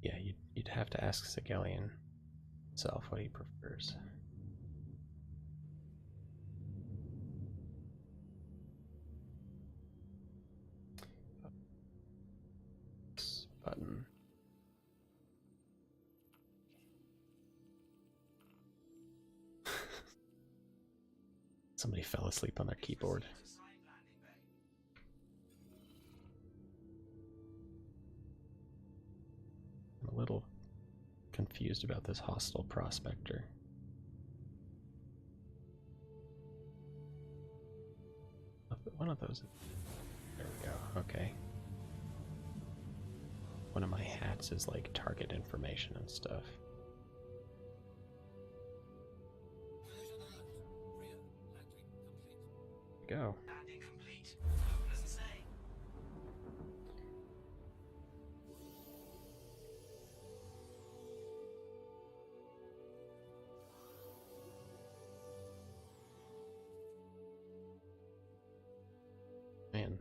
Yeah, you'd have to ask Sigelian himself what he prefers. This button. Somebody fell asleep on their keyboard. I'm a little confused about this hostile prospector. One of those. There we go. Okay. One of my hats is like target information and stuff. Collision alert. Rear landing complete. Go. Landing complete. Have a pleasant stay. Man.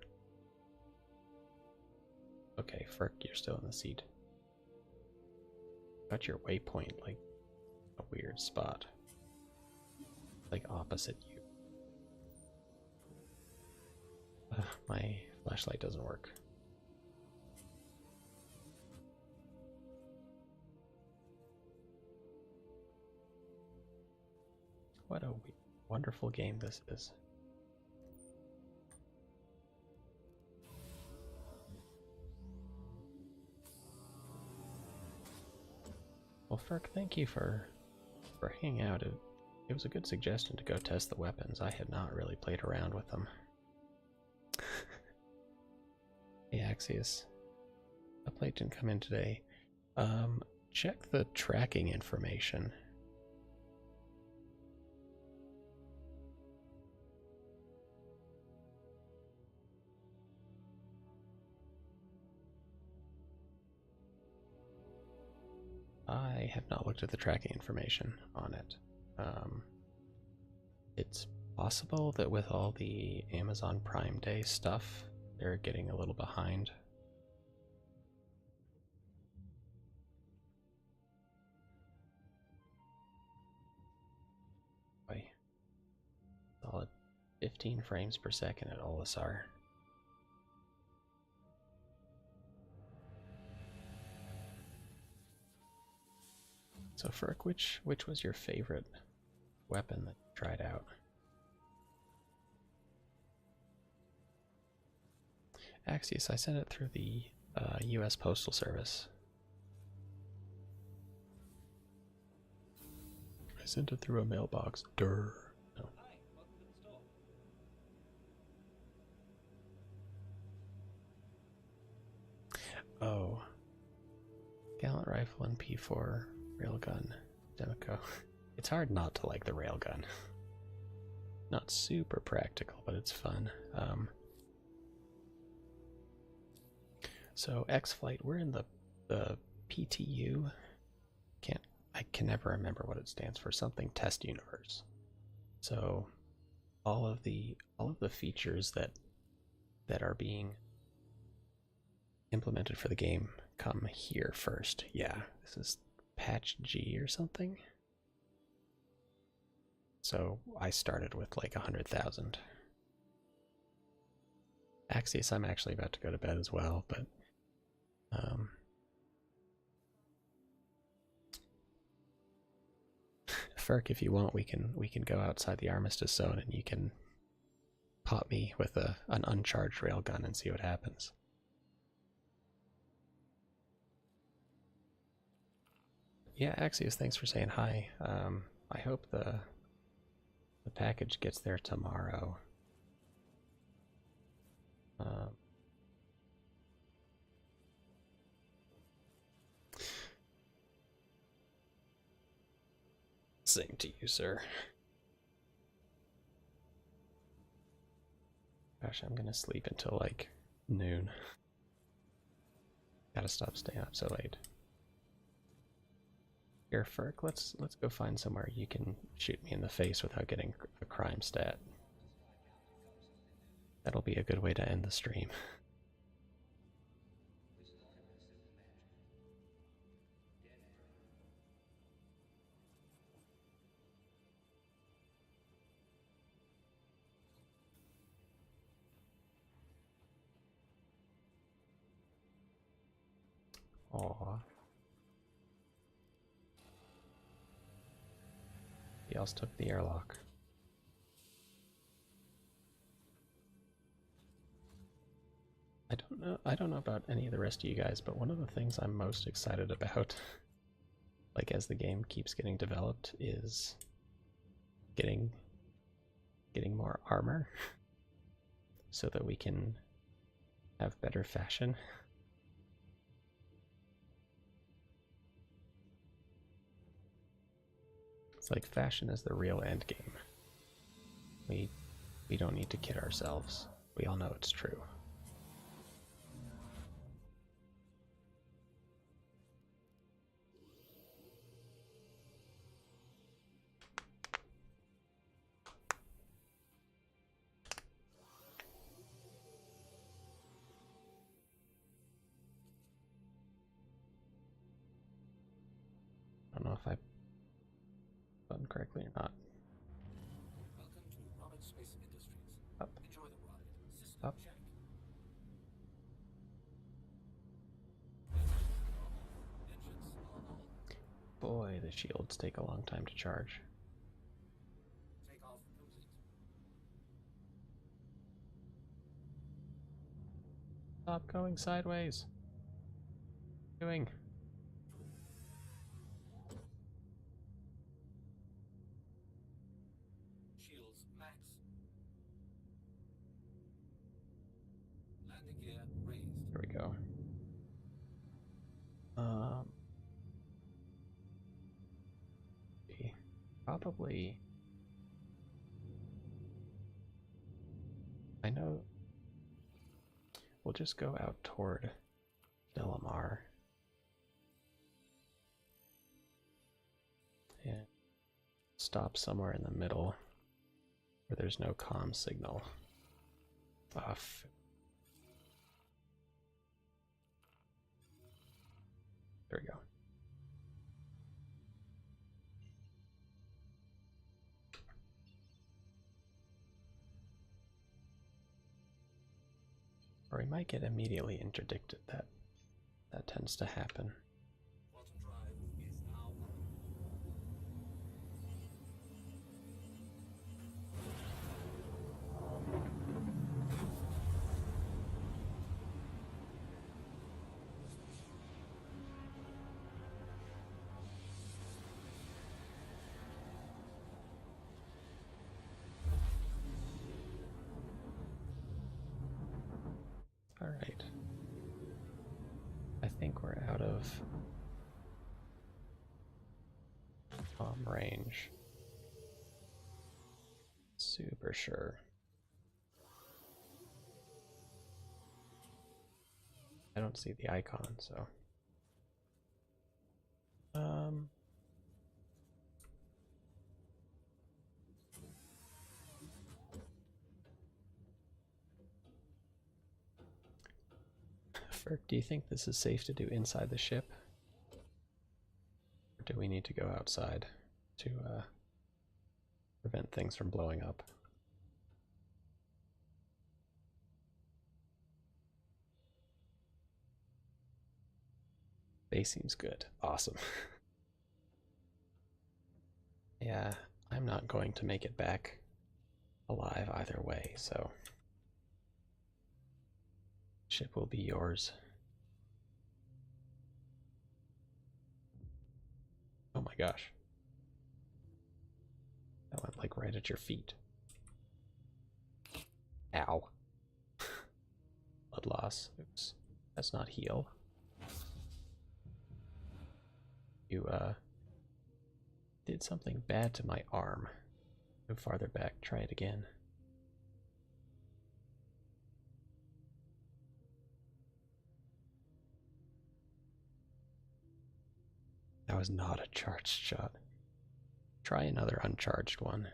Okay, Ferk, you're still in the seat. Got your waypoint like a weird spot. Like opposite you. My flashlight doesn't work. What a wonderful game this is. Well, Ferk, thank you for hanging out. It was a good suggestion to go test the weapons. I had not really played around with them. Hey, Axios. Update didn't come in today. Check the tracking information. I have not looked at the tracking information on it. It's possible that with all the Amazon Prime Day stuff, they're getting a little behind. Boy, solid 15 frames per second at Olisar. So Ferk, which was your favorite weapon that you tried out? Axios, I sent it through the US Postal Service. I sent it through a mailbox. Durr. No. Hi, welcome to the store. Oh. Gallant rifle and P4 railgun. Demico. It's hard not to like the railgun. Not super practical, but it's fun. So X-Flight, we're in the PTU. I can never remember what it stands for. Something test universe. So all of the features that are being implemented for the game come here first. Yeah, this is patch G or something. So I started with like 100,000. Axios, I'm actually about to go to bed as well, but Ferk, if you want, we can go outside the armistice zone and you can pop me with an uncharged railgun and see what happens. Yeah, Axios, thanks for saying hi. I hope the package gets there tomorrow. Um, Same to you, sir. Gosh, I'm gonna sleep until like noon. Gotta stop staying up so late. Here, Ferk, let's go find somewhere you can shoot me in the face without getting a crime stat. That'll be a good way to end the stream. Aww. He else took the airlock. I don't know about any of the rest of you guys, but one of the things I'm most excited about, like as the game keeps getting developed, is getting more armor so that we can have better fashion. It's like fashion is the real end game. We don't need to kid ourselves. We all know it's true. I don't know if I done correctly or not. Welcome to Roberts Space Industries. Up. Enjoy the ride. System Up. check. Engines are on. Boy, the shields take a long time to charge. Takeoff complete. Stop going sideways. What are you doing? Shields max. Landing gear raised. Here we go. Probably. I know. We'll just go out toward Delamar. And stop somewhere in the middle where there's no comm signal. Off. There we go. Or we might get immediately interdicted. That tends to happen. Quantum drive is now on. All right. I think we're out of range. Super sure. I don't see the icon, so. Ferk, do you think this is safe to do inside the ship? Or do we need to go outside to prevent things from blowing up? Base seems good. Awesome. Yeah, I'm not going to make it back alive either way, so ship will be yours. Oh my gosh. That went like right at your feet. Ow. Blood loss. Oops. That's not heal. You, did something bad to my arm. Go farther back. Try it again. That was not a charged shot. Try another uncharged one.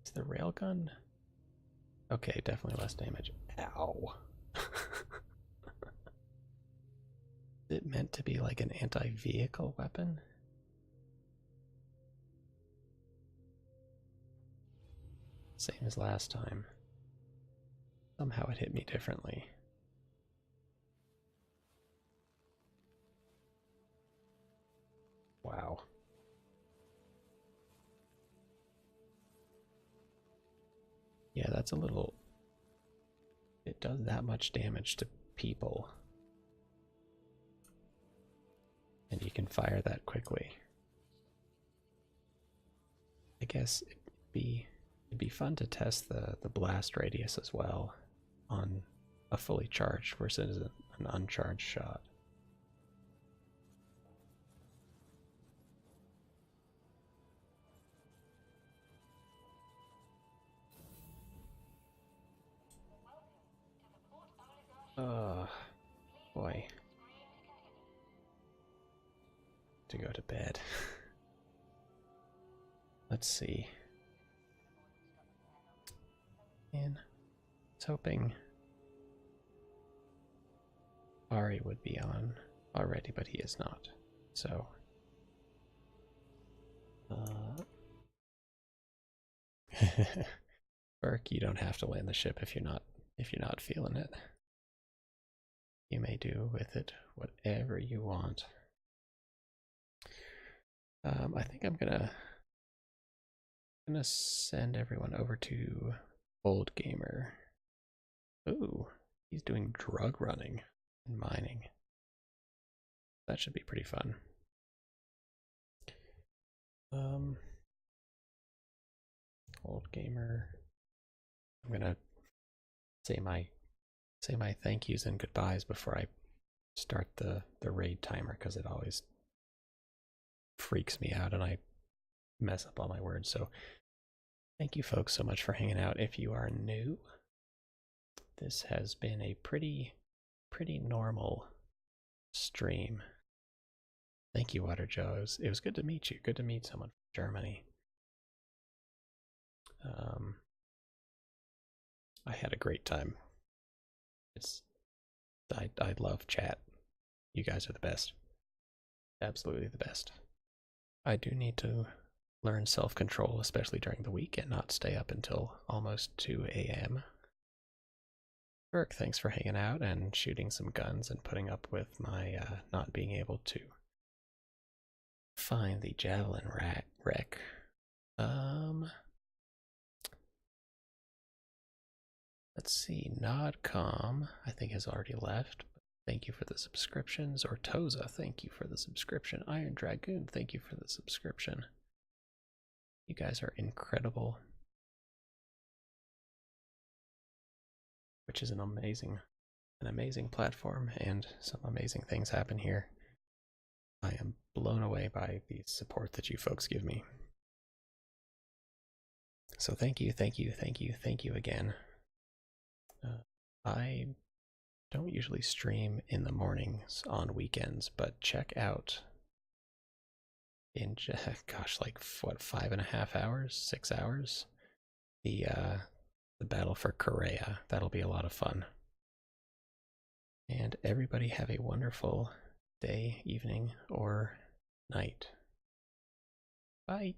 Is the railgun? Okay, definitely less damage. Ow. Is it meant to be like an anti-vehicle weapon? Same as last time. Somehow it hit me differently. Wow. Yeah, that's a little... It does that much damage to people. And you can fire that quickly. I guess it'd be fun to test the blast radius as well on a fully charged versus an uncharged shot. Oh, boy. To go to bed. Let's see. Man, I was hoping Ari would be on already, but he is not. So, Burke, you don't have to land the ship if you're not feeling it. You may do with it whatever you want. I think I'm gonna send everyone over to Old Gamer. Ooh, he's doing drug running and mining. That should be pretty fun. Old Gamer. I'm gonna say my thank yous and goodbyes before I start the raid timer, because it always freaks me out and I mess up all my words. So thank you folks so much for hanging out. If you are new, this has been a pretty normal stream. Thank you, Water Joe. It was good to meet you. Good to meet someone from Germany. I had a great time. I love chat. You guys are the best. Absolutely the best. I do need to learn self-control, especially during the week, and not stay up until almost 2 a.m. Burke, thanks for hanging out and shooting some guns and putting up with my not being able to find the javelin wreck. Let's see, Nodcom, I think has already left. Thank you for the subscriptions. Ortoza, thank you for the subscription. Iron Dragoon, thank you for the subscription. You guys are incredible. Which is an amazing platform, and some amazing things happen here. I am blown away by the support that you folks give me. So thank you again. I don't usually stream in the mornings on weekends, but check out in gosh, like what, 5.5 hours, 6 hours, the battle for Korea. That'll be a lot of fun. And everybody have a wonderful day, evening, or night. Bye.